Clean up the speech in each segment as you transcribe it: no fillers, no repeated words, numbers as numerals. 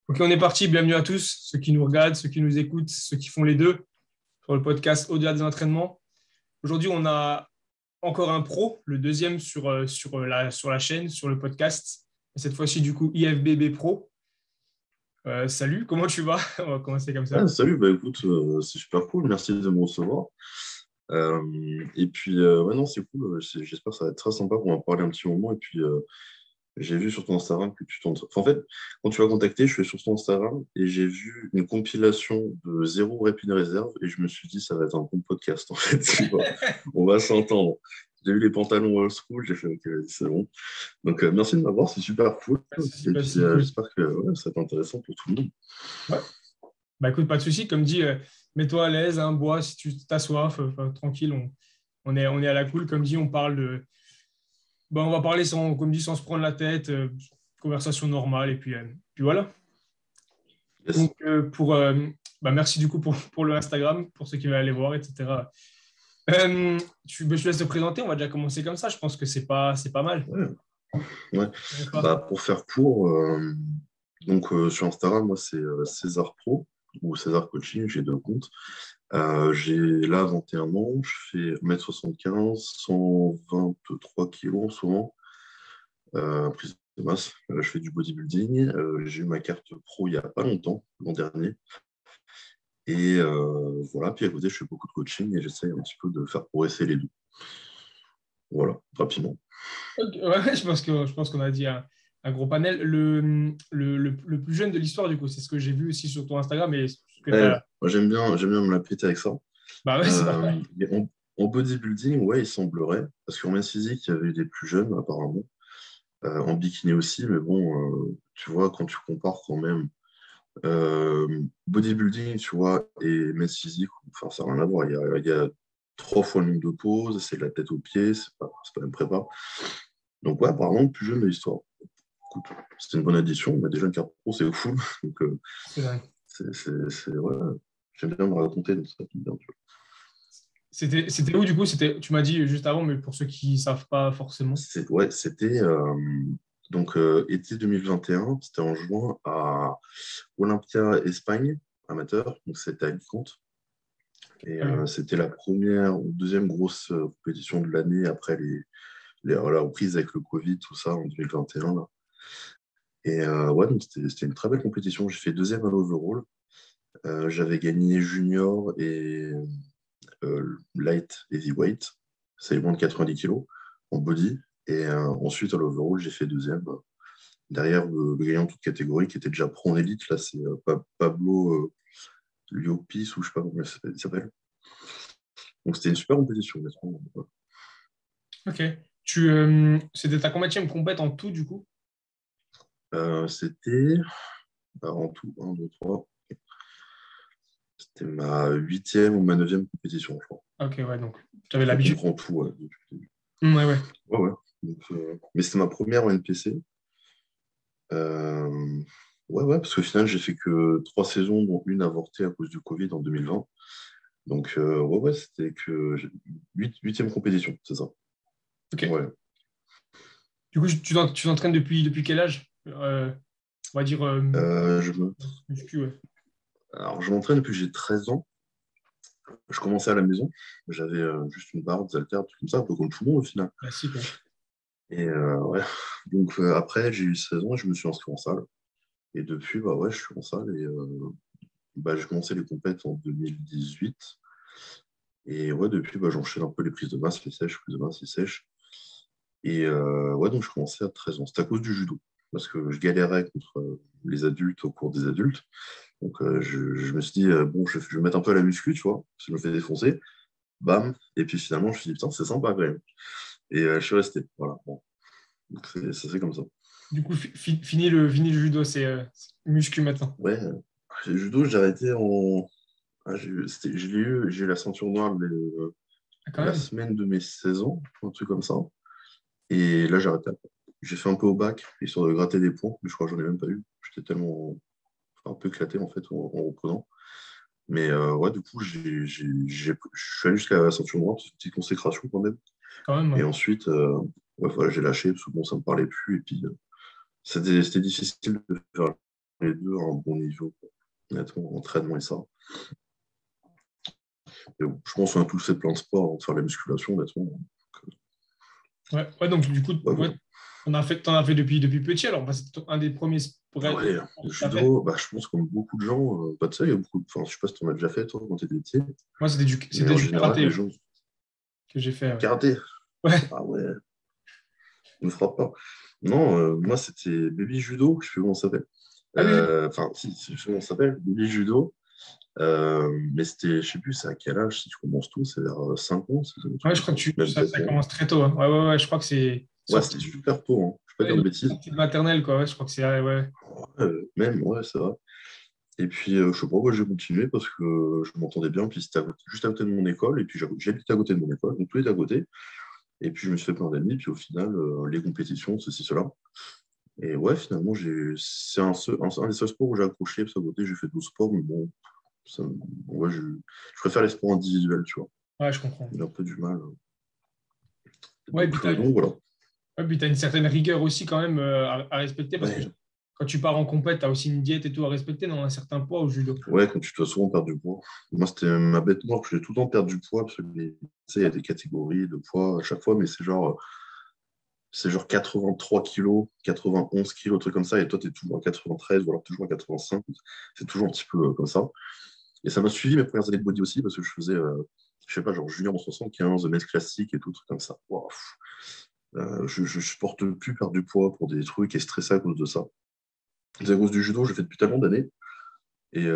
Ok, on est parti. Bienvenue à tous, ceux qui nous regardent, ceux qui nous écoutent, ceux qui font les deux sur le podcast Au-delà des entraînements. Aujourd'hui, on a encore un pro, le deuxième sur la chaîne, sur le podcast. Et cette fois-ci, du coup, IFBB Pro. Salut, comment tu vas? On va commencer comme Ah, ça. salut, écoute, c'est super cool, merci de me recevoir. Et puis, ouais, non, c'est cool, j'espère que ça va être très sympa qu'on va parler un petit moment. Et puis, j'ai vu sur ton Instagram que tu t'entraînes. Enfin, en fait, quand tu m'as contacté, je suis sur ton Instagram et j'ai vu une compilation de zéro rep in réserve et je me suis dit, ça va être un bon podcast, en fait, tu vois. On va s'entendre. J'ai vu les pantalons old school, j'ai fait, ok, vas-y, c'est bon. Donc, merci de m'avoir, c'est super cool. Pas de souci, Et pas de puis, souci, cool. j'espère que ouais, ça va être intéressant pour tout le monde. Ouais. Bah écoute, pas de souci. Comme dit, mets-toi à l'aise, hein, bois si tu t'as soif, tranquille. On est à la cool. Comme dit, on va parler sans, comme dit, sans se prendre la tête, conversation normale. Et puis voilà. Yes. Donc, merci du coup pour le Instagram, pour ceux qui veulent aller voir, etc. Je te laisse te présenter, on va déjà commencer comme ça. Je pense que c'est pas mal. Ouais, ouais. N'est-ce pas. Bah, pour faire court, sur Instagram, moi, c'est César Pro ou César Coaching, j'ai deux comptes. J'ai là 21 ans, je fais 1m75, 123 kilos en ce moment, prise de masse. Je fais du bodybuilding. J'ai eu ma carte pro il n'y a pas longtemps, l'an dernier. Et voilà, puis à côté, je fais beaucoup de coaching et j'essaye un petit peu de faire progresser les deux. Voilà, rapidement. Ok, ouais, je pense qu'on a dit un gros panel. Le plus jeune de l'histoire, du coup, c'est ce que j'ai vu aussi sur ton Instagram et ce que tu Ouais, as. moi, j'aime bien me la péter avec ça. Bah ouais, c'est pas mal. Mais en bodybuilding, ouais, il semblerait, parce qu'en masse physique, il y avait des plus jeunes, apparemment. En bikini aussi, mais bon, tu vois, quand tu compares quand même bodybuilding, tu vois, et masse physique, enfin, ça n'a rien à voir. Il y a trois fois le nombre de poses, c'est de la tête aux pieds, c'est pas la même prépa. Donc, ouais, apparemment, le plus jeune de l'histoire. Écoute, c'était une bonne addition, mais déjà une carte pro, c'est cool. Donc, C'est dingue. ouais, j'aime bien me raconter, donc ça fait bien, tu C'était où, du coup? Tu m'as dit juste avant, mais pour ceux qui ne savent pas forcément. Ouais, c'était été 2021, c'était en juin à Olympia Espagne, amateur, donc c'était à Alicante. Et Ok. c'était la première ou deuxième grosse compétition de l'année après la reprise avec le Covid, tout ça, en 2021. Là. Et ouais, donc c'était une très belle compétition. J'ai fait deuxième à l'overall. J'avais gagné junior et light heavyweight, c'est moins de 90 kilos en body. Et ensuite, à l'overall, j'ai fait deuxième. Derrière le gagnant de toute catégorie qui était déjà pro en élite, là, c'est Pablo Liopis, ou je sais pas comment il s'appelle. Donc c'était une super compétition, honnêtement. Ouais. Ok. C'était ta combienième compète en tout, du coup? C'était en tout, un 2 3 c'était ma huitième ou ma neuvième compétition, je crois. Ok, ouais, donc tu avais Si on l'habitude. comprend tout, ouais, depuis le début. Ouais, ouais. Ouais, ouais. Donc, mais c'était ma première en NPC. Euh, ouais, ouais, parce qu'au final, j'ai fait que 3 saisons, dont une avortée à cause du Covid en 2020. Donc, ouais, ouais, c'était que huitième compétition, c'est ça. Ok. Ouais. Du coup, tu t'entraînes depuis quel âge? On va dire Euh, je me... muscu, ouais. Alors, je m'entraîne depuis que j'ai 13 ans. Je commençais à la maison. J'avais juste une barre, des haltères, tout comme ça, un peu comme tout le monde au final. Classique, ouais. Et ouais. Donc, après, j'ai eu 16 ans et je me suis inscrit en salle. Et depuis, bah ouais, je suis en salle et bah, j'ai commencé les compètes en 2018. Et ouais, depuis, bah, j'enchaîne un peu les prises de masse, les sèches, prises de masse, les sèches. Et ouais, donc je commençais à 13 ans. C'était à cause du judo. Parce que je galérais contre les adultes au cours des adultes. Donc je me suis dit, bon, je vais mettre un peu à la muscu, tu vois, si je me fais défoncer. Bam. Et puis finalement, je me suis dit, putain, c'est sympa quand même. Et je suis resté. Voilà. Bon. Donc ça fait comme ça. Du coup, fini le judo, c'est muscu maintenant. Ouais. Le judo, j'ai arrêté en. Ah, j'ai eu la ceinture noire Ah, quand la même. semaine de mes 16 ans, un truc comme ça. Et là, j'ai arrêté après. J'ai fait un peu au bac, histoire de gratter des points, mais je crois que j'en ai même pas eu. J'étais tellement un peu éclaté en fait en reprenant. Mais ouais, du coup, je suis allé jusqu'à la ceinture noire, c'est une petite consécration quand même. Quand même, Et ouais. ensuite, ouais, voilà, j'ai lâché parce que bon, ça me parlait plus. Et puis, c'était difficile de faire les deux à un bon niveau, quoi. Honnêtement, entraînement et ça. Et bon, je pense qu'on a tous fait plein de sports avant de faire la musculation, honnêtement. Donc, Ouais, donc du coup, ouais, ouais, voilà. t'en as fait depuis petit, alors bah, c'est un des premiers sports Ah ouais, que le tu as fait. judo, bah, je pense comme beaucoup de gens, pas de ça, il y a beaucoup enfin, je sais pas si tu en as déjà fait, toi, quand tu étais petit, Moi, mais c'était en du général, karaté les ouais, gens, que j'ai fait. Ouais. karaté, Ouais. ah ouais, ne me frappe pas. Non, moi, c'était baby judo, je sais plus comment ça s'appelle. Ah oui, oui. Enfin, si, je sais comment ça s'appelle, baby judo. Mais c'était, je sais plus, c'est à quel âge, si tu commences tout, c'est vers 5 ans, c'est un truc Ouais, je comme crois ça, que même ça 7 ans. commence très tôt. Hein. Ouais, je crois que c'est Ouais, sorti c'était super tôt, hein. Je vais pas ouais, dire de bêtises. sorti de maternelle, quoi. Ouais, je crois que c'est. Ouais. Même, ouais, c'est vrai. Et puis, je sais pas pourquoi j'ai continué, parce que je m'entendais bien, puis c'était juste à côté de mon école, et puis j'habitais à côté de mon école, donc tout était à côté. Et puis, je me suis fait plein d'amis, puis au final, les compétitions, ceci, cela. Et ouais, finalement, c'est un des seuls sports où j'ai accroché, parce qu'à côté, j'ai fait d'autres sports, mais bon, ça, ouais, je préfère les sports individuels, tu vois. Ouais, je comprends. J'ai un peu du mal. Ouais, et puis Donc voilà. t'as une certaine rigueur aussi quand même à respecter parce que Ouais, quand tu pars en compète, tu as aussi une diète et tout à respecter dans un certain poids au judo. ouais, quand tu dois souvent perdre du poids. Moi, c'était ma bête noire, je voulais tout le temps perdre du poids, parce que tu sais, il y a des catégories de poids à chaque fois, mais c'est genre 83 kilos, 91 kilos, truc comme ça, et toi, tu es toujours à 93 ou alors toujours à 85. C'est toujours un petit peu comme ça. Et ça m'a suivi mes premières années de body aussi, parce que je faisais, je sais pas, genre junior en 75, mètres classique et tout, truc comme ça. Wow. Je supporte plus perdre du poids pour des trucs et stresser à cause de ça. C'est à cause du judo, je fais depuis tellement d'années. Et,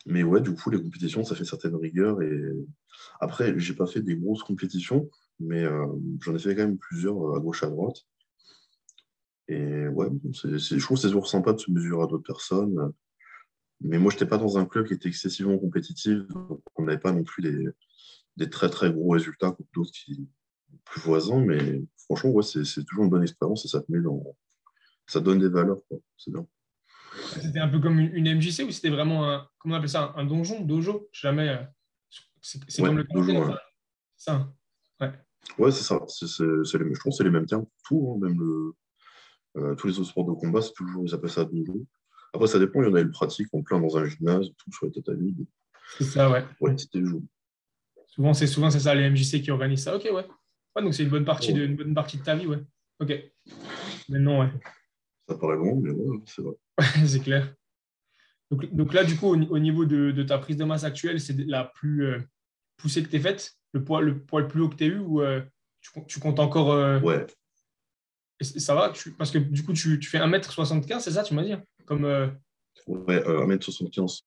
mais ouais, du coup, les compétitions, ça fait certaines rigueurs. Et après, j'ai pas fait des grosses compétitions, mais j'en ai fait quand même plusieurs à gauche, à droite. Et ouais, bon, je trouve que c'est toujours sympa de se mesurer à d'autres personnes. Mais moi, je n'étais pas dans un club qui était excessivement compétitif, donc on n'avait pas non plus des très très gros résultats comme d'autres qui plus voisins. Mais franchement, ouais, c'est toujours une bonne expérience et ça donne des valeurs, quoi. C'est bien. C'était un peu comme une MJC ou c'était vraiment comment on appelle ça, un donjon, dojo? Jamais. C'est Ouais, comme le karaté, dojo, non? ouais. Enfin, c'est ça. Hein. Ouais. Ouais, c'est ça. Je trouve que c'est les mêmes termes pour tout, hein, même tous les autres sports de combat, c'est toujours, ils appellent ça dojo. Après, ça dépend, il y en a, ils le pratiquent en plein dans un gymnase, tout sur les tatamis. C'est ça, ouais. Ouais, c'était le jeu. Souvent c'est ça, les MJC qui organisent ça. Ok, ouais. Ouais, donc c'est Ouais, une bonne partie de ta vie, ouais. Ok. Maintenant, ouais. ça paraît long, mais ouais, c'est vrai. C'est clair. Donc là, du coup, au niveau de ta prise de masse actuelle, c'est la plus poussée que tu faite? Le poids le plus haut que tu as eu ou tu comptes encore. Ouais, Ça va? Parce que du coup, tu fais 1,75 m, c'est ça, tu m'as dit? Hein. Comme, ouais, 1m75,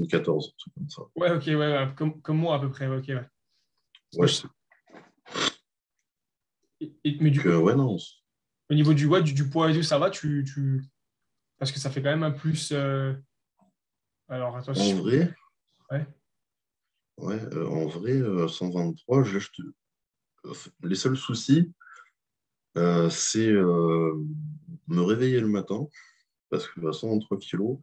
14, tout comme ça. ouais, ok, ouais, comme moi à peu près. Ouais, ok, ouais. Parce que Ouais, mais du donc, coup, ouais, non. au niveau du poids et tout, ça va? Parce que ça fait quand même un plus. Alors, attends, En vrai, ouais. ouais, 123, les seuls soucis, c'est me réveiller le matin, parce que à 123 kilos,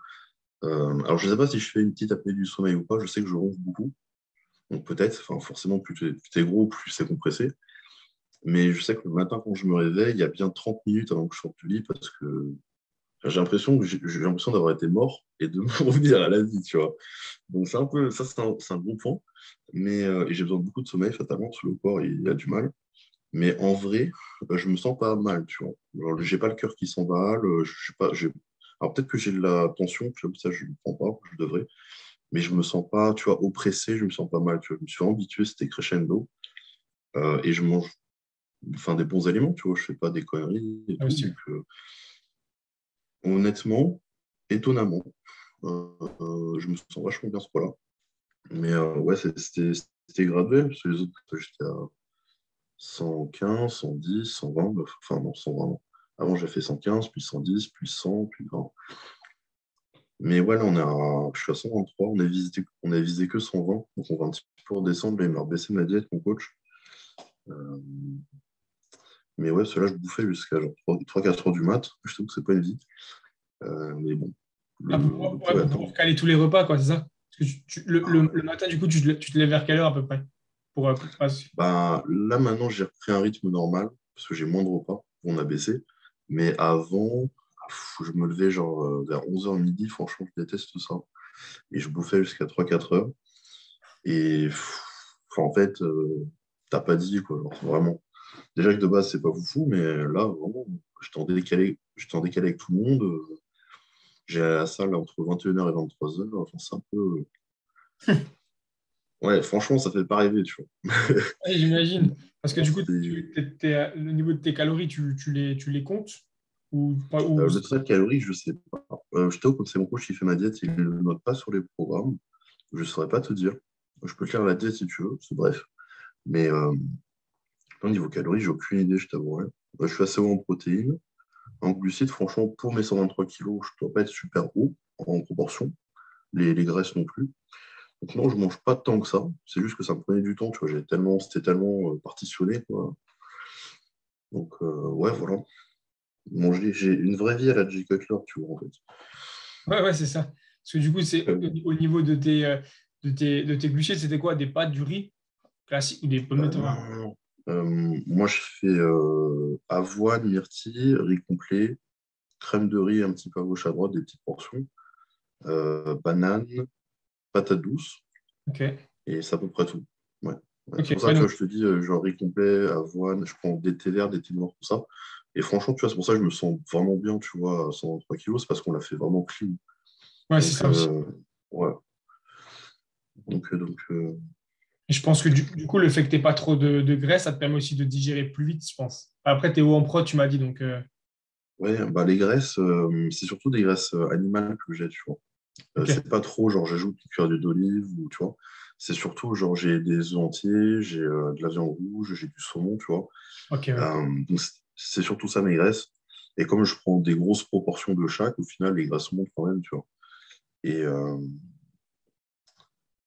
alors je ne sais pas si je fais une petite apnée du sommeil ou pas, je sais que je ronfle beaucoup, donc peut-être, enfin forcément, plus t'es gros, plus c'est compressé, mais je sais que le matin, quand je me réveille, il y a bien 30 minutes avant que je sorte du lit, parce que j'ai l'impression d'avoir été mort et de me revenir à la vie, tu vois. Donc c'est un peu, ça c'est un bon point, mais et j'ai besoin de beaucoup de sommeil, fatalement, parce que le corps, il a du mal. Mais en vrai, je me sens pas mal, tu vois. Alors, j'ai pas le cœur qui s'emballe, je sais pas, alors peut-être que j'ai de la tension, tu vois, ça je ne prends pas, je devrais, mais je me sens pas, tu vois, oppressé, je me sens pas mal, tu vois. Je me suis habitué, c'était crescendo, et je mange, enfin, des bons aliments, tu vois, je fais pas des conneries et Ah, tout, aussi. donc honnêtement, étonnamment, je me sens vachement bien ce point-là. Mais ouais, c'était graduel, parce que les autres, j'étais à 115, 110, 120, enfin non, 120. Non. Avant, j'ai fait 115, puis 110, puis 100, puis 20. Mais ouais, là, je suis à 123, on a visé que 120, donc on va un petit peu redescendre. Là, il m'a rebaissé ma diète, mon coach. Euh, mais ouais, cela, je bouffais jusqu'à genre 3-4 heures du mat. Je trouve que c'est pas une vie. Mais bon, Ah, le ouais, pour pour atteindre. pouvoir caler tous les repas, quoi, c'est ça? Parce que le matin, du coup, tu te lèves vers quelle heure à peu près? Pour pas... Bah, là, maintenant, j'ai repris un rythme normal, parce que j'ai moins de repas. On a baissé. Mais avant, Je me levais genre vers 11h midi, franchement, je déteste tout ça. Et je bouffais jusqu'à 3-4 heures. Et en fait, t'as pas dit, quoi, genre, vraiment. Déjà que de base, c'est pas foufou, mais là, vraiment, j'étais en décalé avec tout le monde. J'ai à la salle entre 21h et 23h. Enfin, c'est un peu. Ouais, franchement, ça fait pas rêver, tu vois. Ouais, j'imagine. Parce que Bon, du coup, le niveau de tes calories, tu les comptes ou pas ou... le total calorique, je sais pas. Je t'avoue, comme c'est mon coach qui fait ma diète, il ne le note pas sur les programmes. Je ne saurais pas te dire. Je peux te lire la diète si tu veux, c'est bref. Mais au niveau calories, j'ai aucune idée, je t'avouerai. Je suis assez haut en protéines. En glucides, franchement, pour mes 123 kilos, je ne dois pas être super haut en proportion. Les graisses non plus. Donc non, je ne mange pas tant que ça. C'est juste que ça me prenait du temps, tu vois. C'était tellement partitionné, quoi. Donc, ouais, voilà. J'ai une vraie vie à la Jay Cutler, tu vois, en fait. Ouais, ouais, c'est ça. Parce que du coup, c'est au niveau de tes glucides, c'était quoi? Des pâtes, du riz classique ou des pommes de terre? Non, non. Moi, je fais avoine, myrtille, riz complet, crème de riz un petit peu à gauche à droite, des petites portions, banane, patate douce, Ok. et c'est à peu près tout. Ouais. Ouais. Ok. C'est pour ça Ouais, que tu donc, vois, je te dis, genre riz complet, avoine, je prends des thés verts, des thés noirs, tout ça. Et franchement, tu vois, c'est pour ça que je me sens vraiment bien, tu vois, à 103 kilos, c'est parce qu'on l'a fait vraiment clean. ouais, c'est Donc, ça aussi. ouais. Donc, Et je pense que du coup, le fait que tu n'aies pas trop de graisse, ça te permet aussi de digérer plus vite, je pense. Après, tu es haut en prod, tu m'as dit, donc ouais, bah, les graisses, c'est surtout des graisses animales que j'ai, tu vois. C'est ok. pas trop genre j'ajoute une cuillère d'huile d'olive ou tu vois. C'est surtout genre j'ai des œufs entiers, j'ai de la viande rouge, j'ai du saumon, tu vois. Ok, ouais. Donc c'est surtout ça mes graisses. Et comme je prends des grosses proportions de chaque, au final les graisses montent quand même, tu vois. Et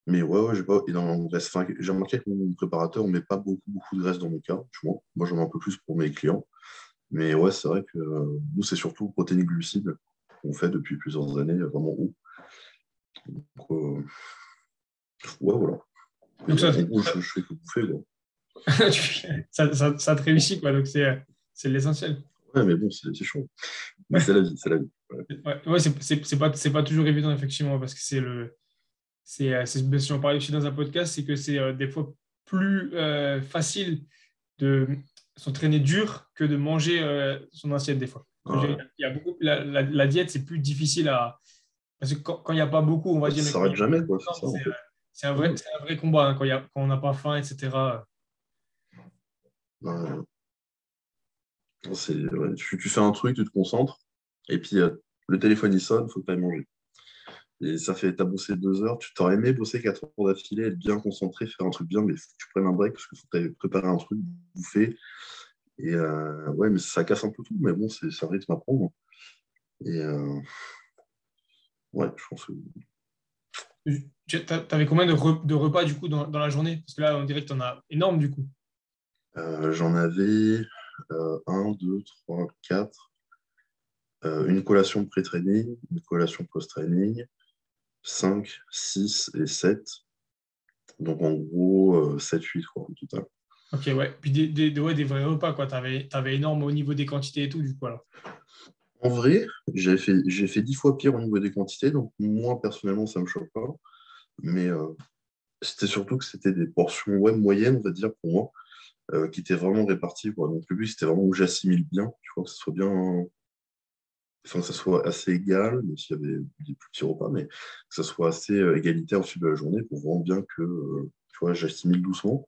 mais ouais, j'ai pas énormément de graisse. Enfin, j'ai remarqué que mon préparateur, on met pas beaucoup de graisse dans mon cas, tu vois. Moi j'en mets un peu plus pour mes clients. Mais ouais, c'est vrai que nous c'est surtout protéines et glucides qu'on fait depuis plusieurs années, vraiment haut. Donc, ouais, voilà. Donc Et en gros, je fais que bouffer, quoi. ça te réussit, quoi. Donc, c'est l'essentiel. Ouais, mais bon, c'est chaud. Mais c'est la vie, c'est la vie. Ouais. Ouais, ouais, c'est pas toujours évident, effectivement, parce que si on parlait aussi dans un podcast, c'est que c'est des fois plus facile de s'entraîner dur que de manger son assiette, des fois. Je veux dire, Ouais. il y a beaucoup, la diète, c'est plus difficile à. Parce que quand il n'y a pas beaucoup, on va Bah, dire, ça mais quand il s'arrête y a beaucoup jamais, de quoi, c'est temps, ça, en fait. Mm. c'est un vrai combat hein, quand on n'a pas faim, etc. Ouais. Ouais, tu fais un truc, tu te concentres, et puis le téléphone il sonne, faut que tu ailles manger. Et ça fait, t'as bossé 2 heures, tu t'aurais aimé bosser 4 heures d'affilée, être bien concentré, faire un truc bien, mais faut que tu prennes un break parce qu'il faut que tu ailles préparer un truc, bouffer. Et ouais, mais ça casse un peu tout, mais bon, c'est un rythme à prendre. Et ouais, je pense que. T'avais combien de repas, du coup, dans la journée? Parce que là, on dirait que tu en as énorme, du coup. J'en avais 1, 2, 3, 4. Une collation pré-training, une collation post-training, 5, 6 et 7. Donc en gros, 7-8 quoi, au total. Ok, ouais. Puis ouais, des vrais repas, quoi. T'avais énorme au niveau des quantités et tout, du coup, alors. En vrai, j'ai fait 10 fois pire au niveau des quantités, donc moi personnellement, ça ne me choque pas. Mais c'était surtout que c'était des portions ouais, moyennes, on va dire, pour moi, qui étaient vraiment réparties, quoi. Donc le but, c'était vraiment que j'assimile bien, tu vois, que ce soit bien, enfin, que ça soit assez égal, même s'il y avait des plus petits repas, mais que ça soit assez égalitaire au fil de la journée pour vraiment bien que, tu vois, j'assimile doucement.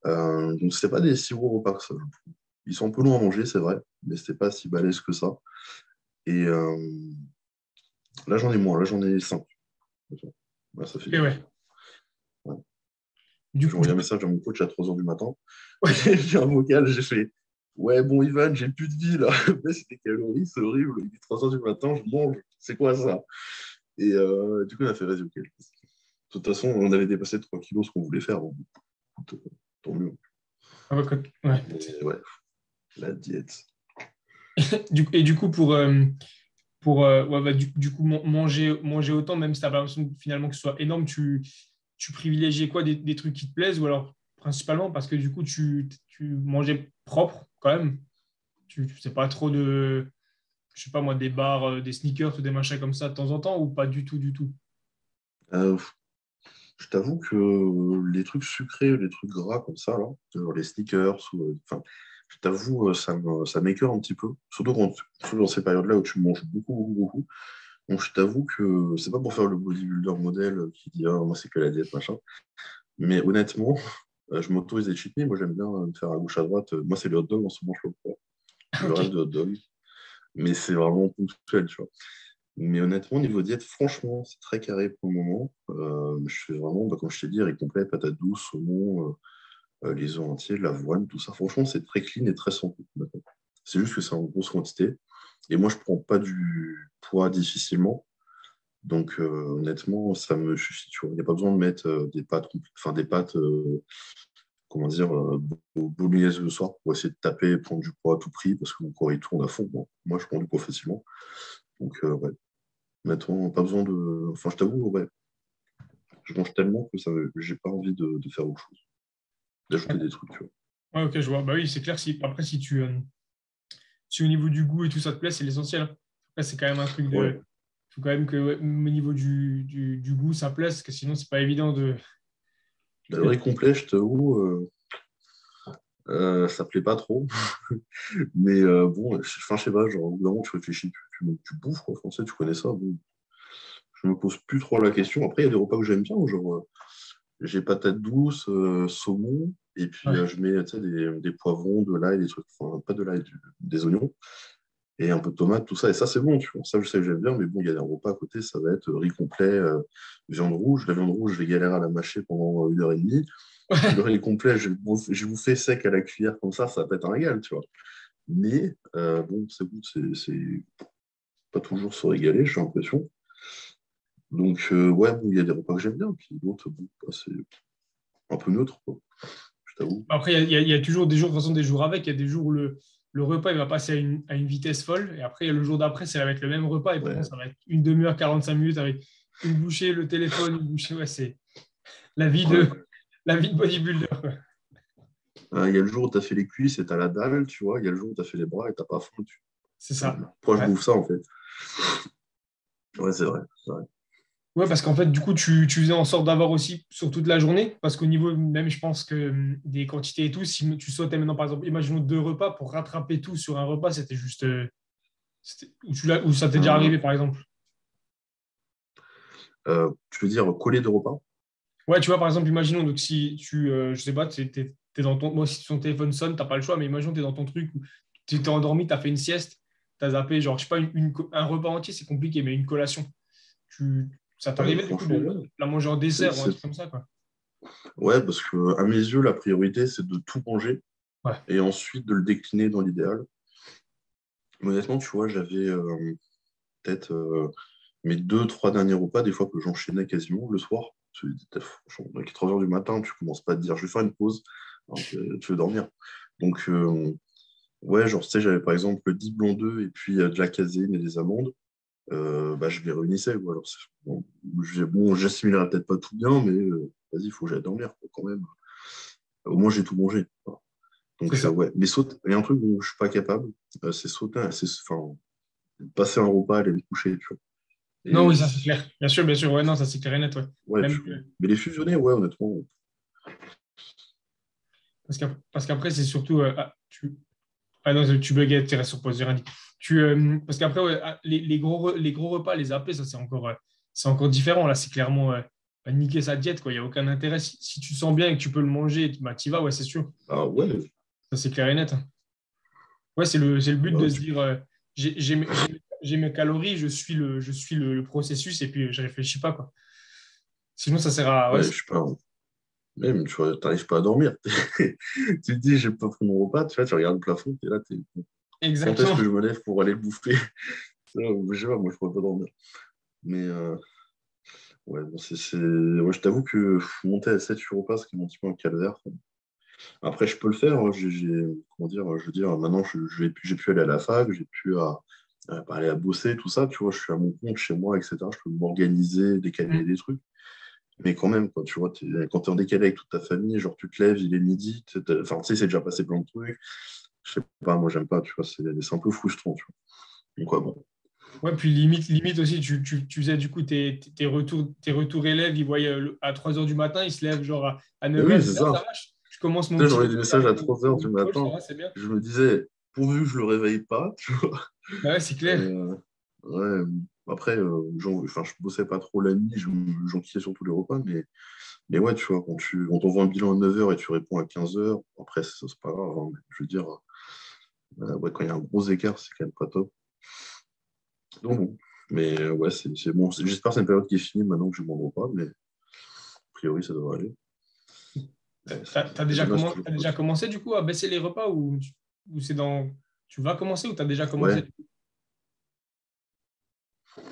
Donc, c'était pas des si gros repas que ça, je trouve. Ils sont un peu longs à manger, c'est vrai, mais c'était pas si balèze que ça. Et là, j'en ai moins, là, j'en ai 5. Là, ça fait Ok, du bien. ouais. Ouais. Du J'ai coup, envoyé un message à mon coach à 3 heures du matin. J'ai fait un vocal, j'ai fait ouais, bon, Ivan, j'ai plus de vie là. Baisse tes calories, c'est horrible. Il est 3 heures du matin, je mange. C'est quoi ça? Et du coup, on a fait vas-y, ok. De toute façon, on avait dépassé 3 kilos ce qu'on voulait faire. Donc, écoute, tant mieux. ah ouais, ouais. Mais ouais, la diète. Et du coup, ouais, bah, du coup, manger autant, même si tu n'as pas l'impression finalement que ce soit énorme, tu privilégiais quoi, des trucs qui te plaisent ou alors principalement parce que du coup, tu mangeais propre quand même. Tu sais pas trop de. je sais pas moi, des bars, des sneakers ou des machins comme ça de temps en temps ou pas du tout, du tout? Euh, je t'avoue que les trucs sucrés, les trucs gras comme ça, là, genre les sneakers, enfin, je t'avoue, ça m'écœure un petit peu. Surtout dans ces périodes-là où tu manges beaucoup, beaucoup, beaucoup. Donc, je t'avoue que c'est pas pour faire le bodybuilder modèle qui dit ah, moi, c'est que la diète, machin. Mais honnêtement, je m'autorise des cheat meals. Moi, j'aime bien me faire à gauche, à droite. Moi, c'est le hot dog en ce moment, je le prends. Je Ok. rêve de hot dog. Mais c'est vraiment ponctuel, tu vois. Mais honnêtement, niveau diète, franchement, c'est très carré pour le moment. Je fais vraiment, bah, comme je t'ai dit, riz complet, patates douces, saumon, les œufs entiers, l'avoine, tout ça. Franchement, c'est très clean et très santé. D'accord. C'est juste que c'est en grosse quantité. Et moi, je prends pas du poids difficilement. Donc, honnêtement, ça me suffit. Tu vois. Il n'y a pas besoin de mettre des pâtes, enfin, des pâtes, comment dire, bolognaises le soir pour essayer de taper et prendre du poids à tout prix parce que mon corps il tourne à fond. Bon, moi, je prends du poids facilement. Donc, ouais, honnêtement, pas besoin de. Enfin, je t'avoue, ouais, je mange tellement que ça, j'ai pas envie de faire autre chose, d'ajouter des trucs, tu vois. Ouais, ok, je vois. Bah oui, c'est clair. Après, si au niveau du goût et tout ça te plaît, c'est l'essentiel. Après, c'est quand même un truc Ouais. de. Il faut quand même que ouais, au niveau du goût, ça plaise, parce que sinon, c'est pas évident de. Le riz complet, je t'avoue, ça plaît pas trop. Mais bon, enfin, je sais pas, genre, au bout d'un moment, tu réfléchis, tu bouffes, quoi. Français, tu connais ça. Bon, je me pose plus trop la question. Après, il y a des repas que j'aime bien, genre, j'ai patates douces, saumon, et puis Ouais. je mets, tu sais, des poivrons, de l'ail, des trucs, enfin, pas de l'ail, des oignons, et un peu de tomate, tout ça. Et ça, c'est bon, tu vois. Ça, je sais que j'aime bien, mais bon, il y a des repas à côté, ça va être riz complet, viande rouge. La viande rouge, je vais galérer à la mâcher pendant 1 heure et demie. Le riz complet, je vous fais sec à la cuillère comme ça va être un régal, tu vois. Mais bon, c'est bon, c'est pas toujours se régaler, j'ai l'impression. Donc, ouais, bon, il y a des repas que j'aime bien, puis d'autres, bon, bah, c'est un peu neutre, quoi, je t'avoue. Après, il y a toujours des jours, de toute façon, des jours avec. Il y a des jours où le repas il va passer à une vitesse folle. Et après, le jour d'après, ça va être le même repas. Et pourtant, Ouais. ça va être une demi-heure, 45 minutes avec une bouchée, le téléphone, une bouchée. Ouais, c'est la vie Ouais. la vie de bodybuilder, quoi. Il y a le jour où tu as fait les cuisses et tu as la dalle, tu vois. Il y a le jour où tu as fait les bras et tu pas faim. C'est ça. Pourquoi je Ouais. bouffe ça, en fait? Ouais, c'est vrai. C'est vrai. Ouais, parce qu'en fait, du coup, tu faisais en sorte d'avoir aussi sur toute la journée, parce qu'au niveau, même, je pense que des quantités et tout, si tu sautais maintenant, par exemple, imaginons 2 repas, pour rattraper tout sur un repas, c'était juste. Ou ça t'est déjà Euh, arrivé, par exemple. tu veux dire coller de repas? Ouais, tu vois, par exemple, imaginons, donc si je sais pas, t'es dans ton. Moi, si ton téléphone sonne, t'as pas le choix, mais imaginons, t'es dans ton truc où tu t'es endormi, t'as fait une sieste, t'as zappé, genre, je sais pas, un repas entier, c'est compliqué, mais une collation. Ça t'arrivait, du coup, Franchement, de ouais. la manger en C'est, dessert ou un c'est- truc comme ça, quoi. Ouais, parce que à mes yeux, la priorité, c'est de tout manger Ouais. et ensuite de le décliner dans l'idéal. Mais honnêtement, tu vois, j'avais peut-être mes 2, 3 derniers repas, des fois que j'enchaînais quasiment le soir. Franchement, à 4 heures du matin, tu commences pas à te dire je vais faire une pause, alors que tu veux dormir. Donc, ouais, genre, tu sais, j'avais par exemple 10 blancs d'œufs et puis de la caséine et des amandes. Bah, je les réunissais. Quoi. Alors, bon, j'assimilerai peut-être pas tout bien, mais vas-y, il faut que j'aille dormir quoi, quand même. Au moins, j'ai tout mangé. Voilà. C'est Donc, ça. ouais. Mais il y a un truc dont je suis pas capable, c'est sauter, enfin, passer un repas, aller me coucher, tu vois. Non, Et oui, ça c'est clair. Bien sûr, ouais, non, ça c'est clair et net, ouais. ouais, Même que- mais les fusionner, ouais, honnêtement. parce qu'après, c'est surtout. Ah non, tu buguais, tu restes sur pause, j'ai rien dit. Parce qu'après, ouais, les gros repas, les AP, ça c'est encore différent. Là, c'est clairement niquer sa diète, quoi. Il n'y a aucun intérêt. Si tu sens bien et que tu peux le manger, bah, tu y vas, ouais, c'est sûr. Ah ouais, Ça c'est clair et net, hein. Ouais, c'est le but bah, de se dire j'ai mes calories, je suis le processus et puis je réfléchis pas, quoi. Sinon, ça sert à. Ouais, ouais, je sais pas. Même, tu vois, t'arrives pas à dormir. Tu te dis, j'ai pas pris mon repas, tu vois, tu regardes le plafond, t'es là, quand est-ce que exactement. je me lève pour aller le bouffer? Je sais pas, moi, je pourrais pas dormir. Mais ouais, bon, ouais, je t'avoue que monter à 7 repas, c'est quand même un petit peu un calvaire. Après, je peux le faire. Hein. Comment dire, je veux dire, maintenant, j'ai pu aller à la fac, j'ai pu aller à bosser, tout ça. Tu vois, je suis à mon compte chez moi, etc. Je peux m'organiser, décaler Mm. des trucs. Mais quand même, quoi, tu vois, quand t'es en décalé avec toute ta famille, genre tu te lèves, il est midi, enfin, tu sais, c'est déjà passé plein de trucs. Je sais pas, moi, j'aime pas, tu vois, c'est un peu frustrant, tu vois. Donc, ouais, bon. Ouais, puis limite aussi, tu faisais du coup tes retours élèves, ils voyaient à 3 heures du matin, ils se lèvent genre à Et 9 heures, oui, ils c'est disent, ah, ça. ça va, je commence mon Tu sais, petit j'envoyais des réveil messages avec à 3 heures du mon coach, ça matin. va, c'est bien. Je me disais, pourvu que je le réveille pas, tu vois. Bah ouais, c'est clair. Ouais, après, enfin, je bossais pas trop la nuit, j'enquillais sur tous les repas, mais ouais, tu vois, quand on voit un bilan à 9 heures et tu réponds à 15 heures, après, c'est pas grave, hein, mais je veux dire, ouais, quand il y a un gros écart, c'est quand même pas top. Donc bon, mais ouais, c'est bon. J'espère que c'est une période qui est finie maintenant que je ne m'en pas, mais a priori, ça devrait aller. Mais c'est dommage, toujours T'as pas. déjà commencé du coup à baisser les repas ou c'est dans. Tu vas commencer ou t'as déjà commencé? Ouais,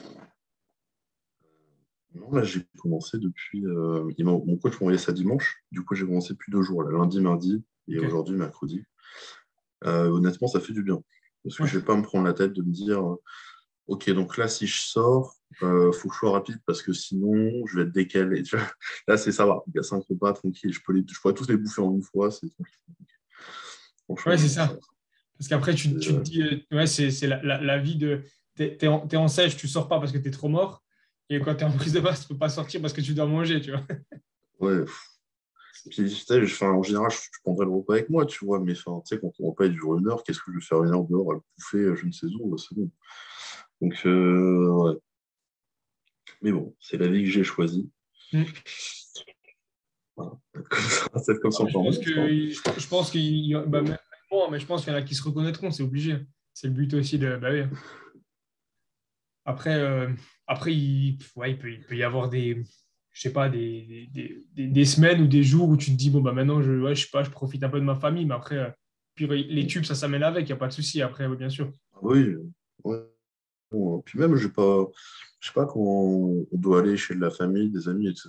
non, là, j'ai commencé depuis. Mon coach m'a envoyé ça dimanche. Du coup, j'ai commencé depuis 2 jours, là, lundi, mardi et Ok. aujourd'hui, mercredi. Honnêtement, ça fait du bien. Parce que Ouais. je ne vais pas me prendre la tête de me dire, OK, donc là, si je sors, faut que je sois rapide parce que sinon, je vais être décalé. Tu vois. Là, ça va. Il y a 5 repas, tranquille. Je pourrais tous les bouffer en une fois. C'est tranquille. Ouais, c'est Franchement, ça. Parce qu'après, tu te dis, ouais, c'est la vie de. T'es en sèche, tu sors pas parce que t'es trop mort. Et quand t'es en prise de masse, tu peux pas sortir parce que tu dois manger, tu vois. ouais. Puis, tu sais, enfin, en général, je prendrais le repas avec moi, tu vois, mais enfin, tu sais, quand le repas il dure 1 heure, qu'est-ce que je vais faire 1 heure dehors à le bouffer, je ne sais où, c'est bon. Donc, ouais. Mais bon, c'est la vie que j'ai choisie. Mm. Voilà. C'est comme ça Je encore mieux, pense je pense. je pense Mais bah, bon. même moi, mais je pense qu'il y en a qui se reconnaîtront, c'est obligé. C'est le but aussi de. Bah oui. Après, ouais, il peut y avoir je sais pas, des semaines ou des jours où tu te dis, bon, bah maintenant, ouais, je sais pas, je profite un peu de ma famille, mais après, puis les tubes, ça s'amène avec, il n'y a pas de souci après, ouais, bien sûr. Ah oui, ouais. Bon, puis même, je sais pas quand on doit aller chez de la famille, des amis, etc.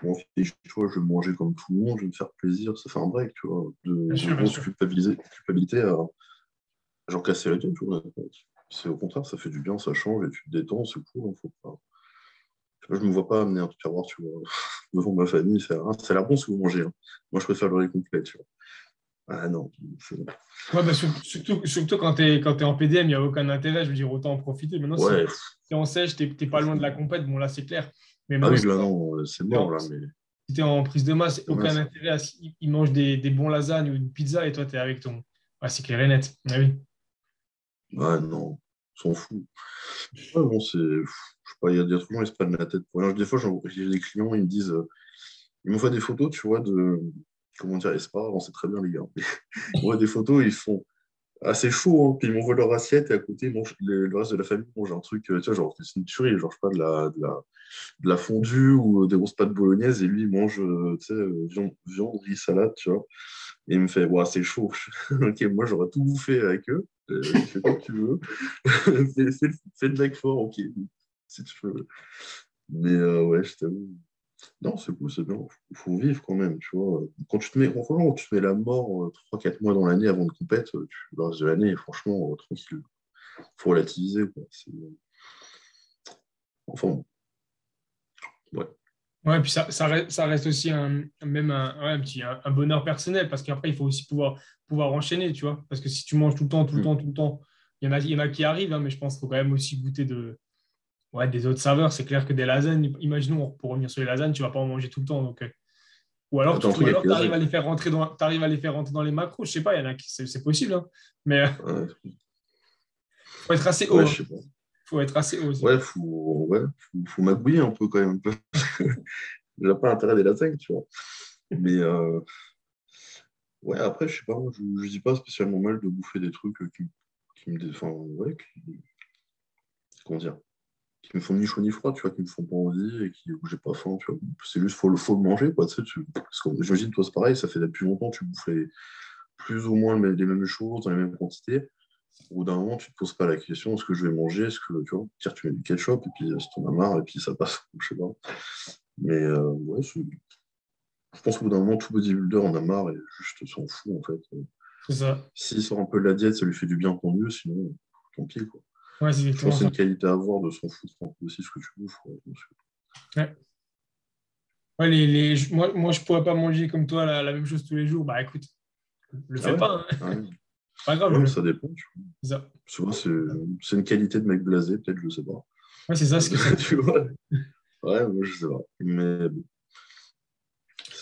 Bon, tu vois, je vais manger comme tout le monde, je vais me faire plaisir, ça fait un break, tu vois, Bien de sûr, bien grosse sûr. culpabilité à genre casser la tête, tu vois. C'est au contraire, ça fait du bien, ça change et tu te détends, c'est cool, hein, faut pas. Je me vois pas amener un tupperware, tu vois, devant ma famille, faire ah, c'est la bon si vous mangez, hein. Moi, je préfère le riz complet, tu vois. Ah non, c'est bon. Ouais, bah, surtout quand t'es en PDM, il n'y a aucun intérêt, je veux dire, autant en profiter. Maintenant, si Ouais, t'es en sèche, t'es pas loin de la compète, bon, là, c'est clair. Mais ah maintenant, oui, là non, c'est t'es mort, en, là, mais si t'es en prise de masse, demain, aucun intérêt ils mangent des bons lasagnes ou une pizza et toi, t'es avec ton. Ouais, c'est clair et net. Ah oui. ah non, on s'en fout. Ouais, bon, je sais pas, il y a des trucs, ils se prennent la tête pour rien. Des fois, j'ai des clients, ils me disent, ils m'envoient des photos, tu vois, comment dire, et c'est pas grave, on sait très bien, les gars. Ils m'envoient des photos, ils font, ah, c'est chaud, hein. Puis ils m'envoient leur assiette et à côté, le reste de la famille mange un truc, tu vois, genre, c'est une tuerie, genre, je sais pas, de la fondue ou des grosses pâtes bolognaises et lui, il mange, tu sais, viande, riz, salade, tu vois. Et il me fait, ouais, c'est chaud. Ok, moi, j'aurais tout bouffé avec eux. Fais comme tu veux. Fais le mec fort, ok, si tu veux. Mais ouais, je t'avoue. Non, c'est cool, c'est bien. Faut vivre quand même, tu vois. Franchement, quand tu te mets la mort 3-4 mois dans l'année avant de compète, le reste de l'année, franchement, tranquille. Faut relativiser, quoi. Enfin, ouais. Ouais, puis ça reste aussi ouais, un bonheur personnel parce qu'après, il faut aussi pouvoir enchaîner, tu vois. Parce que si tu manges tout le temps, tout le Mm. temps, tout le temps, il y en a qui arrivent, hein, mais je pense qu'il faut quand même aussi goûter ouais, des autres saveurs. C'est clair que des lasagnes, imaginons, pour revenir sur les lasagnes, tu vas pas en manger tout le temps. Donc, Attends, un truc ou avec alors les tu arrives lasagnes. à les faire rentrer t'arrives à les faire rentrer dans les macros. Je sais pas, il y en a qui, c'est possible, hein. Mais Ouais, faut être assez haut, ouais, hein. je sais pas. Faut être assez haut aussi. Ouais, faut magouiller un peu quand même. J'ai pas intérêt des lasagnes, tu vois. Mais ouais, après, je sais pas, moi, je dis pas spécialement mal de bouffer des trucs qui me, enfin, ouais, comment dire, qui me font ni chaud ni froid, tu vois, qui me font pas envie et où j'ai pas faim, tu vois. C'est juste, faut le manger, quoi, tu sais, parce que j'imagine, toi, c'est pareil, ça fait depuis longtemps, tu bouffes plus ou moins les mêmes choses, dans les mêmes quantités. Au bout d'un moment, tu te poses pas la question, est-ce que je vais manger, est-ce que, tu vois, tiens, tu mets du ketchup, et puis si t'en as marre, et puis ça passe, je sais pas. Mais ouais, je pense qu'au bout d'un moment, tout bodybuilder en a marre et juste s'en fout, en fait. C'est ça. S'il sort un peu de la diète, ça lui fait du bien, tant mieux, sinon, tant pis, quoi. Ouais, c'est Je pense exactement que c'est ça. une qualité à avoir de s'en foutre un peu aussi ce que tu bouffes, ouais, bien sûr. Ouais. Ouais, moi, je pourrais pas manger comme toi la même chose tous les jours. Bah écoute, le Ah fais ouais? pas, hein. Ah ouais. Pas grave, Ouais, ça dépend. c'est ça. Souvent, c'est une qualité de mec blasé, peut-être, je sais pas. Ouais, c'est ça ce que ça. Tu vois? Ouais, moi, je sais pas. Mais bon,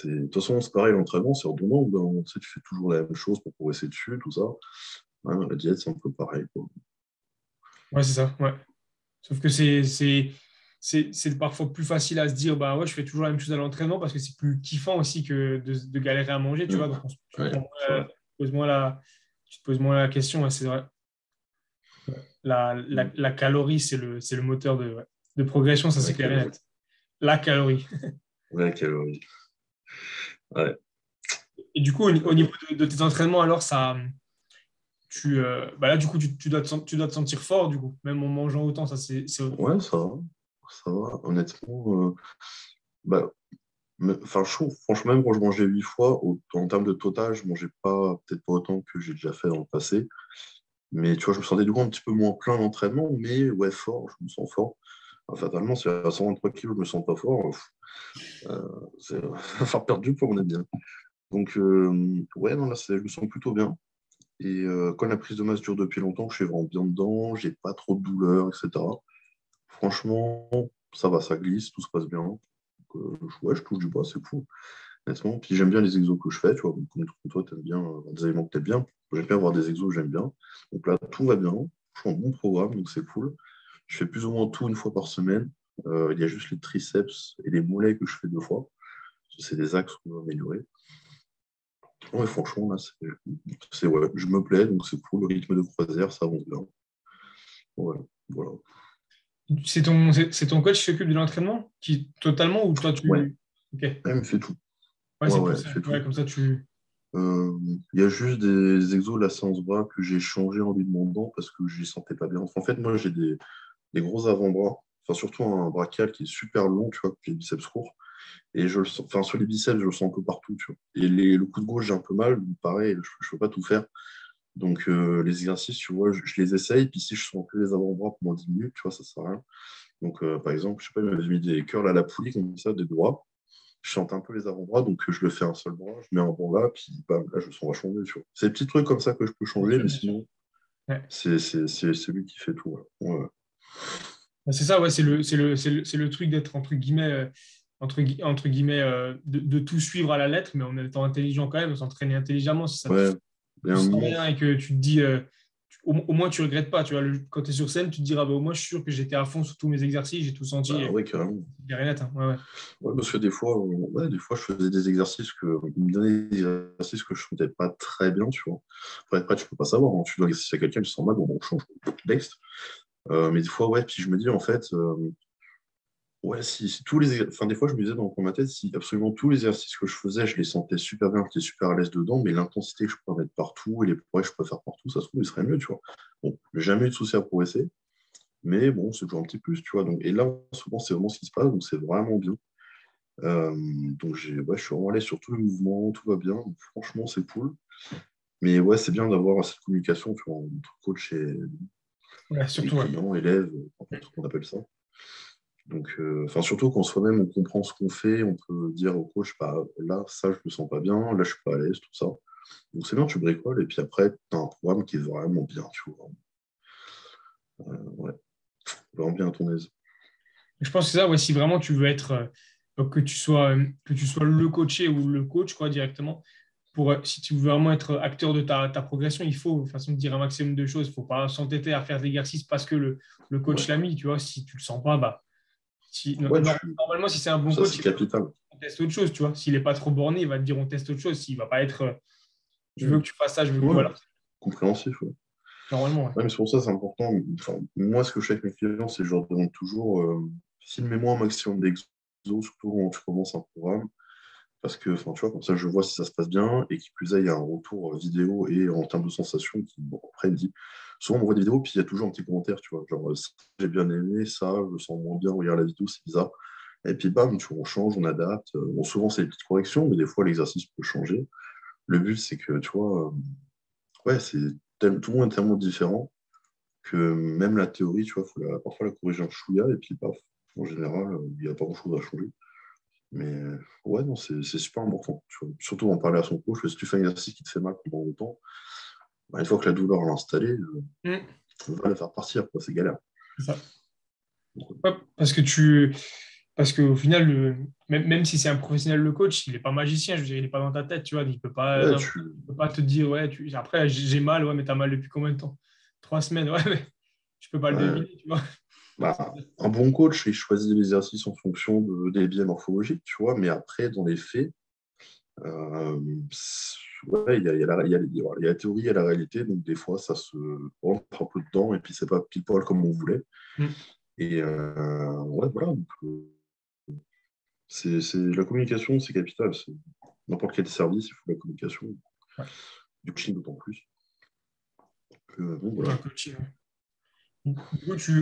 de toute façon, c'est pareil, l'entraînement, c'est redondant. Ben, tu sais, tu fais toujours la même chose pour progresser dessus, tout ça. Ouais, la diète, c'est un peu pareil, quoi. Ouais, c'est ça, ouais. Sauf que c'est parfois plus facile à se dire, bah ouais, je fais toujours la même chose à l'entraînement parce que c'est plus kiffant aussi que de galérer à manger, tu vois. Donc, tu te Ouais, prends c'est vrai. tu te poses moins la question, ouais, c'est vrai. La calorie, c'est le moteur de progression, ça c'est La clair et calorie. net. La calorie. La calorie. Ouais. Et du coup, au niveau de tes entraînements, alors, bah là, du coup, tu dois te sentir fort, du coup, même en mangeant autant, ça Ouais, ça va. Ça va. Honnêtement, bah, enfin, je trouve, franchement, même quand je mangeais 8 fois, en termes de total, je mangeais pas, peut-être pas autant que j'ai déjà fait dans le passé. Mais tu vois, je me sentais du coup un petit peu moins plein d'entraînement, mais ouais, fort, je me sens fort. Enfin, fatalement, si à 123 kilos, je me sens pas fort, enfin, perdre du poids, on est bien. Donc, ouais, non, là, je me sens plutôt bien. Et quand la prise de masse dure depuis longtemps, je suis vraiment bien dedans, j'ai pas trop de douleurs, etc. Franchement, ça va, ça glisse, tout se passe bien. Donc, ouais, je touche du bois, c'est cool, honnêtement. Puis j'aime bien les exos que je fais, tu vois. Comme toi, tu aimes bien des éléments que tu aimes bien. J'aime bien avoir des exos que j'aime bien. Donc là, tout va bien. Je suis en bon programme, donc c'est cool. Je fais plus ou moins tout une fois par semaine. Il y a juste les triceps et les mollets que je fais 2 fois. C'est des axes qu'on va améliorer. Ouais, franchement, là, ouais, je me plais, donc c'est cool. Le rythme de croisière, ça avance bien. Ouais, voilà. c'est ton coach qui s'occupe de l'entraînement totalement ou toi Ouais, tu. Ok. elle me fait tout. Ouais, Ouais, c'est ouais, plus elle ça. fait Ouais, tout. comme ça tu. Il y a juste des exos de la séance bras que j'ai changé en lui demandant parce que je ne sentais pas bien. En fait, moi, j'ai des gros avant-bras, enfin, surtout un brachial qui est super long, tu vois, puis les biceps courts. Et je le sens, enfin, sur les biceps, je le sens un peu partout, tu vois. Et le coup de gauche, j'ai un peu mal, donc pareil, je ne peux pas tout faire. Donc, les exercices, tu vois, je les essaye, puis si je sens que les avant-bras pendant 10 minutes, tu vois, ça sert à rien. Donc, par exemple, je sais pas, il m'avait mis des curls à la poulie, comme ça, des doigts. Je sente un peu les avant-bras, donc je le fais un seul bras, je mets un banc là, puis bam, là, je sens vachement mieux, tu vois. C'est des petits trucs comme ça que je peux Bien changer, sûr, mais bien sûr. sinon, Ouais. c'est lui qui fait tout. Ouais. Ouais. Bah, c'est ça, ouais, c'est le truc d'être entre guillemets, de tout suivre à la lettre, mais en étant intelligent quand même, s'entraîner intelligemment. Si ça te Ouais. Et tu un sens moment, rien et que tu te dis, au moins tu regrettes pas, tu vois, quand tu es sur scène, tu te diras, bah, au moins je suis sûr que j'étais à fond sur tous mes exercices, j'ai tout senti, bah et ouais, carrément. c'est rien net, hein. Ouais, ouais. Ouais, parce que des fois, je faisais des exercices il me donnait des exercices que je ne sentais pas très bien, tu vois. Après, tu peux pas savoir, hein. Tu dois exercer à quelqu'un, tu sens mal, bon, on change next. Mais des fois, ouais, puis je me dis, en fait, ouais, si tous enfin, des fois, je me disais dans ma tête, si absolument tous les exercices que je faisais, je les sentais super bien, j'étais super à l'aise dedans, mais l'intensité que je peux mettre partout et les progrès que je peux faire partout, ça se trouve, il serait mieux, tu vois. Bon, j'ai jamais eu de souci à progresser, mais bon, c'est toujours un petit plus, tu vois. Donc, et là, souvent, c'est vraiment ce qui se passe, donc c'est vraiment bien. Euh, donc, ouais, je suis vraiment allé sur tous les mouvements, tout va bien, donc, franchement, c'est cool. Mais ouais, c'est bien d'avoir cette communication, tu vois, entre coach Ouais, et surtout, ouais. client, élève, en fait, on appelle ça. Donc, enfin, surtout quand soi-même on comprend ce qu'on fait, on peut dire au coach, bah, là, ça, je me sens pas bien, là, je suis pas à l'aise, tout ça. Donc, c'est bien, tu bricoles, et puis après, tu as un programme qui est vraiment bien, tu vois. Ouais, vraiment bien à ton aise. Je pense que c'est ça, ouais, si vraiment tu veux être, que tu sois le coaché ou le coach, quoi, directement, si tu veux vraiment être acteur de ta progression, il faut, façon de dire un maximum de choses. Il ne faut pas s'entêter à faire l'exercice parce que le coach Ouais, l'a mis, tu vois. Si tu le sens pas, bah, ouais, normalement, si c'est un bon ça, coach, c'est capital. on teste autre chose, tu vois. S'il n'est pas trop borné, il va te dire on teste autre chose. S'il va pas être, je veux Mm. que tu fasses ça, je veux que. Ouais, Voilà, compréhensif, ouais. normalement, ouais. Ouais, mais c'est pour ça, c'est important. Enfin, moi, ce que je fais avec mes clients, c'est que je leur demande toujours, filmez-moi un maximum d'exos, surtout quand tu commences un programme. Parce que, enfin, tu vois, comme ça, je vois si ça se passe bien et qui plus est, il y a un retour vidéo et en termes de sensations qui, bon, après, il me dit, souvent, on me voit des vidéos, puis il y a toujours un petit commentaire, tu vois, genre, ça, j'ai bien aimé, ça, je me sens moins bien, regarde la vidéo, c'est bizarre. Et puis, bam, tu vois, on change, on adapte. Bon, souvent, c'est des petites corrections, mais des fois, l'exercice peut changer. Le but, c'est que, tu vois, ouais, tout le monde est tellement différent que même la théorie, tu vois, parfois la corriger un chouïa, et puis, paf, en général, il n'y a pas grand-chose à changer. Mais ouais, non, c'est super important. Tu vois. Surtout en parler à son coach, parce que si tu fais un exercice qui te fait mal pendant longtemps, Une fois que la douleur est installée, Mm. on va la faire partir, quoi. C'est galère. C'est ça. Ouais, parce qu'au final, même si c'est un professionnel, le coach, il n'est pas magicien, je veux dire, il n'est pas dans ta tête, tu vois, Ouais, il peut pas te dire, ouais, après, j'ai mal, ouais, mais t'as mal depuis combien de temps? 3 semaines, ouais, mais je peux pas le ouais. deviner, tu vois. Un bon coach, il choisit l'exercice en fonction des biais morphologiques, tu vois, mais après, dans les faits, ouais, il y a la théorie et la réalité, donc des fois, ça se rentre un peu dedans, et puis c'est pas pile poil comme on voulait. Mm. Et ouais, voilà, donc, la communication, c'est capital. N'importe quel service, il faut de la communication. Ouais, Du coaching d'autant plus. Donc, dans voilà. le coaching, ouais. Du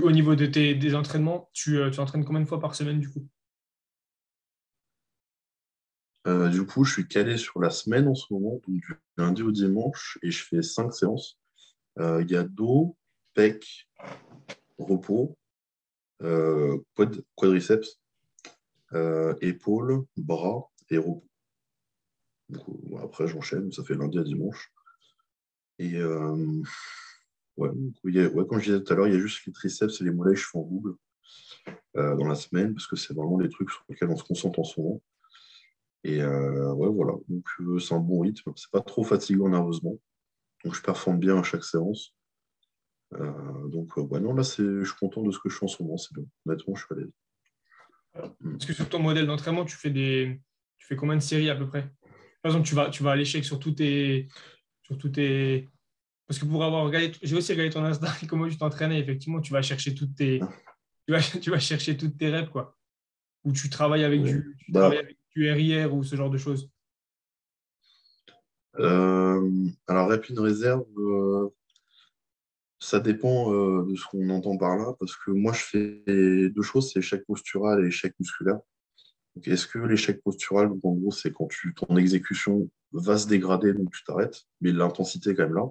coup, au niveau des entraînements, tu entraînes combien de fois par semaine, du coup? Du coup, je suis calé sur la semaine en ce moment, donc du lundi au dimanche, et je fais 5 séances. Il y a dos, pec, repos, quadriceps, épaules, bras et repos. Donc, après, j'enchaîne, ça fait lundi à dimanche. Et ouais, donc, ouais, comme je disais tout à l'heure, il y a juste les triceps et les mollets que je fais en double dans la semaine, parce que c'est vraiment les trucs sur lesquels on se concentre en ce moment. Et ouais, voilà. Donc, c'est un bon rythme. C'est pas trop fatigant nerveusement. Donc, je performe bien à chaque séance. Donc, ouais, non, là, je suis content de ce que je fais en ce moment. C'est bien. Honnêtement, je suis à l'aise. Mm. Parce que sur ton modèle d'entraînement, tu fais combien de séries à peu près? Par exemple, tu vas à l'échec sur tous tes. Parce que pour avoir regardé, j'ai aussi regardé ton Insta et comment tu t'entraînais. Effectivement, tu vas chercher toutes tes reps, quoi. Ou Ouais. tu travailles Bah, avec du RIR ou ce genre de choses. alors, rapide réserve, ça dépend de ce qu'on entend par là, parce que moi, je fais deux choses, c'est échec postural et échec musculaire. Donc, est-ce que l'échec postural, donc en gros, c'est quand ton exécution va se dégrader, donc tu t'arrêtes, mais l'intensité est quand même là.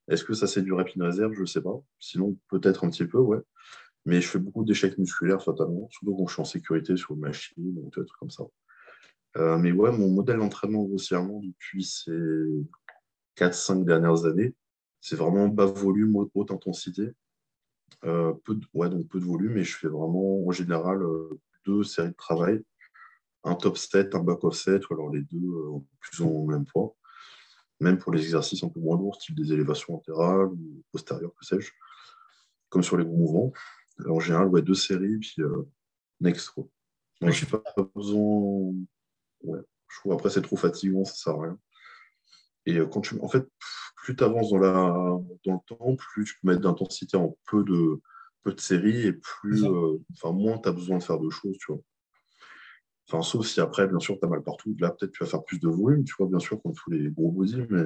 Est-ce que ça, c'est du rapide réserve? Je ne sais pas. Sinon, peut-être un petit peu, ouais. Mais je fais beaucoup d'échecs musculaires, fatalement, surtout quand je suis en sécurité sur une machine, ou des trucs comme ça. Mais ouais, mon modèle d'entraînement grossièrement depuis ces 4-5 dernières années, c'est vraiment bas volume, haute intensité. Ouais, donc peu de volume, et je fais vraiment en général 2 séries de travail, un top set, un back off set, ou alors les deux plus ou moins en même poids. Même pour les exercices un peu moins lourds, style des élévations latérales ou postérieures, que sais-je, comme sur les gros mouvements. En général, ouais, 2 séries, puis next, quoi. Ouais, Donc, j'ai pas besoin. Ouais. Je trouve après, c'est trop fatigant, ça sert à rien. Et en fait, plus tu avances dans le temps, plus tu peux mettre d'intensité en peu de séries et c'est ça. enfin, moins tu as besoin de faire de choses, tu vois. Enfin, sauf si après, bien sûr, tu as mal partout. Là, peut-être tu vas faire plus de volume, tu vois, bien sûr, comme tous les gros body. Mais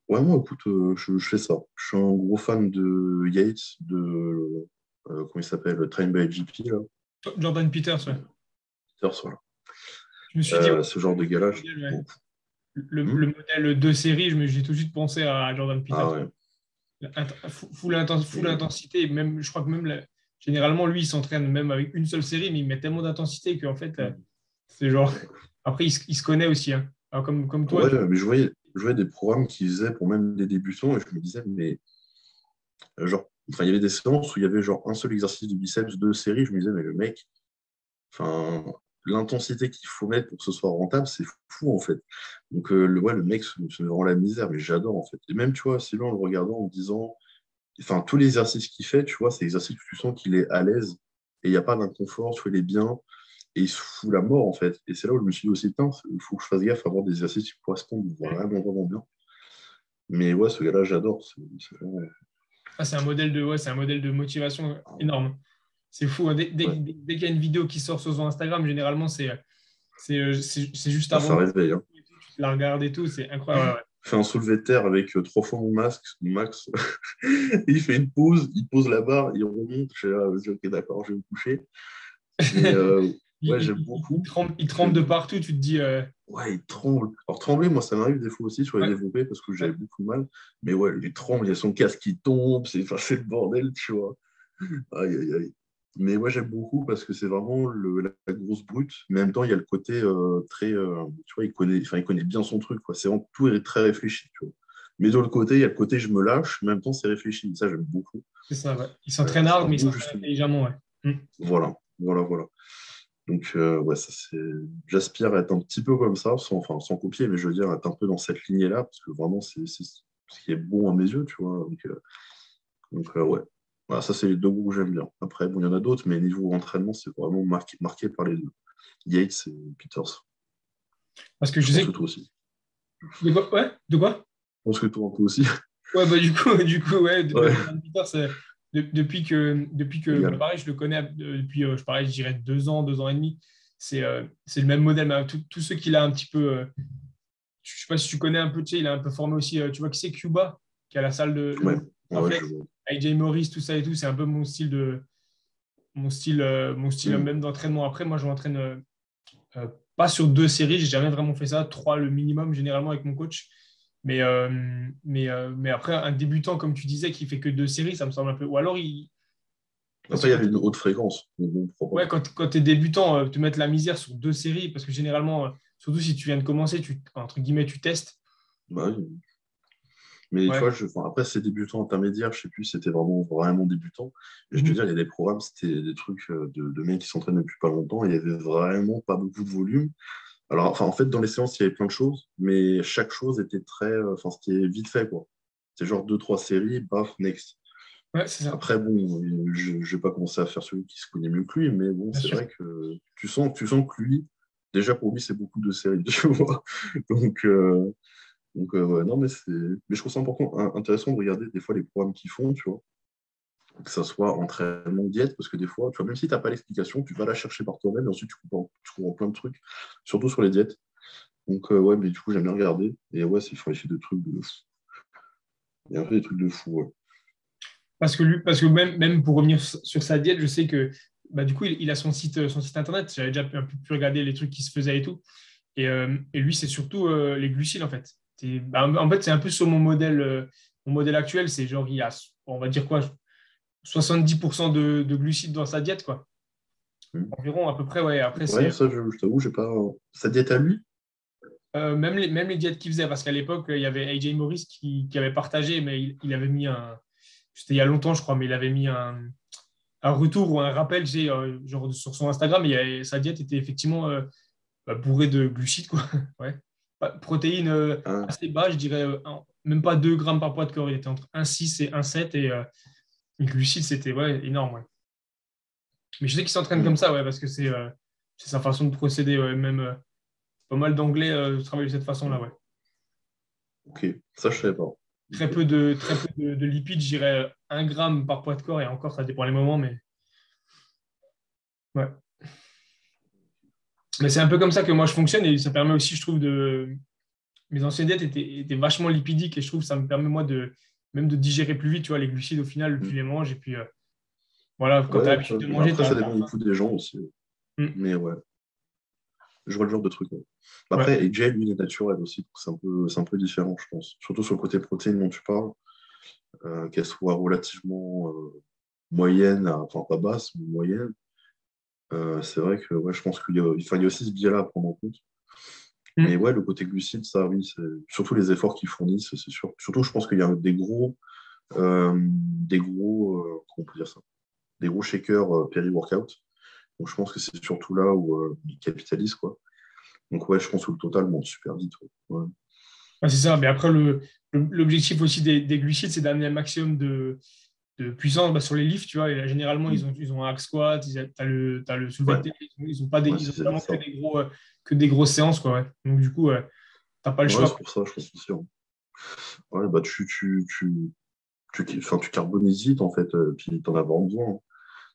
ouais, moi, écoute, je fais ça. Je suis un gros fan de Yates, comment il s'appelle, Train by GP, là. Jordan Peters, ouais. Peters, voilà. Je me suis dit, ouais, Ce genre de gars-là, le modèle, ouais. bon. Le modèle de série, j'ai tout de suite pensé à Jordan Ah Peters. ouais. Full Et, intensité. Même, je crois que même généralement, lui, il s'entraîne même avec une seule série, mais il met tellement d'intensité qu'en fait, c'est genre. Après, il se connaît aussi, hein. Alors, comme toi, ouais, mais je voyais des programmes qui faisaient pour même des débutants et je me disais, mais genre, enfin, il y avait des séances où il y avait genre un seul exercice de biceps, 2 séries. Je me disais, mais le mec, enfin, l'intensité qu'il faut mettre pour que ce soit rentable, c'est fou en fait. Donc, ouais, le mec se met vraiment la misère, mais j'adore en fait. Et même, tu vois, c'est là en le regardant en me disant, enfin, tous les exercices qu'il fait, tu vois, c'est exercices où tu sens qu'il est à l'aise et il n'y a pas d'inconfort, tu vois, il est bien et il se fout la mort en fait. Et c'est là où je me suis dit aussi, putain, il faut que je fasse gaffe à avoir des exercices qui correspondent vraiment, vraiment bien. Mais ouais, ce gars-là, j'adore. ah, c'est un modèle de motivation énorme. C'est fou, hein. Ouais. Dès qu'il y a une vidéo qui sort sur son Instagram, généralement, c'est juste Ah, avant ça le réveille, hein. cours et tout, tu te la regardes et tout, c'est incroyable. Fait un soulevé de terre avec 3 fois mon masque, mon max. Il fait une pause, il pose la barre, il remonte. Je suis là, vas-y, ok, d'accord, je vais me coucher. Mais Ouais. ouais, j'aime beaucoup. Il tremble de partout, tu te dis. Ouais, il tremble. Alors, trembler, moi, ça m'arrive des fois aussi sur les Ouais, développés parce que ouais. j'avais beaucoup de mal. Mais ouais, il tremble, il y a son casque qui tombe, enfin, c'est le bordel, tu vois. Aïe, aïe, aïe. Mais moi, j'aime beaucoup parce que c'est vraiment la grosse brute. Mais en même temps, il y a le côté très. Tu vois, il connaît bien son truc, quoi. Tout est très réfléchi, tu vois. Mais de l'autre côté, il y a le côté je me lâche, mais en même temps, c'est réfléchi. Ça, j'aime beaucoup. C'est ça, ouais. Il s'entraîne hard, C'est un mais il bon s'entraîne juste. intelligemment, ouais. Voilà. Donc, ouais, ça, j'aspire à être un petit peu comme ça, sans copier, mais je veux dire, être un peu dans cette lignée-là, parce que vraiment, c'est ce qui est bon à mes yeux, tu vois. Donc, ouais. Voilà, ça, c'est les deux goûts que j'aime bien. Après, bon, il y en a d'autres, mais niveau entraînement, c'est vraiment marqué par les deux. Yates et Peters. Parce que je Je pense sais que que... toi aussi. De quoi? Ouais, de quoi? Je pense que toi, un peu aussi. Ouais, bah, du coup, ouais, Ouais, Jordan Peters, depuis que bah, égal. pareil, je le connais depuis, je dirais 2 ans, 2 ans et demi. C'est le même modèle, mais tous ceux qu'il a un petit peu. Je sais pas si tu connais un peu, tu sais, il a un peu formé aussi. Tu vois qui c'est Cuba, qui a la salle de Ouais, ouais, je Flex, vois. AJ Morris, tout ça et tout. C'est un peu mon style Hmm. même d'entraînement. Après, moi, je m'entraîne euh, pas sur 2 séries. J'ai jamais vraiment fait ça. 3 le minimum, généralement, avec mon coach. Mais après, un débutant, comme tu disais, qui fait que 2 séries, ça me semble un peu. Ou alors, parce Après, que il y avait une haute fréquence. Mais bon, pourquoi ouais, pas. quand tu es débutant, te mettre la misère sur 2 séries, parce que généralement, surtout si tu viens de commencer, entre guillemets, tu testes. Bah oui. Mais tu Ouais. vois, après, ces débutants intermédiaires, je sais plus si c'était vraiment débutant. Et je te Mhm. dis, il y a des programmes, c'était des trucs de mecs qui s'entraînent depuis pas longtemps. Et il y avait vraiment pas beaucoup de volume. Alors, enfin, en fait, dans les séances, il y avait plein de choses, mais chaque chose était enfin, c'était vite fait, quoi. C'est genre deux, trois séries, paf, next. Ouais, c'est ça, Après, bon, je ne vais pas commencer à faire celui qui se connaît mieux que lui, mais bon, bien c'est sûr. vrai que tu sens que lui, déjà pour lui, c'est beaucoup de séries, tu vois. Donc, ouais, non, mais je trouve ça intéressant de regarder des fois les programmes qu'ils font, tu vois, que ça soit entraînement ou diète, parce que des fois, tu vois, même si tu n'as pas l'explication, tu vas la chercher par toi-même et ensuite tu comprends plein de trucs, surtout sur les diètes. Donc, ouais, mais du coup, j'aime bien regarder. Et ouais, il fait des trucs de fou. Il y a un peu des trucs de fou, ouais. Parce que même pour revenir sur sa diète, je sais que bah, du coup, il a son site internet. J'avais déjà un peu pu regarder les trucs qui se faisaient et tout. Et lui, c'est surtout les glucides, en fait. En fait, c'est un peu sur mon modèle actuel. C'est genre, il y a, on va dire quoi, 70% de glucides dans sa diète, quoi. Hmm. Environ, à peu près, ouais. Après, Ouais, c'est ça, je t'avoue, j'ai pas. Sa diète à lui? même les diètes qu'il faisait, parce qu'à l'époque, il y avait AJ Morris qui avait partagé, mais il avait mis c'était il y a longtemps, je crois, mais il avait mis un retour ou un rappel, genre sur son Instagram, sa diète était effectivement bourrée de glucides, quoi. Ouais. Protéines Ah, assez bas, je dirais même pas 2 grammes par poids de corps, il était entre 1,6 et 1,7 et les glucides, c'était ouais, énorme. Ouais. Mais je sais qu'il s'entraîne comme hmm. ça, ouais, parce que c'est sa façon de procéder. Ouais. Même pas mal d'anglais travaillent de cette façon-là. Ouais. Ok, ça, je savais pas. Très Ok. peu de lipides, je dirais 1 gramme par poids de corps, et encore, ça dépend les moments, mais ouais. Mais c'est un peu comme ça que moi je fonctionne et ça permet aussi, je trouve, mes anciennes diètes étaient vachement lipidiques et je trouve que ça me permet, moi, même de digérer plus vite, tu vois, les glucides au final, tu Hmm. les manges et puis voilà, quand tu as Ouais, l'habitude de bah manger, tu après, ça as dépend faim. beaucoup des gens aussi. Mm. Mais ouais, je vois le genre de truc. Ouais. Bah Ouais. après, AJ, lui, il est naturel aussi. Donc c'est un peu différent, je pense. Surtout sur le côté protéines dont tu parles, qu'elle soit relativement moyenne, enfin pas basse, mais moyenne. C'est vrai que ouais, je pense qu'il y a aussi ce biais-là à prendre en compte. Mais Mm. ouais, le côté glucide, ça, oui, c'est surtout les efforts qu'ils fournissent, c'est sûr. Surtout, je pense qu'il y a comment on peut dire ça? Des gros shakers péri-workout. Donc, je pense que c'est surtout là où ils capitalisent, quoi. Donc, ouais, je pense que le total monte super vite. Ouais. Ouais. Ouais, c'est ça, mais après, l'objectif aussi des glucides, c'est d'amener un maximum de puissance sur les lifts, tu vois. Et là, généralement, Mm. ils ont un hack squat, t'as le soulevé Ouais, de terre, ils ont c'est vraiment ça. que des grosses séances, quoi. Ouais. Donc, du coup, t'as pas le Ouais, choix, c'est quoi. pour ça, je pense aussi. Hein. Ouais, bah, enfin, tu carbonises vite, en fait, puis t'en as vraiment besoin. Hein.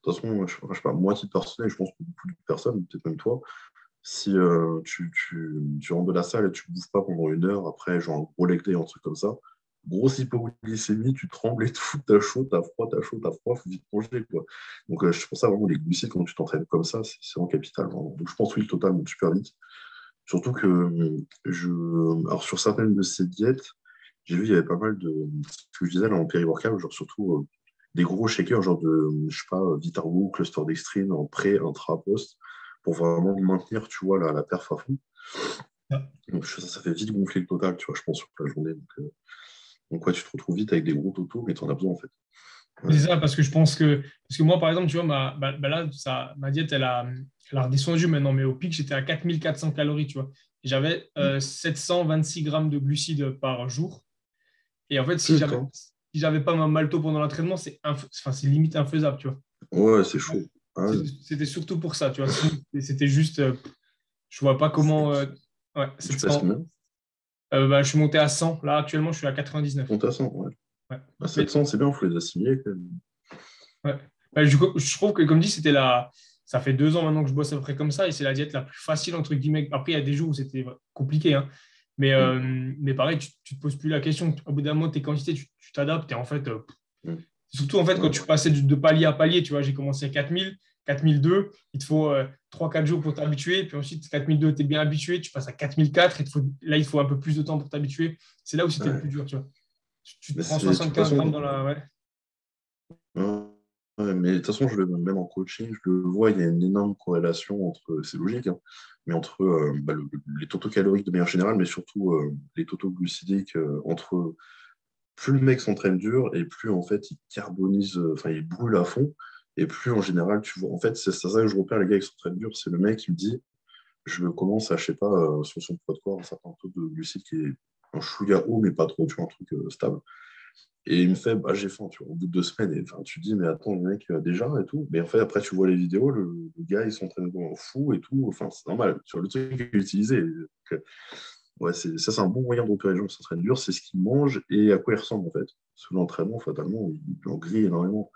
De toute façon, je sais pas, moi, à titre personnel, je pense que beaucoup de personnes, peut-être même toi, si tu rentres de la salle et tu ne bouffes pas pendant 1 heure, après, genre un gros leg day, un truc comme ça, grosse hypoglycémie, tu trembles et tout, t'as chaud, t'as froid, faut vite manger, quoi. Donc, c'est pour ça, vraiment, les glucides, quand tu t'entraînes comme ça, c'est vraiment capital. Vraiment. Donc, je pense, oui, le total monte super vite. Surtout que, alors, sur certaines de ces diètes, j'ai vu, il y avait pas mal ce que je disais là en péri-workout, genre surtout des gros shakers, genre je sais pas, Vitargo, Cluster Dextrine en pré, intra, post, pour vraiment maintenir, tu vois, la perf à fond. Donc ça fait vite gonfler le total, tu vois, je pense, sur la journée. Donc, Donc, ouais, tu te retrouves vite avec des gros totaux, mais tu en as besoin, en fait. Ouais. C'est ça, parce que je pense que. Parce que moi, par exemple, tu vois, là, ma diète, elle a redescendu maintenant, mais au pic, j'étais à 4 400 calories, tu vois. Et j'avais Mm. 726 grammes de glucides par jour. Et en fait, Putain. si j'avais pas ma malto pendant l'entraînement, enfin, c'est limite infaisable, tu vois. Ouais, c'est chaud. Ah, ouais. C'était surtout pour ça, tu vois. Sinon, c'était juste. Je vois pas comment. Ouais, Tu passes 700. combien? Bah, je suis monté à 100. Là, actuellement, je suis à 99. Compte à 100, ouais. Ouais. À Mais 700, c'est bien, il faut les assimiler, quand même. ouais. Bah, je trouve que, comme dit, ça fait 2 ans maintenant que je bosse à peu près comme ça et c'est la diète la plus facile, entre guillemets. Après, il y a des jours où c'était compliqué, hein. Mm. Mais pareil, tu te poses plus la question. Au bout d'un moment, tes quantités, tu t'adaptes et en fait, Mm. surtout en fait, quand Ouais. tu passais de palier à palier, tu vois, j'ai commencé à 4000, 4002, il te faut 3-4 jours pour t'habituer. Puis ensuite, 4002, tu es bien habitué, tu passes à 4004, là, il faut un peu plus de temps pour t'habituer. C'est là où c'était le plus Ouais. dur, tu vois. Tu te Mais prends c'est, de toute 75 grammes façon, dans la. Ouais. ouais, ouais, mais de toute façon, même en coaching, je le vois, il y a une énorme corrélation entre, c'est logique, hein, mais entre bah, les totaux caloriques de manière générale, mais surtout les totaux glucidiques, entre plus le mec s'entraîne dur et plus en fait il carbonise, enfin il brûle à fond, et plus en général, tu vois, en fait, c'est ça que je repère les gars qui s'entraînent dur, c'est le mec qui me dit, je commence à, je sais pas, sur son poids de corps, un certain taux de glucides qui est un chouïa haut, mais pas trop, tu vois, un truc stable. Et il me fait, bah, j'ai faim, tu vois, au bout de 2 semaines. Et enfin, tu te dis, mais attends, le mec, déjà et tout. Mais en fait, après, tu vois les vidéos, le gars, il s'entraîne comme un fou et tout. Enfin, c'est normal. Sur le truc qu'il a utilisé. Donc, ouais, ça, c'est un bon moyen de repérer les gens qui s'entraînent dur, c'est ce qu'ils mangent et à quoi ils ressemblent, en fait. Parce que l'entraînement, fatalement, il en grille énormément.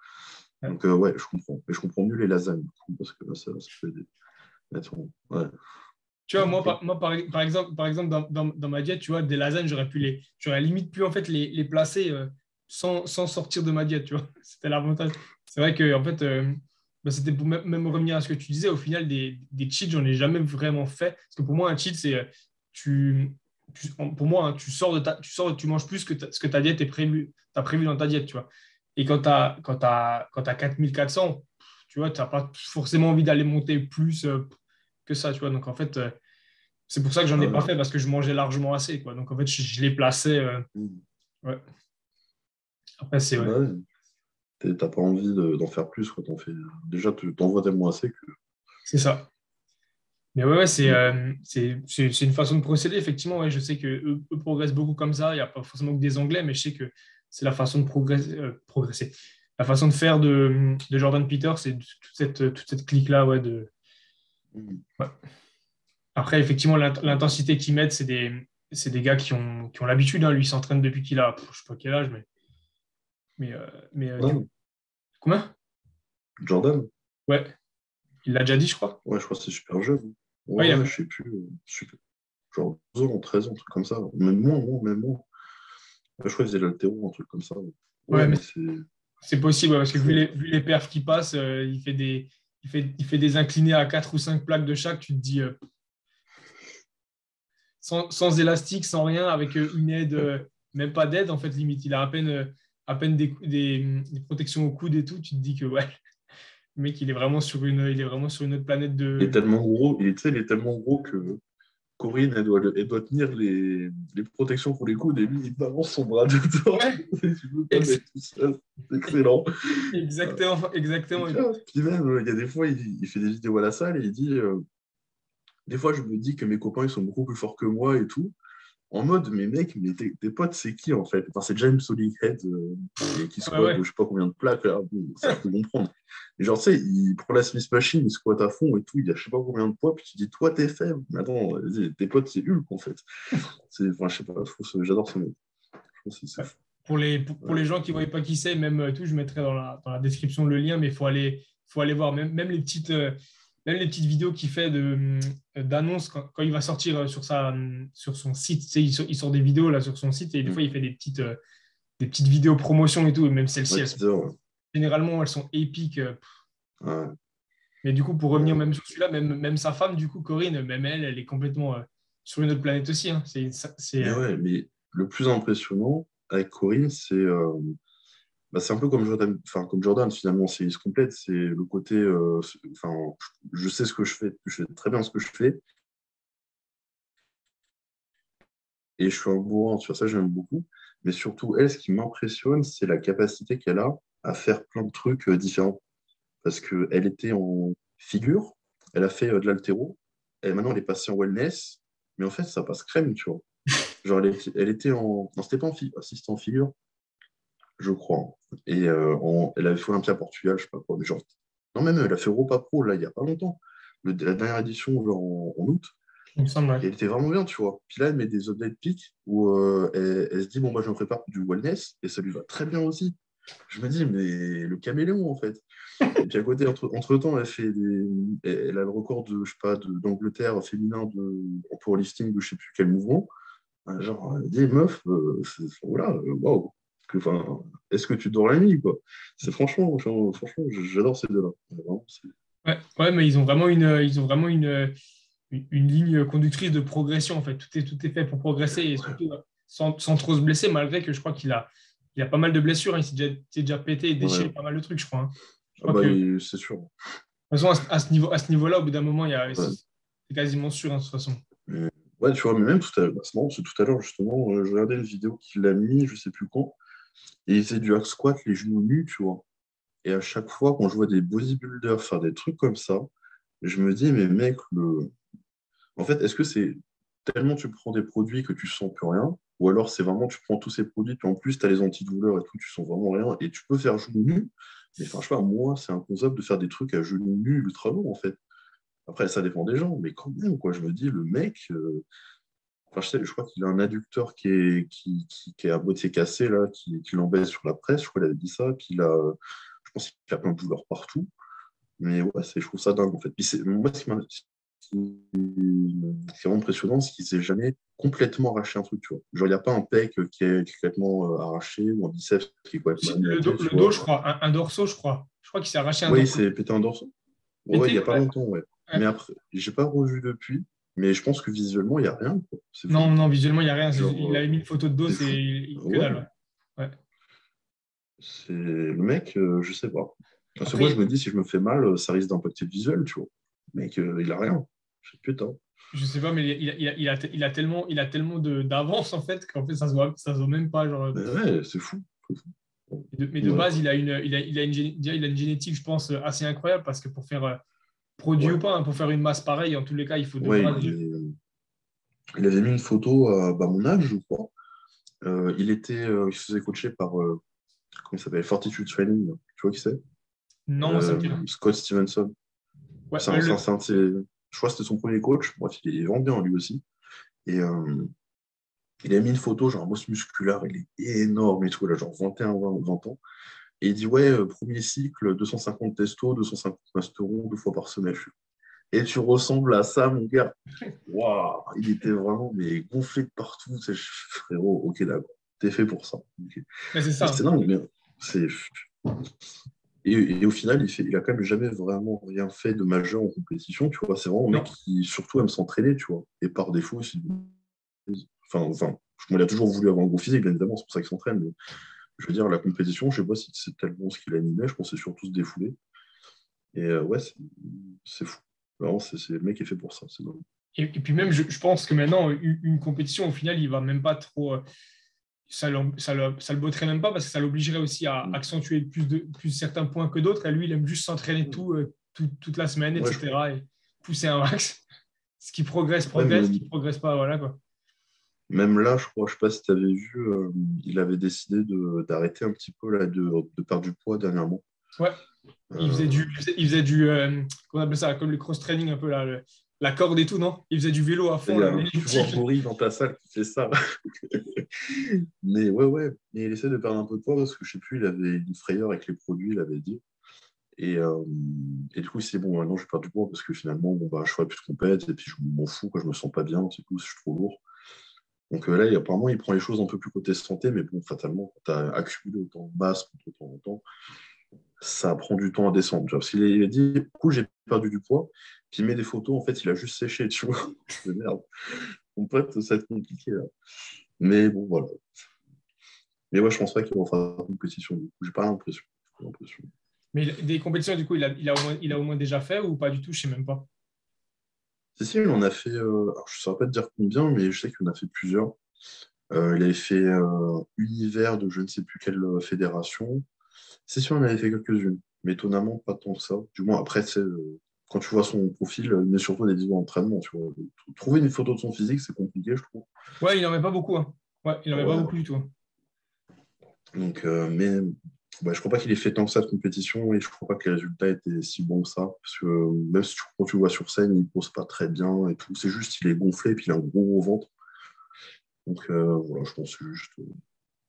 Ouais. Donc, ouais, je comprends. Mais je comprends mieux les lasagnes, du coup, parce que ça peut aider. Ouais, Tu vois, moi par exemple dans ma diète, tu vois, des lasagnes, j'aurais limite pu en fait les placer sans sortir de ma diète, tu vois. C'était l'avantage. C'est vrai que en fait, bah, c'était pour même revenir à ce que tu disais, au final, des cheats, j'en ai jamais vraiment fait. Parce que pour moi, un cheat, c'est pour moi, hein, tu manges plus que ce que ta diète t'as prévu dans ta diète, tu vois. Et quand t'as 4400, tu vois, tu n'as pas forcément envie d'aller monter plus que ça, tu vois. Donc en fait, c'est pour ça que j'en ai pas ouais. fait parce que je mangeais largement assez, quoi. Donc en fait, je les plaçais. Ouais. Après, c'est ouais. Bah ouais. T'as pas envie d'en faire plus, quoi. Déjà, tu t'envoies tellement assez que. C'est ça. Mais ouais, Mm. c'est une façon de procéder. Effectivement, ouais, je sais que eux progressent beaucoup comme ça. Il n'y a pas forcément que des Anglais, mais je sais que c'est la façon de progresser. La façon de faire de Jordan Peters, c'est toute cette clique-là, ouais, Mm. ouais. Après, effectivement, l'intensité qu'ils mettent, c'est des gars qui ont l'habitude, hein. Lui, il s'entraîne depuis qu'il a, je sais pas quel âge, mais du coup, Jordan, combien? Jordan, Ouais, il l'a déjà dit, je crois. ouais, je crois que c'est super jeune. Ouais, Ouais, ouais, je sais plus. Genre 12 ans, 13 ans, un truc comme ça. Même moins. Ouais, je crois qu'ils faisaient l'haltéro, un truc comme ça. Ouais, ouais, mais mais c'est c'est possible, ouais, parce que chaud. vu les perfs qui passent, il fait des inclinés à 4 ou 5 plaques de chaque. Tu te dis, sans élastique, sans rien, avec une aide, même pas d'aide, en fait, limite. Il a à peine des protections au coude et tout. Tu te dis que, ouais, le mec, il est vraiment sur une autre planète Il est de. tellement gros, tu sais, il est tellement gros que Corinne, elle doit tenir les protections pour les coudes et lui, il balance son bras dedans. Ouais, Tu peux pas le ex- mettre tout seul. C'est excellent. exactement, exactement. Tiens, puis même, il y a des fois, il fait des vidéos à la salle et il dit des fois, je me dis que mes copains, ils sont beaucoup plus forts que moi et tout. En mode, mais mec, mais tes potes, c'est qui en fait? Enfin, c'est James Holyhead qui Ouais, squatte, je ouais, sais pas combien de plaques, là. Bon, ça peut comprendre. Et genre, tu sais, il prend la Smith Machine, il squatte à fond et tout, il a je sais pas combien de poids, puis tu dis, toi, t'es faible. Mais attends, vas-y, tes potes, c'est Hulk en fait. Enfin, je sais pas, j'adore ce mec. Je trouve que c'est ouais. fou. Pour Ouais. les gens qui ne voient pas qui c'est, même tout, je mettrai dans la description le lien, mais faut aller voir. Même les petites vidéos qu'il fait d'annonces quand il va sortir sur son site. Tu sais, il sort des vidéos là, sur son site et des Mm. fois, il fait des petites vidéos promotion et tout. Et même celles-ci, Ouais, teaser, ouais. généralement, elles sont épiques. Ouais. Mais du coup, pour revenir Ouais. même sur celui-là, même sa femme, du coup, Corinne, même elle est complètement sur une autre planète aussi, hein. Mais ouais, mais le plus impressionnant avec Corinne, bah, c'est un peu comme Jordan, enfin, comme Jordan finalement, il se complète, c'est le côté, enfin, je sais ce que je fais très bien ce que je fais, et je suis un bourrin, sur ça j'aime beaucoup, Mais surtout, elle, ce qui m'impressionne, c'est la capacité qu'elle a à faire plein de trucs différents. Parce qu'elle était en figure, elle a fait de l'haltéro, et maintenant elle est passée en wellness, mais en fait, ça passe crème, tu vois. Genre, elle était en. Non, c'était pas en assistant en figure, je crois, hein. Et elle avait fait Olympia Portugal, je sais pas quoi, mais genre. Non, même elle a fait Europa Pro, là, il y a pas longtemps. La dernière édition, genre en août. Il me semble, ouais. Et elle était vraiment bien, tu vois. Puis là, elle met des update pics où elle se dit, bon, moi, je me prépare pour du wellness, et ça lui va très bien aussi. Je me dis, mais le caméléon, en fait. Et puis à côté, entre-temps, elle a le record de, je sais pas, d'Angleterre féminin en powerlifting de je sais plus quel mouvement. Genre, des meufs, voilà, waouh. Enfin, est-ce que tu dors la nuit, quoi? C'est franchement, j'adore ces deux-là. Vraiment, Ouais, ouais, mais ils ont vraiment une ligne conductrice de progression, en fait. Tout est fait pour progresser et ouais, surtout sans trop se blesser, malgré que je crois qu'il a pas mal de blessures, hein. Il s'est déjà pété et déchiré ouais. pas mal de trucs, je crois, hein. Je Ah crois bah, que, de toute c'est sûr. façon, à ce niveau-là, au bout d'un moment, Ouais. c'est quasiment sûr, hein, de toute façon. Ouais, tu vois, mais même tout à l'heure, c'est marrant, parce que tout à l'heure, justement, je regardais une vidéo qu'il a mis, je sais plus quand, et il faisait du hack squat les genoux nus, tu vois. Et à chaque fois, quand je vois des bodybuilders faire des trucs comme ça, je me dis, mais mec, en fait, est-ce que c'est tellement tu prends des produits que tu sens plus rien, ou alors c'est vraiment tu prends tous ces produits, puis en plus tu as les antidouleurs et tout, tu sens vraiment rien, et tu peux faire genoux nus, mais enfin, je sais pas, moi, c'est inconcevable de faire des trucs à genoux nus ultra longs, en fait. Après, ça dépend des gens, mais quand même, quoi, je me dis, le mec, enfin, je crois qu'il a un adducteur qui est à moitié cassé, là, qui l'embête sur la presse, je crois qu'il avait dit ça, puis je pense qu'il a plein de douleurs partout. Mais ouais, je trouve ça dingue en fait. Puis moi, ce qui est vraiment impressionnant, c'est qu'il s'est jamais complètement arraché un truc, tu vois. Genre, il n'y a pas un pec qui est complètement arraché ou un biceps qui est complètement Le monté, dos, tu le dos, vois. je crois, un dorso, je crois. Je crois qu'il s'est arraché un Ouais, il dorso. s'est pété un dorsal. Ouais, il n'y Pété, a pas ouais. longtemps, ouais. Mais Ouais. après, j'ai pas revu depuis, mais je pense que visuellement, il n'y a rien, quoi. C'est Non, fou. non, visuellement, il n'y a rien. Genre, Il avait mis une photo de dos, c'est fou. c'est que Ouais, dalle, ouais. Ouais. c'est le mec, je sais pas. Parce que moi, je Après, me dis, si je me fais mal, ça risque d'impacter le visuel, tu vois. Le mec, il a rien. Je sais putain. je sais pas, mais il a tellement d'avance, en fait, qu'en fait, ça se voit même pas. Genre, Mais ouais, c'est fou. C'est fou. mais de Ouais. base, déjà, il a une génétique, je pense, assez incroyable parce que pour faire produit ou Ouais. pas, hein, pour faire une masse pareille, en tous les cas, il faut de Ouais, base. il avait mis une photo à mon âge, je crois. Il se faisait coacher par, comment il s'appelle, Fortitude Training. Tu vois qui c'est? Non, ça me dit rien. Scott Stevenson. Ouais, C'est un de je crois que c'était son premier coach. Bref, il est vraiment bien lui aussi. Et il a mis une photo, genre, un musculaire, il est énorme et tout, là, genre 21, 20 ans. Et il dit, ouais, premier cycle, 250 testo, 250 masteron, 2 fois par semaine. Et tu ressembles à ça, mon gars. Waouh, il était vraiment mais gonflé de partout. Frérot, ok, d'accord. T'es fait pour ça. Ok. mais c'est Mais ça, c'est hein. dingue, mais c'est. Et au final, il a quand même jamais vraiment rien fait de majeur en compétition, tu vois. C'est vraiment un mec Non. qui surtout aime s'entraîner, tu vois. Et par défaut, enfin, il a toujours voulu avoir un gros physique, bien évidemment, c'est pour ça qu'il s'entraîne. Mais je veux dire, la compétition, je sais pas si c'est tellement ce qu'il animait, je pense que c'est surtout se défouler. Et ouais, c'est fou. Vraiment, le mec est fait pour ça, c'est dingue. Et puis même, je pense que maintenant, une compétition, au final, il va même pas trop. Ça le botterait même pas parce que ça l'obligerait aussi à Mm. accentuer plus certains points que d'autres. Et lui, il aime juste s'entraîner toute la semaine, Ouais, etc. Et pousser un max. Ce qui progresse, ouais, progresse. Ce qui progresse pas, voilà quoi. même là, je crois, je sais pas si tu avais vu, il avait décidé d'arrêter un petit peu là, de perdre du poids dernièrement. Ouais, il faisait Euh, du, il faisait du comment on appelle ça, comme le cross-training un peu là, la corde et tout, non? Il faisait du vélo à fond, Il y là, a toujours l'elliptique. Boris dans ta salle qui fait ça. Mais ouais, ouais. Mais il essaie de perdre un peu de poids parce que je sais plus, il avait une frayeur avec les produits, il avait dit. Et, euh, et du coup, c'est bon, maintenant je vais perdre du poids parce que finalement, bon, bah, je ferai plus de compète et puis je m'en fous, quoi, je me sens pas bien, c'est tout, je suis trop lourd. Donc là, apparemment, il prend les choses un peu plus côté santé, mais bon, fatalement, quand tu as accumulé autant de masse de temps en temps, ça prend du temps à descendre. Tu vois. Parce qu'il a dit, cool, j'ai perdu du poids, puis il met des photos, en fait, il a juste séché, tu vois. Je me dis, merde, mon pote, ça va être compliqué là. Mais bon, voilà. Mais ouais, je pense pas qu'il va faire une compétition. Du coup, j'ai pas l'impression. J'ai pas l'impression. Mais des compétitions, du coup, il a au moins déjà fait ou pas du tout, je sais même pas. Si, si, il en a fait, alors, je ne saurais pas te dire combien, mais je sais qu'il en a fait plusieurs. Il avait fait Univers de je ne sais plus quelle fédération. C'est sûr, il en avait fait quelques-unes, mais étonnamment, pas tant que ça. Du moins, après, quand tu vois son profil, il met surtout des vidéos d'entraînement. Tu vois. Trouver une photo de son physique, c'est compliqué, je trouve. Ouais, il n'en met pas beaucoup. Hein. Ouais, il n'en met pas Ouais. beaucoup du tout. Donc, mais ouais, je crois pas qu'il ait fait tant que ça de compétition et je crois pas que les résultats étaient si bons que ça. Parce que même si quand tu le vois sur scène, il pose pas très bien et tout. C'est juste il est gonflé et puis il a un gros ventre. Donc voilà, je pense que c'est juste.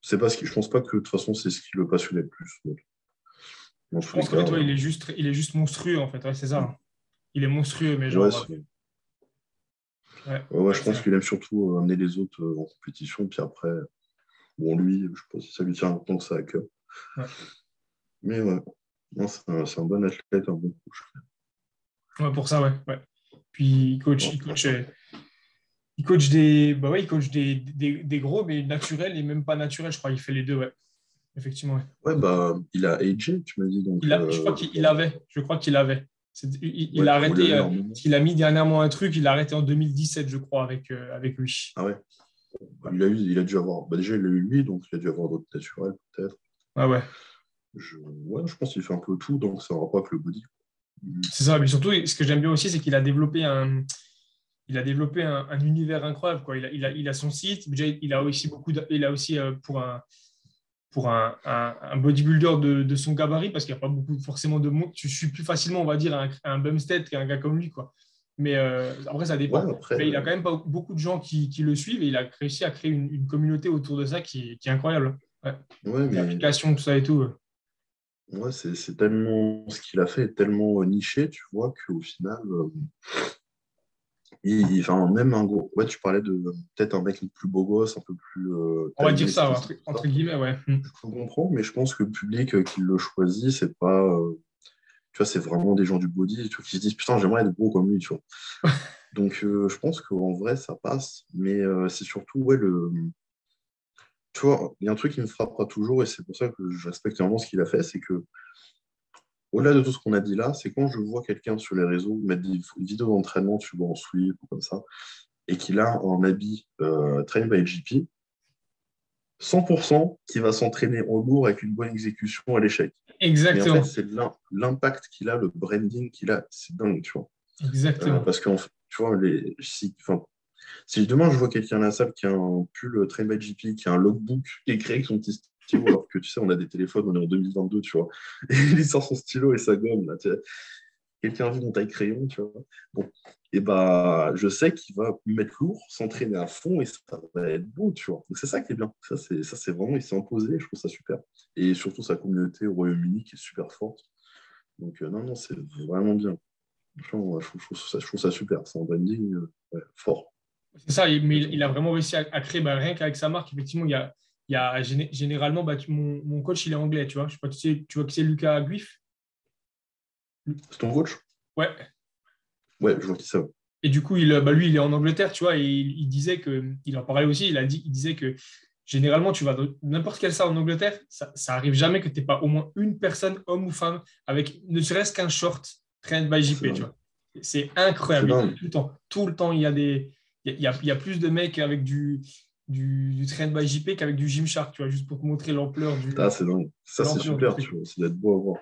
C'est pas je pense pas que de toute façon c'est ce qui le passionnait le plus. Donc, dans Je tous les pense qu'en cas, fait, ouais, il est juste monstrueux, en fait. Ouais, c'est ça. Hein. Il est monstrueux, mais ouais, genre. Ouais, ouais, ouais, je pense qu'il aime surtout amener les autres en compétition. Puis après, bon, lui, je sais pas si ça lui tient autant que ça à cœur. ouais. Mais ouais, non, c'est un bon athlète, un bon coach. Ouais, pour ça, ouais. Ouais. Puis Bon, il coach des, bah ouais, il coach des gros, mais naturels et même pas naturels, je crois. Il fait les deux, ouais. Effectivement, ouais. ouais, bah, il a AJ, tu m'as dit, donc Je crois qu'il avait. Je crois qu'il avait. Il ouais, a on lui a arrêté. eu énormément. Il a mis dernièrement un truc. Il a arrêté en 2017, je crois, avec lui. Ah ouais. Ouais, Il a dû avoir. Bah déjà, il a eu lui, donc il a dû avoir d'autres naturels, peut-être. ouais. Ouais. Ouais, je pense qu'il fait un peu tout, donc ça n'aura pas que le body. C'est ça. Mais surtout, ce que j'aime bien aussi, c'est qu'il a développé un univers incroyable, quoi. Il a son site. Déjà, il a aussi il a aussi pour un bodybuilder de son gabarit, parce qu'il n'y a pas beaucoup forcément de monde. Tu suis plus facilement, on va dire, un Bumstead qu'un gars comme lui, quoi. Mais après, ça Ouais, dépend. après, Mais il a quand même pas beaucoup de gens qui le suivent et il a réussi à créer une communauté autour de ça qui est incroyable. Ouais. ouais, Des mais applications, tout ça et tout. ouais, c'est tellement. Ce qu'il a fait est tellement niché, tu vois, qu'au final, enfin, même un gros. Ouais, tu parlais de peut-être un mec plus beau gosse, un peu plus On va dire taillé, ça, ouais, stylé, tout ça. entre guillemets, ouais. Je peux comprendre, mais je pense que le public qui le choisit, c'est pas. Tu vois, c'est vraiment des gens du body, tu vois, qui se disent putain, j'aimerais être beau comme lui, tu vois. Donc, je pense qu'en vrai, ça passe, mais c'est surtout, ouais, tu vois, il y a un truc qui me frappera toujours, et c'est pour ça que je respecte vraiment ce qu'il a fait, c'est que, au-delà de tout ce qu'on a dit là, c'est quand je vois quelqu'un sur les réseaux mettre des vidéos d'entraînement, tu vois, en slip ou comme ça, et qu'il a un habit Train by JP, 100% qui va s'entraîner en lourd avec une bonne exécution à l'échec. Mais en fait, Exactement. c'est l'impact qu'il a, le branding qu'il a, c'est dingue, tu vois. Exactement. Parce que, tu vois, enfin, si demain je vois quelqu'un à la salle qui a un pull Train by JP, qui a un logbook écrit avec son petit stylo, alors que tu sais, on a des téléphones, on est en 2022, tu vois, et il sort son stylo et sa gomme, là, tu sais. Quelqu'un a vu mon taille crayon, tu vois. Bon, et bah, je sais qu'il va mettre lourd, s'entraîner à fond et ça va être beau, tu vois. Donc c'est ça qui est bien. Ça, c'est vraiment, il s'est imposé, je trouve ça super. Et surtout sa communauté au Royaume-Uni qui est super forte. Donc non, non, c'est vraiment bien. Franchement, je trouve ça super. C'est un branding ouais, fort. C'est ça, mais il Complètement. a vraiment réussi à créer, bah, rien qu'avec sa marque, effectivement, généralement, bah, mon coach, il est anglais, tu vois. Je sais pas, tu vois qui c'est Lucas Guif? C'est ton coach? Ouais. Ouais, je vois qui ça. Et du coup, lui, il est en Angleterre, tu vois, et il disait il en parlait aussi, il disait que généralement, tu vas dans n'importe quelle salle en Angleterre, ça arrive jamais que tu n'aies pas au moins une personne, homme ou femme, avec ne serait-ce qu'un short trained by C'est JP, tu dingue. vois. C'est C'est incroyable, il y en a dingue. tout le temps. Tout le temps, il y a plus de mecs avec du trained by JP qu'avec du Gymshark, tu vois, juste pour te montrer Ah, c'est dingue. Ça, c'est l'ampleur du super, tu truc. vois. Ça doit être beau à voir.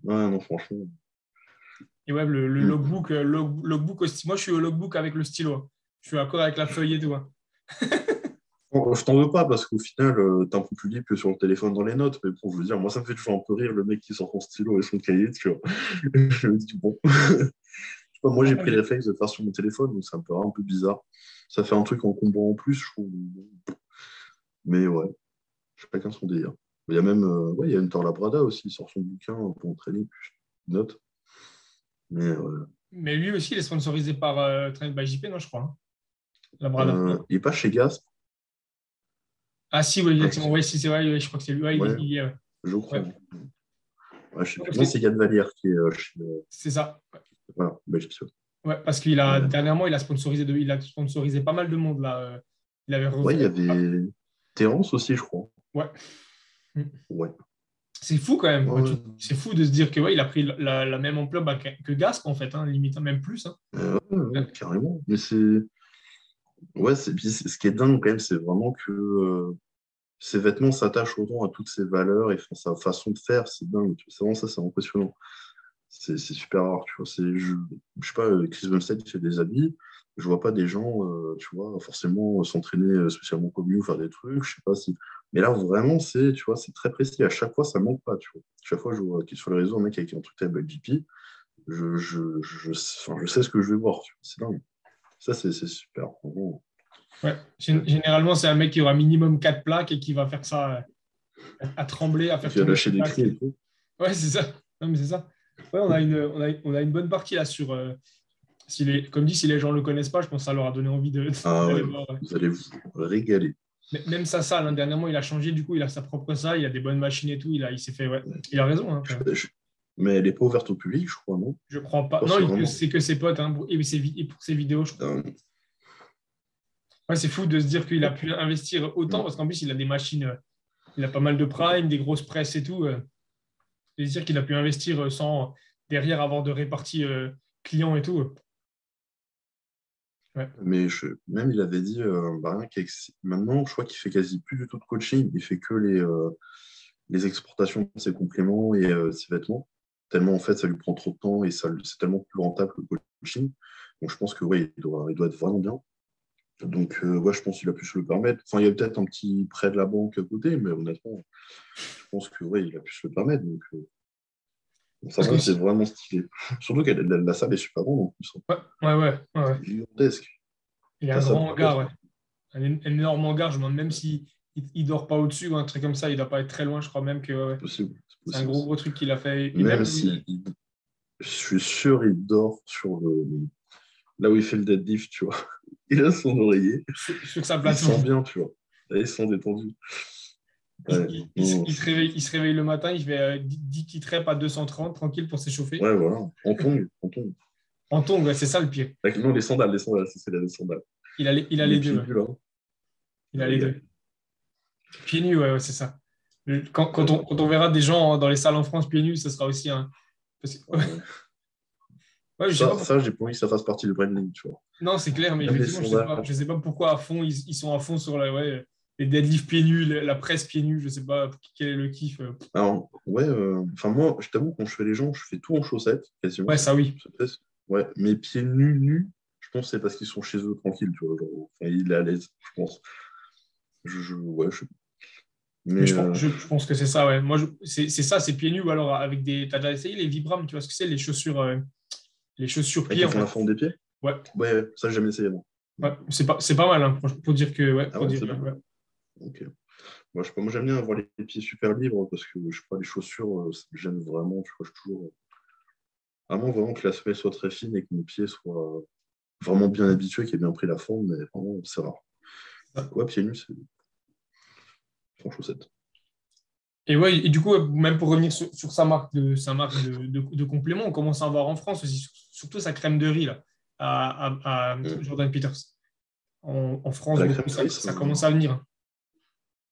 Ouais, non, franchement. Et ouais, le Hmm. logbook, logbook aussi. Moi, je suis au logbook avec le stylo. Hein. Je suis d'accord avec la feuille et tout. Hein. Bon, je t'en veux pas parce qu'au final, t'es un peu plus libre que sur le téléphone dans les notes. Mais bon, je veux dire, moi, ça me fait toujours un peu rire le mec qui sort son stylo et son cahier, tu vois. Je me dis, bon. Je sais pas, moi, j'ai pris le réflexe de le faire sur mon téléphone, donc ça me paraît un peu bizarre. Ça fait un truc en combo en plus, je trouve. Mais ouais, chacun son délire. Il y a même, ouais, il y a Hunter Labrada aussi, il sort son bouquin pour entraîner, plus note. Mais Mais lui aussi, il est sponsorisé par Train by JP, non, je crois. Hein. La Brada, non? il est pas chez Gasp. Ah si, oui, Ah, exactement. Oui, si, c'est vrai, ouais, je crois que c'est lui. Ouais, ouais, il est, ouais. je crois. Ouais. Ouais, je sais Non, plus. Non, c'est Yann Vallière qui est chez. c'est ça. Voilà, belge, sûr. Ouais, parce qu'il a Ouais. dernièrement, il a sponsorisé pas mal de monde là. Il avait Ouais, il y refait. avait Terence aussi, je crois. Ouais. Ouais. C'est fou quand même. Ouais, ouais. C'est fou de se dire que ouais, il a pris la même ampleur bah, que Gasp en fait, hein, limite même plus. Hein. Ouais, ouais, carrément. Mais c'est. Ouais, ce qui est dingue quand même, c'est vraiment que ces vêtements s'attachent autant à toutes ces valeurs et sa façon de faire, c'est dingue. C'est vraiment ça, c'est impressionnant. C'est super rare, tu vois. Je sais pas, Chris Bumstead, il fait des habits. Je vois pas des gens, tu vois, forcément s'entraîner spécialement comme lui ou faire des trucs. Je sais pas si. Mais là, vraiment, tu vois, c'est très précis. À chaque fois, ça manque pas, tu vois. Chaque fois, je vois qui est sur les réseaux, un mec avec un truc table GP, enfin, je sais ce que je vais voir, tu vois. C'est dingue. Ça, c'est super. Vraiment. Ouais. Généralement, c'est un mec qui aura minimum 4 plaques et qui va faire ça à trembler, à Et faire qui a tomber ses lâché des plaques. cris et tout. Ouais, c'est ça. Non, mais c'est ça. Ouais, on a une bonne partie là sur. Comme dit, si les gens ne le connaissent pas, je pense que ça leur a donné envie Ah ouais, d'aller voir. vous allez vous régaler. Même sa salle, hein, dernièrement, il a changé, du coup, il a sa propre salle, il a des bonnes machines et tout. Il s'est fait. Ouais. Il a raison, hein, quand même. Mais elle n'est pas ouverte au public, je crois, non? Je crois Je pas. pense Non, que c'est vraiment. c'est que ses potes, hein, et pour ses vidéos, je crois. euh, Ouais, c'est fou de se dire qu'il a pu investir autant parce qu'en plus, il a des machines, il a pas mal de prime, des grosses presses et tout. De se dire qu'il a pu investir sans derrière avoir de répartie clients et tout. Ouais. Mais même il avait dit, bah, rien maintenant, je crois qu'il fait quasi plus du tout de coaching. Il fait que les exportations de ses compléments et ses vêtements. Tellement, en fait, ça lui prend trop de temps et c'est tellement plus rentable que le coaching. Donc, je pense que ouais, il doit être vraiment bien. Donc, ouais, je pense qu'il a pu se le permettre. Enfin, il y a peut-être un petit prêt de la banque à côté, mais honnêtement, je pense que ouais, il a pu se le permettre. Donc, ça, Parce que vraiment, c'est aussi, vraiment stylé. Surtout que la salle est super grande en plus, hein. ouais, ouais, ouais, ouais, ouais. C'est gigantesque. Il y a T'as un ça grand pour hangar, quatre. ouais. Un énorme hangar. Je me demande même si il dort pas au-dessus ou un truc comme ça, il doit pas être très loin. Je crois même que ouais, C'est ouais. possible. C'est C'est un possible. gros truc qu'il a fait. Et Même même, si je suis sûr il dort là où il fait le deadlift, tu vois. Il a son oreiller. sur sa Il se sent plateforme. bien, tu vois. Là, il se sent détendu. Ouais, non, Il se réveille le matin, il fait 10 petites reps à 230, tranquille pour s'échauffer. ouais, voilà. En tongue, en tongue. En tongs, ouais, c'est ça le pire. Non, les sandales, c'est les sandales. Il a Les les deux, pieds ouais. nus, là, Il il a les régale. deux. Pieds nus, ouais, ouais, c'est ça. Ouais, Quand on verra des gens dans les salles en France pieds nus, ce sera aussi un. ouais. Ouais, je sais pas Ça pourquoi. j'ai pas envie que ça fasse partie du branding, tu vois. Non, c'est clair, mais Même les effectivement, sandales. je sais pas pourquoi à fond, ils sont à fond sur ouais, les deadlifts pieds nus, la presse pieds nus, je sais pas quel est le kiff. Alors, ouais, enfin, moi, je t'avoue, quand je fais les gens, je fais tout en chaussettes, quasiment. Ouais, ça oui. Ouais, mes pieds nus, nus, je pense que c'est parce qu'ils sont chez eux tranquilles, tu vois. Enfin, il est à l'aise, je pense. Ouais, Mais mais je pense que c'est ça, ouais. Moi, c'est ça, c'est pieds nus ou alors avec des. T'as déjà essayé les Vibram, tu vois ce que c'est, les chaussures pieds, qui en font la fait. forme des pieds? Ouais, Ouais, ça, j'ai jamais essayé, moi. ouais, c'est pas mal, hein, franchement, pour dire que, ouais, Ah pour ouais, dire, c'est bien. ouais. Ok. Moi, je sais pas, moi, j'aime bien avoir les pieds super libres parce que, je sais pas, les chaussures, ça me gêne vraiment. Tu vois, je suis toujours. À moins vraiment que la semelle soit très fine et que mon pied soit vraiment bien habitué, qu'il ait bien pris la forme, mais vraiment, c'est rare. Donc, ouais, pieds nus, c'est sans chaussettes. Et ouais, et du coup, même pour revenir sur sa marque de compléments, on commence à en voir en France aussi, surtout sa crème de riz là, à Hum. Jordan Peters. En France, La beaucoup, crème de riz, ça commence à venir.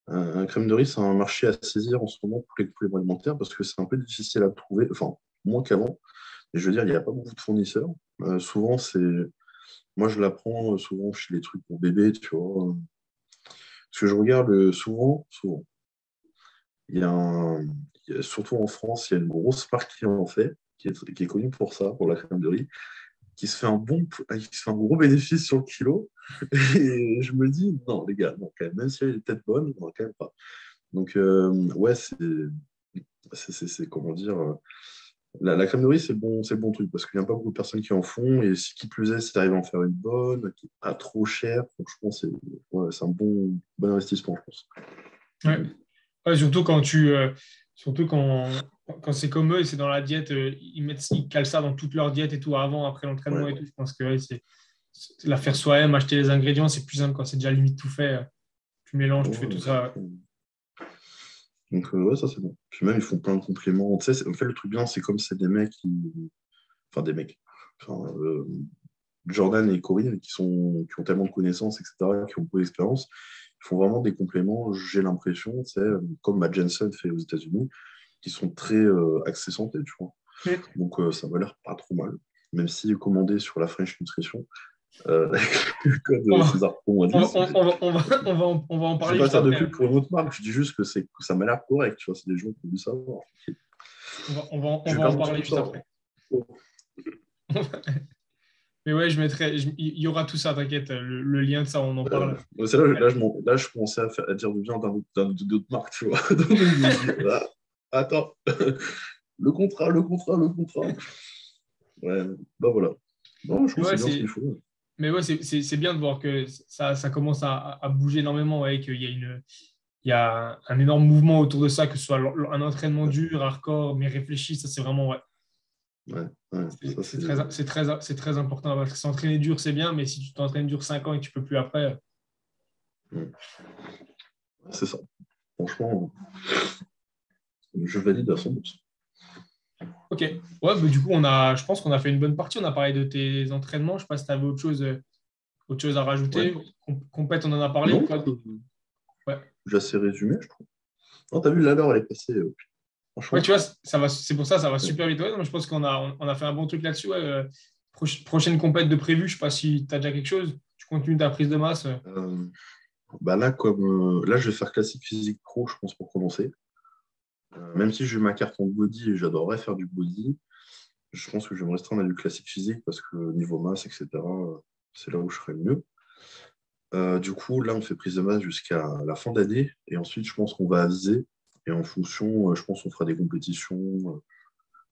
un crème de riz, c'est un marché à saisir en ce moment pour les compléments alimentaires parce que c'est un peu difficile à trouver, enfin, moins qu'avant. Et je veux dire, il n'y a pas beaucoup de fournisseurs. Souvent, moi, je la prends souvent chez les trucs pour bébé, tu vois. Parce que je regarde souvent, il y a surtout en France, il y a une grosse marque qui en fait, qui est connue pour ça, pour la crème de riz, qui se fait un gros bénéfice sur le kilo. Et je me dis, non, les gars, non, quand même si elle est peut-être bonne, non, quand même pas. Donc, ouais, comment dire, la crème de riz, c'est le bon truc parce qu'il n'y a pas beaucoup de personnes qui en font. Et qui plus est, si tu arrives à en faire une bonne, qui n'est pas trop chère, franchement, c'est un bon investissement, je pense. Ouais. Ouais, surtout surtout quand c'est comme eux et c'est dans la diète, ils calent ça dans toute leur diète et tout avant, après l'entraînement Ouais. et tout. Je pense que ouais, c'est la faire soi-même, acheter les ingrédients, c'est plus simple quand c'est déjà limite tout fait. Tu mélanges, tu fais tout Ouais, ça. franchement. Donc, ouais, ça, c'est bon. Puis même, ils font plein de compléments. Tu sais, en fait, le truc bien, c'est comme c'est des mecs enfin, des mecs. Enfin, Jordan et Corinne, qui ont tellement de connaissances, etc., qui ont beaucoup d'expérience, ils font vraiment des compléments, j'ai l'impression, c'est comme Matt Jensen fait aux États-Unis, qui sont très axés santé, tu vois. Mm. Donc ça m'a l'air pas trop mal. Même si commandé sur la French Nutrition, Avec le code On va, César Pro on, 10. on- on va, on va en on va en Je ne vais parler pas juste faire de après. pub pour une autre marque, je dis juste que ça m'a l'air correct, tu vois, c'est des gens qui ont dû savoir. On Je va en perds parler mon juste temps. après. Mais ouais, il y aura tout ça, t'inquiète. Le lien de ça, on en parle. C'est là, je commençais à dire du bien d'autres marques, tu vois. Donc, je me dis, ah, attends, le contrat. Ouais, bah voilà. Non, je Mais pense que ouais, c'est bien ce qu'il faut. c'est bien de voir que ça commence à bouger énormément, ouais, il y a un énorme mouvement autour de ça, que ce soit un entraînement Ouais, dur, hardcore, mais réfléchi. Ça, c'est vraiment, ouais, ouais, ouais, ça, c'est très important. Parce que s'entraîner dur, c'est bien, mais si tu t'entraînes dur 5 ans et que tu peux plus après. ouais, c'est ça. Franchement, je valide à 100%. Ok. Ouais, bah, du coup, je pense qu'on a fait une bonne partie. On a parlé de tes entraînements. Je ne sais pas si tu avais autre chose à Ouais. rajouter. Compète, on en a parlé. Non, Toi, ouais. j'ai assez résumé, je trouve. Non, t'as vu, l'heure, elle est passée. Ouais, Franchement, tu vois, c'est pour ça, ça va ouais. super vite. Ouais, non, mais je pense on a fait un bon truc là-dessus. Ouais. Prochaine compète de prévu, je ne sais pas si tu as déjà quelque chose. Tu continues ta prise de masse. Euh, Bah là, là, je vais faire classique physique pro, je pense, pour commencer. Même si j'ai ma carte en body et j'adorerais faire du body, je pense que je vais me restreindre à du classique physique parce que niveau masse, etc., c'est là où je serai le mieux. Du coup, là, on fait prise de masse jusqu'à la fin d'année et ensuite, je pense qu'on va aviser et en fonction, je pense qu'on fera des compétitions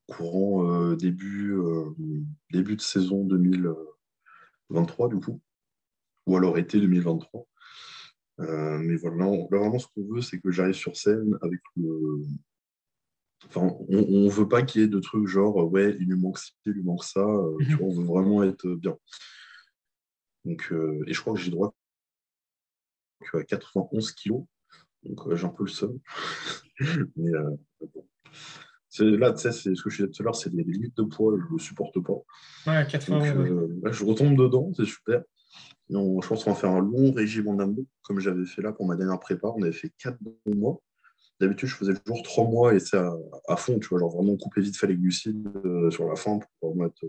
courant début de saison 2023, du coup, ou alors été 2023. Mais voilà, là, vraiment, ce qu'on veut, c'est que j'arrive sur scène avec le. Enfin, on veut pas qu'il y ait de trucs genre, ouais, il lui manque ci, il lui manque ça. Tu vois, on veut vraiment être bien. Donc, et je crois que j'ai droit à 91 kilos. Donc, j'ai un peu le seum. Mais bon. Là, tu sais, c'est ce que je disais tout à l'heure, c'est des limites de poids, je ne supporte pas. Ouais, Donc, 80. Ouais. là, je retombe dedans, c'est super. Et je pense qu'on va faire un long régime en amont, comme j'avais fait là pour ma dernière prépa. On avait fait 4 bons mois. D'habitude, je faisais toujours 3 mois et c'est à fond, tu vois, genre vraiment couper vite fait les glucides sur la fin pour remettre.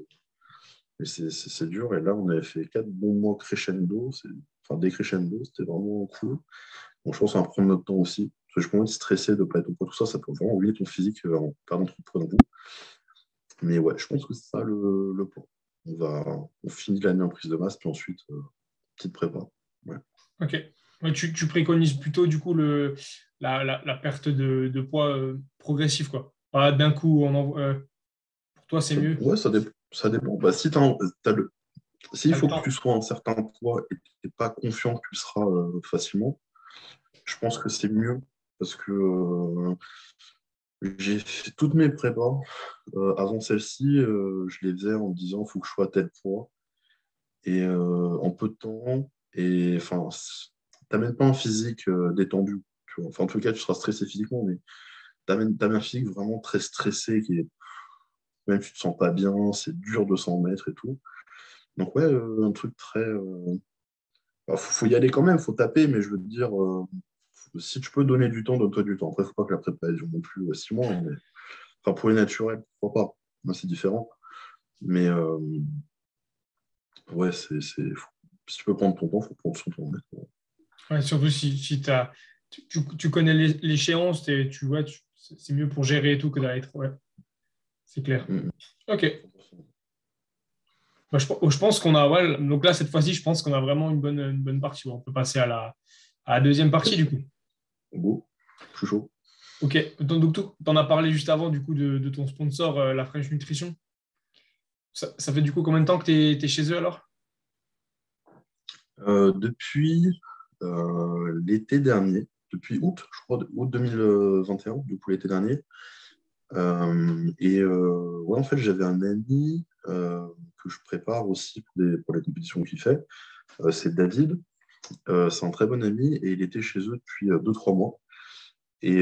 Mais c'est dur. Et là, on avait fait 4 bons mois crescendo, enfin décrescendo, c'était vraiment cool. Donc, je pense qu'on va prendre notre temps aussi. Parce que je peux être stressé de ne pas être au poids, tout ça, ça peut vraiment ruiner ton physique en perdant trop de poids d'un coup. Mais ouais, je pense que c'est ça le plan. On finit l'année en prise de masse, puis ensuite, petite prépa. Ouais. Ok. Ouais, tu préconises plutôt, du coup, la perte de poids progressif, quoi. Pas d'un coup, pour toi, c'est mieux. Ouais, ça dépend. Bah, si s'il T'as le faut que tu temps. sois à un certain poids et que tu n'es pas confiant que tu le seras facilement, je pense que c'est mieux parce que j'ai fait toutes mes prépas. Avant celle-ci, je les faisais en me disant il faut que je sois à tel poids. Et en peu de temps, et enfin, t'amènes pas un physique détendu. Tu vois. Enfin, en tout cas, tu seras stressé physiquement, mais t'amènes un physique vraiment très stressé, même tu te sens pas bien, c'est dur de s'en mettre et tout. Donc ouais, un truc très. Faut y aller quand même, faut taper, mais je veux te dire, si tu peux donner du temps, donne-toi du temps. Après, faut pas que la prépa dure non plus 6 mois, hein, mais enfin, pour les naturels, pourquoi pas. Moi, c'est différent. Mais ouais, si tu peux prendre ton temps, faut prendre son temps, honnêtement. Ouais, surtout si tu connais l'échéance, tu vois, c'est mieux pour gérer et tout que d'aller trop. Ouais, c'est clair. Mm, Ok. Bah, je pense qu'on a. Ouais, donc là, cette fois-ci, je pense qu'on a vraiment une bonne partie. Bon, on peut passer à la deuxième partie, du yes. coup. Go, je suis chaud. Ok. Donc, tu en as parlé juste avant, du coup, de ton sponsor, la French Nutrition. Ça fait du coup combien de temps que tu es chez eux alors? Depuis l'été dernier, depuis août, je crois, août 2021, du coup l'été dernier. Ouais, en fait, j'avais un ami que je prépare aussi pour les compétitions qu'il fait. C'est David. C'est un très bon ami et il était chez eux depuis 2-3 mois. Et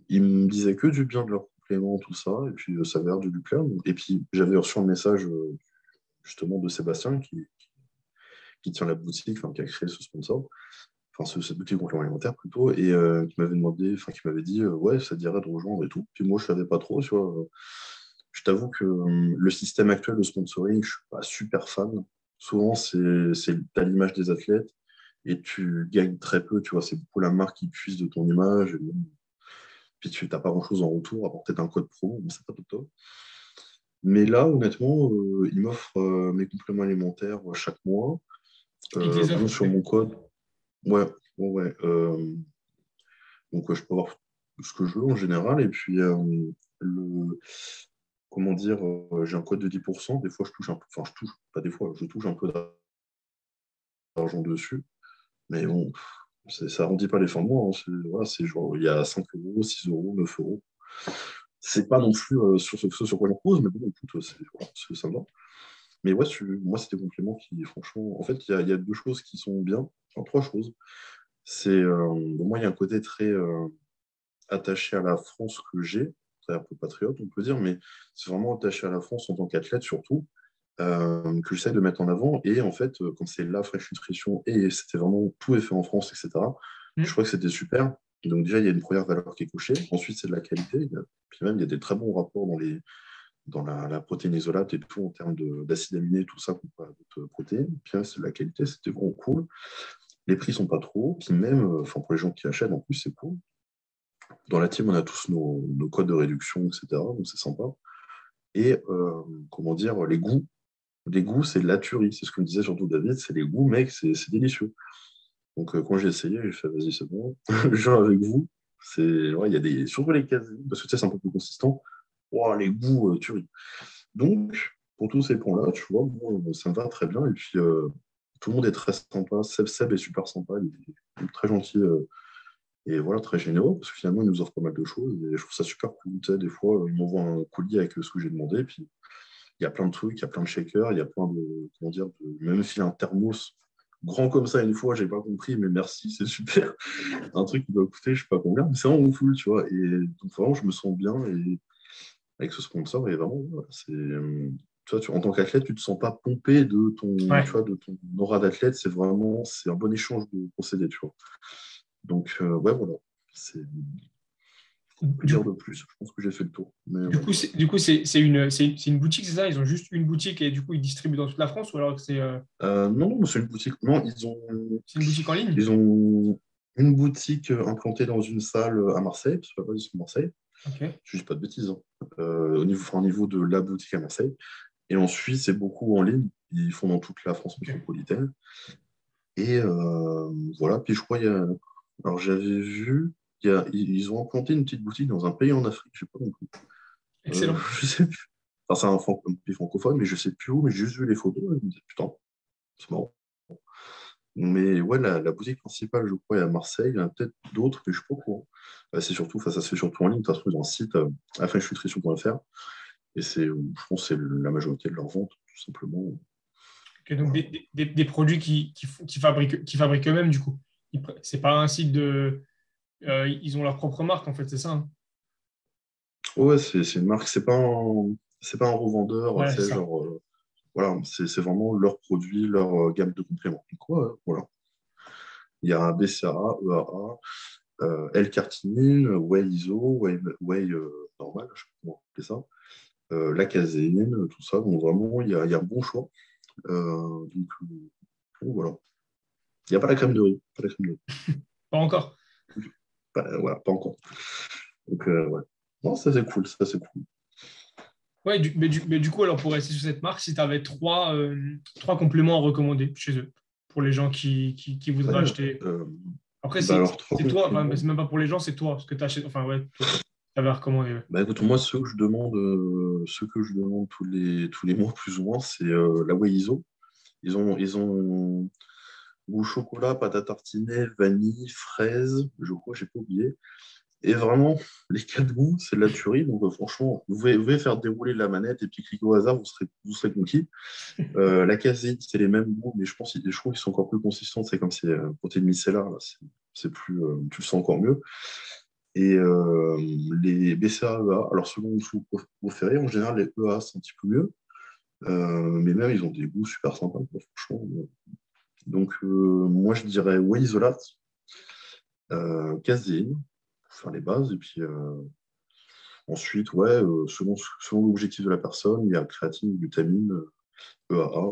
il me disait que du bien de leurs compléments, tout ça. Et puis, ça avait l'air de lui plaire. Et puis, j'avais reçu un message justement de Sébastien qui tient la boutique, enfin, qui a créé ce sponsor, enfin cette boutique complément alimentaire plutôt, et qui m'avait demandé, enfin qui m'avait dit ouais, ça te dirait de rejoindre et tout. Puis moi je savais pas trop, tu vois. Je t'avoue que le système actuel de sponsoring, je suis pas super fan. souvent, t'as l'image des athlètes et tu gagnes très peu, tu vois. C'est beaucoup la marque qui puise de ton image. Et bon, puis tu n'as pas grand-chose en retour, à part peut-être un code pro, mais c'est pas top top. Mais là, honnêtement, ils m'offrent mes compléments alimentaires chaque mois. Ils te les Bon, offrent, sur ok. mon code, ouais, ouais, ouais. Donc, je peux avoir ce que je veux en général. Et puis, le, comment dire, j'ai un code de 10%. Des fois, je touche un peu, enfin, je touche, pas des fois, je touche un peu d'argent dessus. Mais bon, ça arrondit pas les fins de mois, hein. Voilà, c'est genre, il y a 5 euros, 6 euros, 9 euros. C'est pas non plus sur ce sur quoi j'en pose, mais bon, écoute, voilà, ça me va. Mais ouais, moi, c'est des compléments qui, franchement, en fait, il y a deux choses qui sont bien, enfin, trois choses. Bon, moi, il y a un côté très attaché à la France que j'ai, c'est un peu patriote, on peut dire, mais c'est vraiment attaché à la France en tant qu'athlète surtout, que j'essaie de mettre en avant. Et en fait, quand c'est la fraîche nutrition et c'était vraiment tout est fait en France, etc., je Hmm. crois que c'était super. Donc déjà, il y a une première valeur qui est cochée. Ensuite, c'est de la qualité. Puis même, il y a des très bons rapports dans la protéine isolate et tout en termes d'acides aminés, tout ça, comparé à d'autres protéines. Puis même, c'est de la qualité, c'était vraiment cool. Les prix sont pas trop. Puis même, enfin, pour les gens qui achètent, en plus, c'est cool. Dans la team, on a tous nos codes de réduction, etc. Donc c'est sympa. Et comment dire, les goûts. Les goûts, c'est de la tuerie. C'est ce que me disait surtout David. C'est les goûts, mec, c'est délicieux. Donc quand j'ai essayé, j'ai fait, vas-y, c'est bon. Je viens avec vous. Ouais, il y a surtout les cases, parce que tu sais, c'est un peu plus consistant. Wow, les goûts, tuerie. Donc, pour tous ces points-là, tu vois, moi, ça me va très bien. Et puis, tout le monde est très sympa. Seb est super sympa. Il est très gentil. Et voilà, très généreux, parce que finalement, il nous offre pas mal de choses. Et je trouve ça super cool. Tu sais, des fois, il m'envoie un colis avec ce que j'ai demandé. Puis, il y a plein de trucs, il y a plein de shakers, il y a plein de, comment dire, même s'il y a un thermos grand comme ça une fois, j'ai pas compris, mais merci, c'est super. Un truc qui doit coûter, je sais pas combien, mais c'est vraiment cool, tu vois. Et donc, vraiment, je me sens bien et, avec ce sponsor. Et vraiment, voilà, tu vois, en tant qu'athlète, tu te sens pas pompé tu Ouais. vois, de ton aura d'athlète. C'est un bon échange de procédés, tu vois. Donc, ouais, voilà. C'est que Du dire coup, de plus? Je pense que j'ai fait le tour. Mais du ouais. coup, c'est une boutique, c'est ça? Ils ont juste une boutique et du coup, ils distribuent dans toute la France ou alors que Non, non, c'est une boutique. Non, c'est une boutique en ligne? ils ont une boutique implantée dans une salle à Marseille, parce que là-bas, ils sont à Marseille. Ok. Je ne dis pas de bêtises, hein. Au niveau de la boutique à Marseille. Et ensuite, c'est beaucoup en ligne. Ils font dans toute la France Ok. métropolitaine. Et voilà. Puis je crois, alors j'avais vu, ils ont implanté une petite boutique dans un pays en Afrique, je ne sais pas non plus. Excellent. Je sais plus. Enfin, c'est un pays francophone, mais je ne sais plus où, mais j'ai juste vu les photos et je me disais, putain, c'est marrant. Mais ouais, la boutique principale, je crois, est à Marseille. Il y en a peut-être d'autres, mais je ne suis pas au courant. C'est surtout, enfin, ça se fait surtout en ligne. De toute façon, ils ont un site, affinnutrition.fr. Et je pense que c'est la majorité de leurs ventes, tout simplement. Ok, donc Voilà. des produits qui fabriquent eux-mêmes, du coup. C'est pas un site de. Ils ont leur propre marque, en fait, c'est ça, hein? Ouais, c'est une marque, c'est pas un revendeur, Ouais, c'est c'est ça. genre, voilà, c'est vraiment leur produit, leur gamme de compléments. Donc, ouais, voilà. Il y a BCAA, EAA, L-cartinine, Whey ISO, Whey normal, je sais pas comment appeler ça, la caséine, tout ça. Donc, vraiment, il y a un bon choix. Donc, voilà. Il n'y a pas la crème de riz. Pas la crème de Pas encore. riz. Voilà, pas encore. Donc, ouais. Non, ça c'est cool, ça c'est cool. Ouais, mais du coup, alors pour rester sur cette marque, si tu avais trois compléments à recommander chez eux, pour les gens qui Ouais, voudraient acheter. Après, bah c'est alors, trois c'est toi, enfin, compléments. c'est même pas pour les gens, c'est toi, ce que tu achètes. Enfin, ouais, toi, tu avais recommandé. Ouais. Bah écoute, moi, ceux que je demande tous les mois, plus ou moins, c'est la Whey ISO. Ils ont goût chocolat, pâte à tartiner, vanille, fraise, je crois, j'ai pas oublié. Et vraiment, les quatre goûts, c'est de la tuerie. Donc, franchement, vous pouvez faire dérouler la manette et puis cliquer au hasard, vous serez conquis. La caséine, c'est les mêmes goûts, mais je trouve qu'ils sont encore plus consistants. C'est comme c'est protéines micellaires, là, c'est plus, tu le sens encore mieux. Et les BCAA, alors selon ce que vous préférez, en général, les EA, c'est un petit peu mieux. Mais même, ils ont des goûts super sympas, quoi, franchement. Donc, moi, je dirais whey isolate, caséine, pour faire les bases. Et puis, ensuite, ouais, selon l'objectif de la personne, il y a créatine, glutamine, EAA.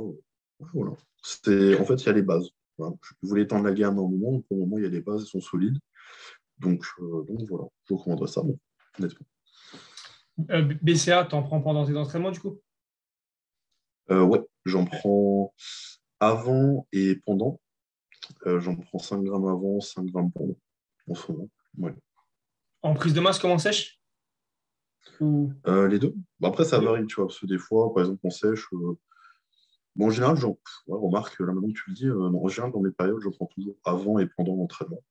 Voilà. En fait, il y a les bases. Voilà. Je voulais étendre la gamme à un moment, pour le moment, il y a les bases, elles sont solides. Donc voilà, je recommanderais ça, bon, honnêtement. BCA, t'en prends pendant tes entraînements, du coup? Ouais, j'en prends avant et pendant. J'en prends 5 grammes avant, 5 grammes pendant, en ce moment. Ouais. En prise de masse, comment sèche? Ou... Les deux. Bah, après, ça varie, tu vois, parce que des fois, par exemple, on sèche. Bon, en général, ouais, remarque, là maintenant que tu le dis, en général, dans mes périodes, je prends toujours avant et pendant l'entraînement.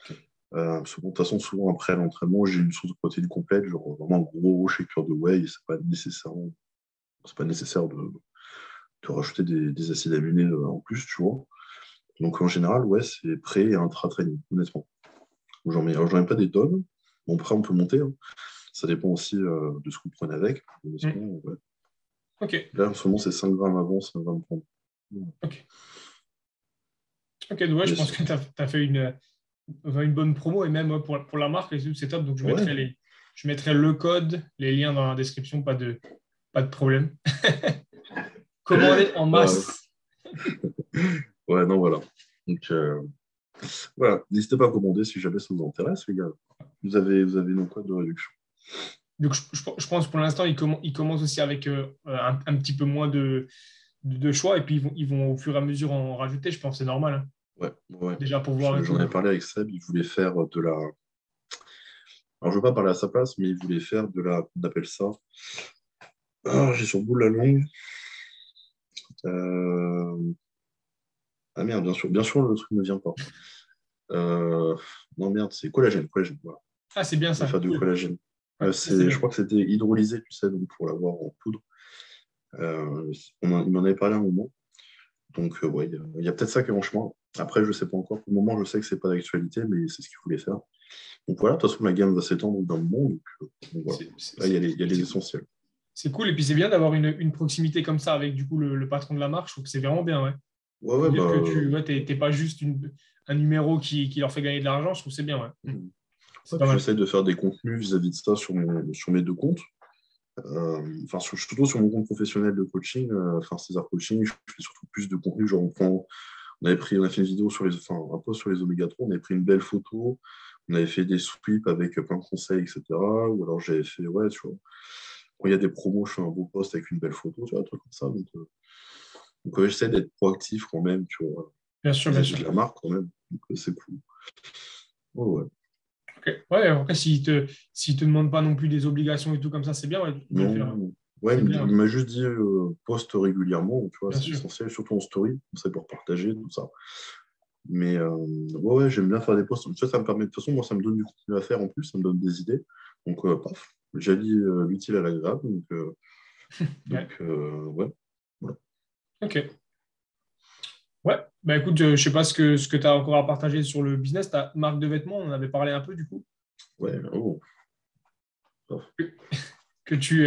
Ok. Parce que, bon, de toute façon, souvent après l'entraînement, j'ai une source de protéines complète, genre vraiment un gros shaker de whey, et c'est pas nécessaire de rajouter des acides aminés en plus, tu vois. Donc en général, ouais, c'est prêt et intra-training, honnêtement. J'en mets pas des tonnes. Bon, après, on peut monter, hein. Ça dépend aussi de ce qu'on prenne avec. Hmm. Honnêtement, ouais. Ok, Là, en ce moment, c'est 5 grammes avant, 5 grammes pendant. ok. Ok, donc ouais, je Mais pense que tu as fait une bonne promo et même pour la marque, et tout, c'est top. Donc ouais, je mettrai le code, les liens dans la description, pas de problème. Commander en euh, masse. ouais, non, voilà. Donc, voilà, n'hésitez pas à commander si jamais ça vous intéresse, les gars. Vous avez nos codes de réduction. Donc je pense pour l'instant, ils commencent aussi avec un petit peu moins de choix et puis ils vont au fur et à mesure en rajouter. Je pense que c'est normal, hein. Ouais, ouais. Déjà pour voir et J'en tout. ai parlé avec Seb, il voulait faire de la. Alors, je ne veux pas parler à sa place, mais il voulait faire de la. On appelle ça. Ah, j'ai sur le bout de la langue. Euh, Ah merde, bien sûr, le truc ne vient pas. Euh, Non, merde, c'est collagène, voilà. Ah, c'est bien Il voulait ça. faire du Cool. collagène. Ouais, ça, c'est Je bien. crois que c'était hydrolysé, tu sais, donc pour l'avoir en poudre. Il m'en avait parlé un moment. Donc, ouais, il y a peut-être ça qui est en chemin. Après, je ne sais pas encore. Pour le moment, je sais que c'est pas d'actualité, mais c'est ce qu'il voulait faire. Donc voilà, de toute façon, la gamme va s'étendre dans le monde. Donc voilà. C'est c'est- Là, il y a c'est- les c'est- essentiels. c'est cool. Et puis c'est bien d'avoir une proximité comme ça avec du coup le patron de la marque. Je trouve que c'est vraiment bien, ouais. Ouais, Se ouais, dire bah. que t'es pas juste un numéro qui leur fait gagner de l'argent, je trouve que c'est bien, ouais. C'est Ouais, pas puis mal. j'essaie de faire des contenus vis-à-vis de ça sur mes deux comptes. Enfin, surtout sur mon compte professionnel de coaching, enfin César Coaching, je fais surtout plus de contenu. Genre, on a fait une vidéo enfin, un post sur les oméga 3, on avait pris une belle photo, on avait fait des sweeps avec plein de conseils, etc. Ou alors j'avais fait, ouais, tu vois, quand il y a des promos, je fais un beau post avec une belle photo, tu vois, un truc comme ça. Donc, j'essaie d'être proactif quand même, tu vois, Bien sûr, bien vis-à-vis sûr. de la marque quand même. Donc, c'est cool. Ouais, ouais. Ok. Ouais, après, s'ils te demandent pas non plus des obligations et tout comme ça, c'est bien, ouais, de le faire. Non, ouais, C'est bien, il ouais. m'a juste dit poste régulièrement, tu vois, Bien c'est sûr. essentiel, surtout en story, c'est pour partager tout ça. Mais ouais, ouais, j'aime bien faire des posts. Ça me permet, de toute façon, moi, ça me donne du contenu à faire en plus, ça me donne des idées. Donc, paf, j'allie l'utile à l'agréable. Ouais. Ouais, voilà. Ok. Ouais. Bah écoute, je sais pas ce que tu as encore à partager sur le business. Ta marque de vêtements, on en avait parlé un peu du coup. Ouais, oh, paf. Que, que tu.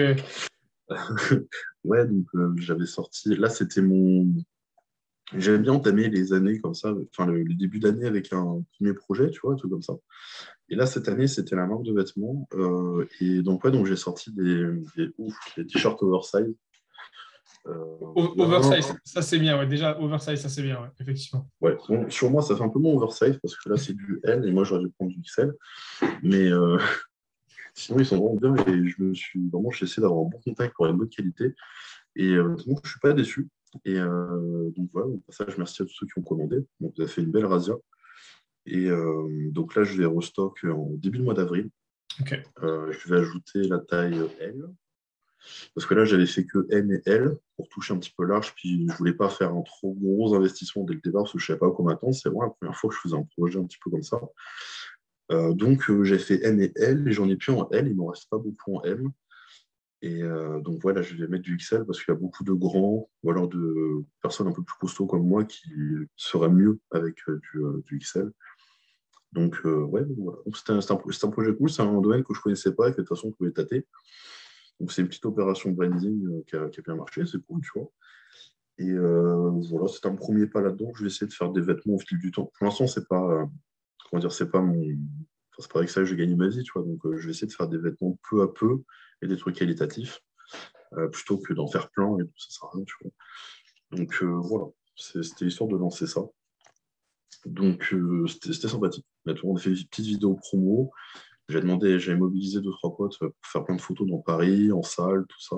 Ouais, donc j'avais sorti. Là, c'était mon. J'aime bien entamer les années comme ça, enfin le début d'année avec un premier projet, tu vois, un truc comme ça. Et là, cette année, c'était la marque de vêtements. Et donc, ouais, donc j'ai sorti des t-shirts oversize. Là, Oversize, ça c'est bien, ouais. Déjà, oversize, ça c'est bien, ouais, effectivement. ouais, bon, sur moi, ça fait un peu moins oversize parce que là, c'est du L et moi, j'aurais dû prendre du XL. Mais sinon, ils sont vraiment bien et j'ai essayé d'avoir un bon contact pour une bonne qualité. Et donc, je ne suis pas déçu. Et donc, voilà, au passage, merci à tous ceux qui ont commandé. Donc, vous avez fait une belle razzia. Et donc là, je vais restock en début de mois d'avril. Ok. Je vais ajouter la taille L. Parce que là, j'avais fait que N et L pour toucher un petit peu large. Puis je voulais pas faire un trop gros investissement dès le départ parce que je ne savais pas à quoi m'attendre. C'est vraiment la première fois que je faisais un projet un petit peu comme ça. Donc j'ai fait N et L et j'en ai plus en L. Il ne m'en reste pas beaucoup en M. Et donc voilà, je vais mettre du XL parce qu'il y a beaucoup de grands ou alors de personnes un peu plus costauds comme moi qui seraient mieux avec du XL. Donc ouais, voilà. Donc, c'était un projet cool. C'est un domaine que je ne connaissais pas et que de toute façon, on pouvait tâter. Donc c'est une petite opération branding qui a bien marché, c'est cool, tu vois. Et voilà, c'est un premier pas là-dedans. Je vais essayer de faire des vêtements au fil du temps. Pour l'instant, c'est pas, comment dire, c'est pas mon, enfin, c'est pas avec ça que je gagne ma vie, tu vois. Donc je vais essayer de faire des vêtements peu à peu et des trucs qualitatifs plutôt que d'en faire plein et tout, ça sert à rien, tu vois. Donc voilà, c'était l'histoire de lancer ça. Donc c'était sympathique. On a fait une petite vidéo promo. J'avais mobilisé deux, trois potes pour faire plein de photos dans Paris, en salle, tout ça,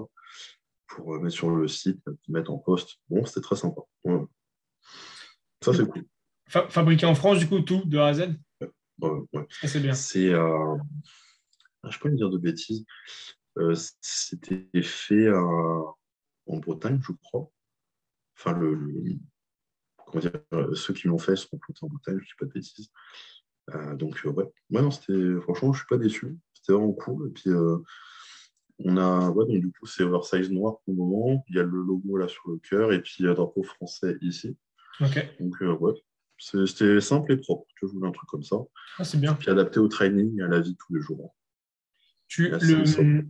pour mettre sur le site, mettre en poste. Bon, c'était très sympa. Ouais. Ça, c'est cool. Fabriqué en France, du coup, tout, de A à Z. Ouais. Ça, c'est bien. C'est, je peux me dire de bêtises, c'était fait en Bretagne, je crois. Enfin, comment dire, ceux qui l'ont fait sont implantés en Bretagne, je ne dis pas de bêtises. Donc, ouais. Non, franchement, je ne suis pas déçu. C'était vraiment cool. Et puis, donc, du coup, c'est oversize noir pour le moment. Il y a le logo là sur le cœur et puis il y a le drapeau français ici. Ok. Donc, ouais. C'était simple et propre. Je voulais un truc comme ça. Ah, c'est bien. Puis adapté au training et à la vie de tous les jours. Tu, Là, c'est ça. le,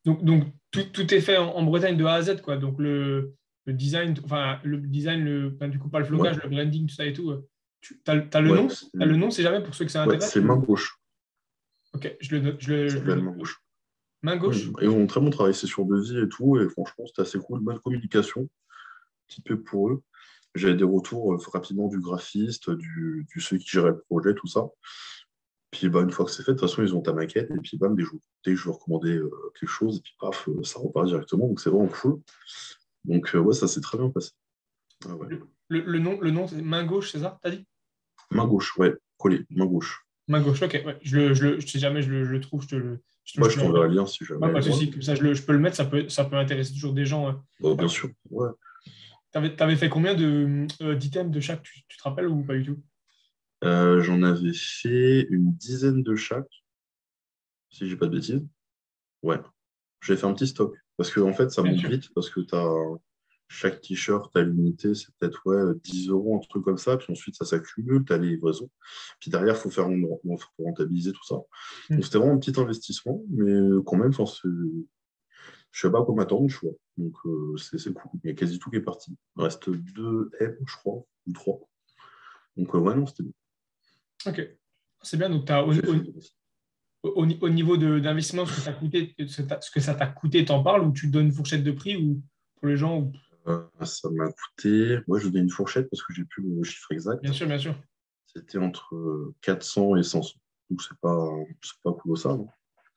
donc tout est fait en Bretagne de A à Z, quoi. Donc, le design, enfin, enfin, du coup, pas le Ouais, flocage, le branding, tout ça et tout. Tu as le ouais, nom? T'as le nom, c'est jamais pour ceux que ça intéresse c'est main gauche. Ok, je le note. Ça Je le s'appelle note. main gauche. Main gauche? Ils ont très bon travail, c'est sur devis et tout. Et franchement, c'était assez cool. Bonne communication. Petit peu pour eux. J'avais des retours rapidement du graphiste, du ceux qui géraient le projet, tout ça. Puis bah, une fois que c'est fait, de toute façon, ils ont ta maquette, et puis bam, dès que je veux recommander quelque chose, et puis paf, ça repart directement. Donc c'est vraiment cool. Donc ouais, ça s'est très bien passé. Ah ouais. Le nom, c'est main gauche, c'est ça, t'as dit? Main gauche, ouais, collé, main gauche. Main gauche, ok. Ouais. Si jamais je le trouve, Moi, je je te le t'enverrai remets. le lien si Ouais, jamais. pas de Ouais. souci. Comme ça, je peux le mettre, ça peut intéresser toujours des gens. Bah, Ouais. bien sûr. Ouais. T'avais fait combien d'items de chaque, tu te rappelles ou pas du tout? J'en avais fait une dizaine de chaque, si j'ai pas de bêtises. Ouais. J'ai fait un petit stock. Parce que en fait, ça Bien monte sûr. vite, parce que chaque t-shirt à l'unité, c'est peut-être 10 euros, un truc comme ça. Puis ensuite, ça s'accumule, tu as les livraisons. Puis derrière, il faut rentabiliser tout ça. Donc Hmm. c'était vraiment un petit investissement, mais quand même, enfin, je ne sais pas à quoi m'attendre, tu vois. Donc c'est cool. Il y a quasi tout qui est parti. Il reste 2 M, je crois, ou 3. Donc ouais, non, c'était bien. Ok. C'est bien. Donc, J'ai fait bien. au niveau d'investissement, ce que ça coûté, ce que ça t'a coûté, t'en parles ou tu donnes une fourchette de prix ou pour les gens Ça m'a coûté, moi je donne une fourchette parce que j'ai plus le chiffre Bien exact. sûr, bien sûr. C'était entre 400 et 500. Donc c'est pas colossal, hein.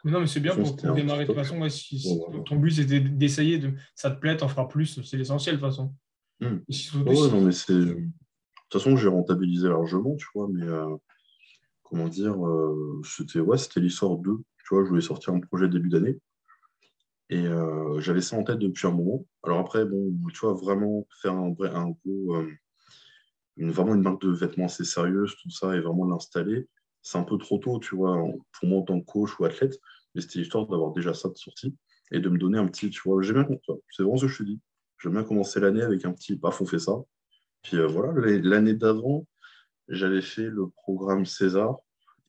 Mais non, mais c'est De bien toute façon, c'était pour un petit démarrer. De toute stock. façon, ouais, si Bon, voilà. ton but c'était d'essayer, ça te plaît, t'en feras plus, c'est l'essentiel de toute façon. Hmm. Et surtout Ouais, non, si. mais de toute façon, j'ai rentabilisé largement, tu vois, mais comment dire, c'était l'histoire d'eux. Tu vois, je voulais sortir un projet début d'année et j'avais ça en tête depuis un moment. Alors après, bon, tu vois, vraiment faire un gros, vraiment une marque de vêtements assez sérieuse, tout ça, et vraiment l'installer, c'est un peu trop tôt, tu vois, pour moi en tant que coach ou athlète, mais c'était l'histoire d'avoir déjà ça de sortie et de me donner un petit, tu vois, j'ai bien compris, c'est vraiment ce que je te dis. J'aime bien commencer l'année avec un petit, paf, on fait ça. Puis voilà, l'année d'avant, j'avais fait le programme César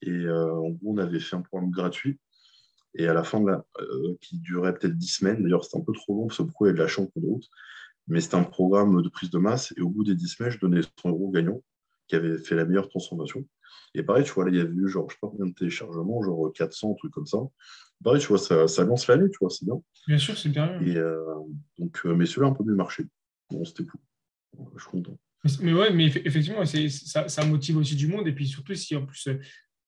et en gros, on avait fait un programme gratuit. Et à la fin qui durait peut-être 10 semaines, d'ailleurs c'était un peu trop long parce que beaucoup il y a de la chambre de route, mais c'était un programme de prise de masse. Et au bout des 10 semaines, je donnais 100 euros gagnant qui avait fait la meilleure transformation. Et pareil, tu vois, là, il y avait eu genre, je sais pas combien de téléchargements, genre 400, un truc comme ça. Pareil, tu vois, ça lance l'année, tu vois, c'est bien. Bien sûr, c'est bien. Et donc, mais celui-là a un peu mieux marché. Bon, c'était cool. Je suis content. Mais ouais, mais effectivement, ça motive aussi du monde. Et puis surtout, si en plus,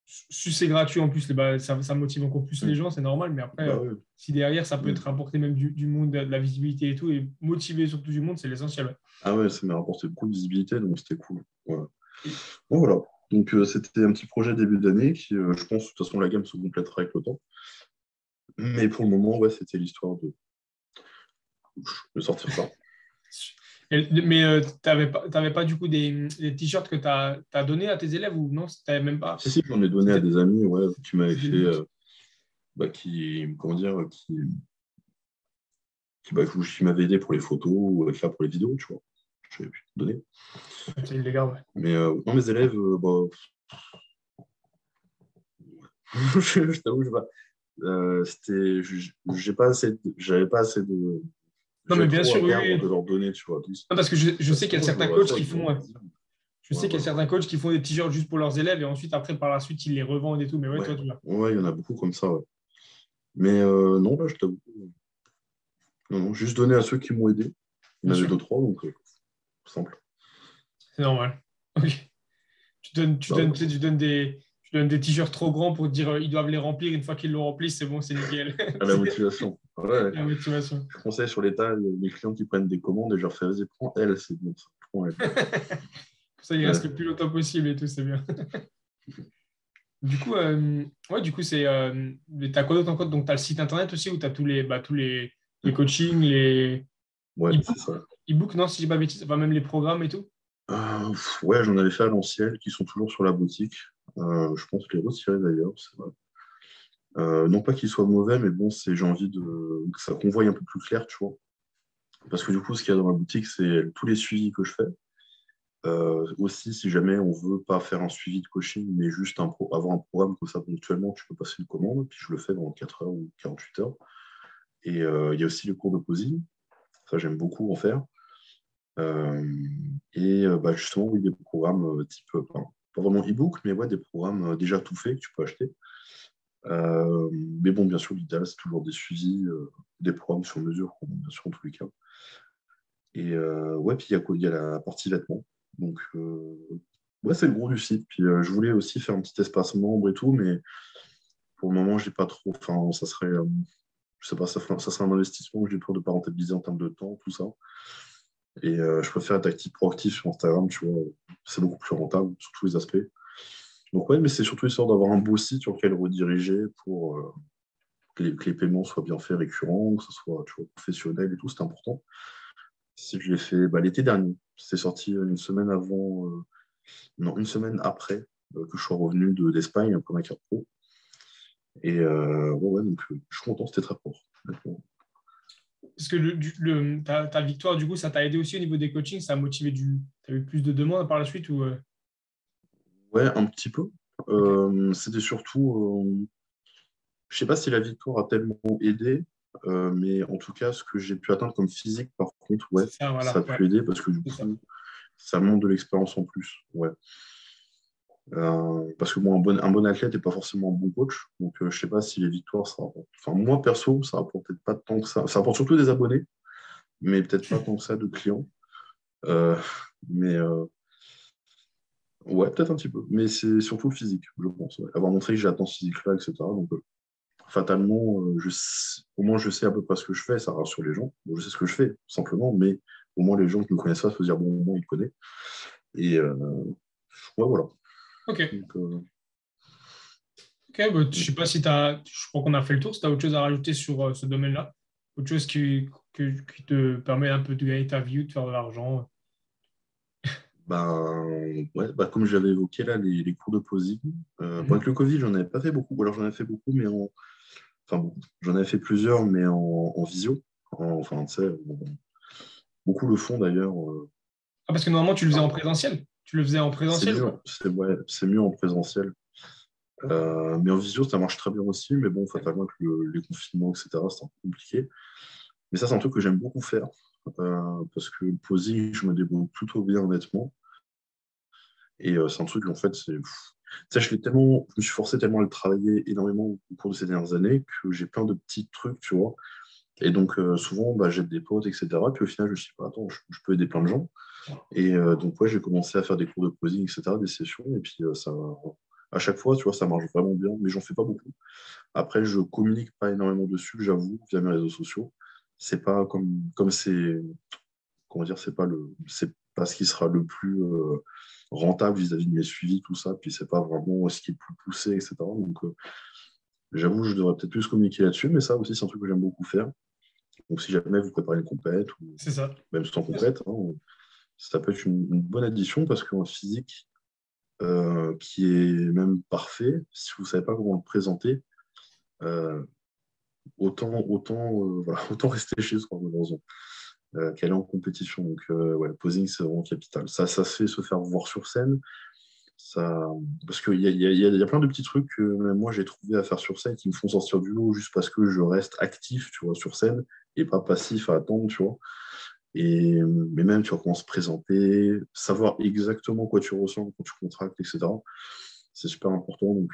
si c'est gratuit, en plus, bah, ça motive encore plus les Mm. gens, c'est normal. Mais après, Bah ouais. si derrière, ça peut Mm. te rapporter même du monde, de la visibilité et tout, et motiver surtout du monde, c'est l'essentiel. Ouais. Ah ouais, ça m'a rapporté beaucoup de visibilité, donc c'était cool. Voilà. Et- Bon, voilà. Donc, c'était un petit projet début d'année qui, je pense, de toute façon, la gamme se complétera avec le temps. Mais pour le moment, ouais, c'était l'histoire de sortir ça. mais t'avais pas du coup des t-shirts que tu as donné à tes élèves ou non? T'avais même pas. Si, j'en ai donné à C'était des amis, ouais, qui m'avaient c'était fait, limite. comment dire, qui m'avaient aidé pour les photos ou là pour les vidéos, tu vois. J'avais pu te donner. Comme ça, ils les gardent. Ouais. Mais non, mes élèves, je t'avoue, je sais pas. J'avais pas assez de. Non, mais J'avais bien trop sûr, à oui, perdre oui. de leur donner, tu vois. Non, parce que je sais qu'il y a Sinon, je certains l'aurais coachs fait qui avec grand font. plaisir. Je Ouais, sais qu'il y a voilà. certains coachs qui font des t-shirts juste pour leurs élèves et ensuite, après, par la suite, ils les revendent et tout. Mais ouais, Ouais, toi, tu vois. ouais, il y en a beaucoup comme ça, ouais. Mais non, là, je t'avoue. Non, non, juste donné à ceux qui m'ont aidé. Il y Bien en avait sûr. deux, trois, donc. simple. C'est normal. Ok. Bah, ouais. Tu donnes des t-shirts trop grands pour te dire ils doivent les remplir. Une fois qu'ils l'ont rempli, c'est bon, c'est nickel. À la C'est motivation. Ouais. la motivation. Je conseille sur l'état, les clients qui prennent des commandes et je leur fais, vas-y, prends elle, c'est bon, ça. Prends elle. Pour ça, il reste le Ouais. plus longtemps possible et tout, c'est bien. Du coup, ouais, du coup, t'as quoi d'autre encore? Donc, t'as le site internet aussi où t'as les coachings, les Ouais, c'est e-books, ça. e-books, non, si j'ai pas de bêtises, enfin, même les programmes et tout. Ouais, j'en avais fait à l'ancienne, qui sont toujours sur la boutique. Je pense les retirer d'ailleurs, c'est vrai. Non pas qu'ils soient mauvais, mais bon, j'ai envie que ça qu'on voie un peu plus clair, tu vois. Parce que du coup, ce qu'il y a dans la boutique, c'est tous les suivis que je fais. Aussi, si jamais on veut pas faire un suivi de coaching, mais juste avoir un programme comme ça ponctuellement, tu peux passer une commande, puis je le fais dans 4 heures ou 48 heures. Et il y a aussi les cours de posing. Ça, j'aime beaucoup en faire. Euh, bah, justement, oui, des programmes type, pas vraiment e-book, mais ouais, des programmes déjà tout faits que tu peux acheter. Mais bon, bien sûr, l'idéal, c'est toujours des suivis, des programmes sur mesure, quoi, bien sûr, en tous les cas. Et ouais, puis il y a quoi? Il y a la partie vêtements. Donc, ouais, c'est le gros du site. Puis je voulais aussi faire un petit espace membre et tout, mais pour le moment, j'ai pas trop. Enfin, ça serait, je sais pas, ça serait un investissement que j'ai peur de ne pas rentabiliser en termes de temps, tout ça. Et je préfère être actif, proactif sur Instagram, tu vois. C'est beaucoup plus rentable sur tous les aspects. Donc, ouais, mais c'est surtout histoire d'avoir un beau site sur lequel rediriger pour que les paiements soient bien faits, récurrents, que ce soit tu vois, professionnel et tout, c'est important. Si je l'ai fait bah, l'été dernier, c'est sorti une semaine avant, non, une semaine après que je sois revenu d'Espagne après ma carte pro. Et ouais, ouais, donc je suis content, c'était très fort. Parce que ta victoire, du coup, ça t'a aidé aussi au niveau des coachings, ça a motivé t'as eu plus de demandes par la suite ou Ouais, un petit peu. Ok. C'était surtout, je sais pas si la victoire a tellement aidé, mais en tout cas, ce que j'ai pu atteindre comme physique, par contre, ouais, C'est ça, ça a voilà, ouais, pu aider parce que du c'est ça. coup, ça montre de l'expérience en plus. Ouais. Parce que bon, un bon athlète n'est pas forcément un bon coach. Donc, je sais pas si les victoires, ça rapporte. Enfin, moi, perso, ça rapporte peut-être pas tant que ça. Ça rapporte surtout des abonnés, mais peut-être pas tant que ça de clients. Euh, mais ouais, peut-être un petit peu. Mais c'est surtout le physique, je pense. Ouais. Avoir montré que j'ai atteint ce physique-là, etc. Donc, fatalement, au moins, je sais à peu près ce que je fais. Ça rassure les gens. Bon, je sais ce que je fais, tout simplement. Mais au moins, les gens qui ne me connaissent pas se dire, bon, au moins, ils me connaissent. Et ouais, voilà. Ok. Donc, Ok, bah, je sais pas si je crois qu'on a fait le tour. Si tu as autre chose à rajouter sur ce domaine-là, autre chose qui te permet un peu de gagner ta vie ou de faire de l'argent. ben, ouais, bah, comme j'avais évoqué là, les cours de posing, bon, avec Mhm. le Covid, j'en avais pas fait beaucoup, ou alors j'en ai fait beaucoup, mais enfin, bon, j'en avais fait plusieurs, mais en visio. Enfin, tu sais, beaucoup le font d'ailleurs. Ah, parce que normalement, tu le faisais en Enfin, présentiel. Tu le faisais en c'est présentiel ou mieux, pas? ouais, c'est mieux en présentiel. Mais en visio, ça marche très bien aussi, mais bon, fatalement, avec les confinements, etc., c'est un peu compliqué. Mais ça, c'est un truc que j'aime beaucoup faire, parce que le posing, je me débrouille plutôt bien, honnêtement. Et c'est un truc, en fait, c'est. Ça, je me suis forcé tellement à le travailler énormément au cours de ces dernières années que j'ai plein de petits trucs, tu vois. Et donc, souvent, bah, j'aide des potes, etc. Puis au final, je me suis dit, bah, attends, je peux aider plein de gens. Et donc, ouais, j'ai commencé à faire des cours de posing, etc., des sessions. Et puis, à chaque fois, tu vois, ça marche vraiment bien, mais j'en fais pas beaucoup. Après, je communique pas énormément dessus, j'avoue, via mes réseaux sociaux. C'est pas comme c'est, comment dire, c'est pas ce qui sera le plus rentable vis-à-vis de mes suivis, tout ça. Puis c'est pas vraiment ce qui est le plus poussé, etc. Donc, j'avoue, je devrais peut-être plus communiquer là-dessus, mais ça aussi, c'est un truc que j'aime beaucoup faire. Donc, si jamais vous préparez une compète, ou C'est ça. même sans compète, hein, ça peut être une bonne addition parce qu'en physique, qui est même parfait, si vous ne savez pas comment le présenter, euh, voilà, autant rester chez soi, malheureusement, qu'aller en compétition. Donc, ouais, le posing, c'est vraiment capital. Ça se fait se faire voir sur scène. Ça, parce qu'il y a plein de petits trucs que même moi j'ai trouvé à faire sur scène qui me font sortir du lot juste parce que je reste actif, tu vois, sur scène et pas passif à attendre, tu vois. Mais même, tu vois, comment se présenter, savoir exactement quoi tu ressens quand tu contractes, etc. C'est super important. Donc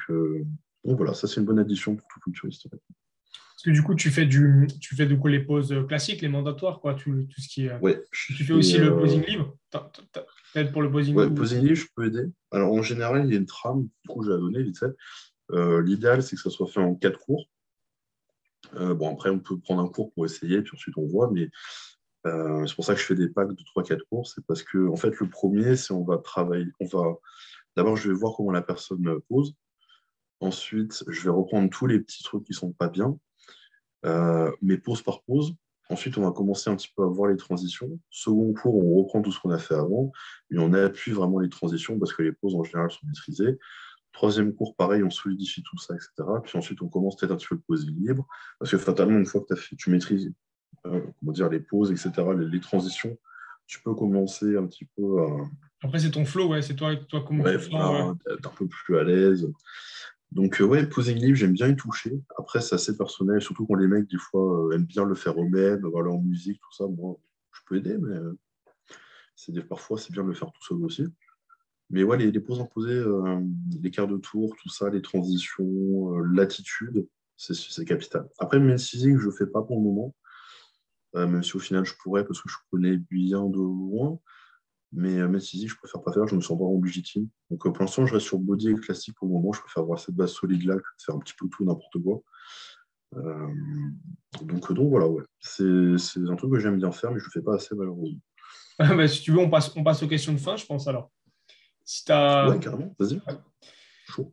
voilà, ça c'est une bonne addition pour tout culturiste. que du coup, tu fais du coup les pauses classiques, les mandatoires, quoi, tout ce qui est. Ouais, Tu fais aussi le posing libre. T'aides pour le posing ouais, libre posing libre, je peux aider. Alors, en général, il y a une trame, du coup, je vais la donner vite fait. L'idéal, c'est que ça soit fait en 4 cours. Bon, après, on peut prendre un cours pour essayer, puis ensuite on voit, mais c'est pour ça que je fais des packs de 3 4 cours. C'est parce que, en fait, le premier, c'est on va travailler. D'abord, je vais voir comment la personne pose. Ensuite, je vais reprendre tous les petits trucs qui sont pas bien, mais pause par pause. Ensuite, on va commencer un petit peu à voir les transitions. Second cours, on reprend tout ce qu'on a fait avant et on appuie vraiment les transitions parce que les pauses en général sont maîtrisées. Troisième cours, pareil, on solidifie tout ça, etc. Puis ensuite, on commence peut-être un petit peu le posing libre parce que fatalement, une fois que tu maîtrises comment dire, les pauses, etc., les transitions, tu peux commencer un petit peu à Après, c'est ton flow, ouais, c'est toi comment tu ouais, le sens, ouais. voilà, être un peu plus à l'aise. Donc, ouais, posing libre, j'aime bien y toucher. Après, c'est assez personnel, surtout quand les mecs, des fois, aiment bien le faire eux-mêmes, avoir leur musique, tout ça. Moi, je peux aider, mais parfois, c'est bien de le faire tout seul aussi. Mais ouais, les poses imposées, les quarts de tour, tout ça, les transitions, l'attitude, c'est capital. Après, le main physique, je ne fais pas pour le moment, même si au final, je pourrais, parce que je connais bien de loin. Mais main physique, je préfère pas faire, je me sens vraiment légitime. Donc pour l'instant, je reste sur body et classique pour le moment. Je préfère avoir cette base solide-là que de faire un petit peu tout, n'importe quoi. Euh, donc voilà, ouais. C'est un truc que j'aime bien faire, mais je ne le fais pas assez malheureusement. Bah, si tu veux, on passe aux questions de fin, je pense alors. Si t'as... Ouais, carrément, vas-y, chaud.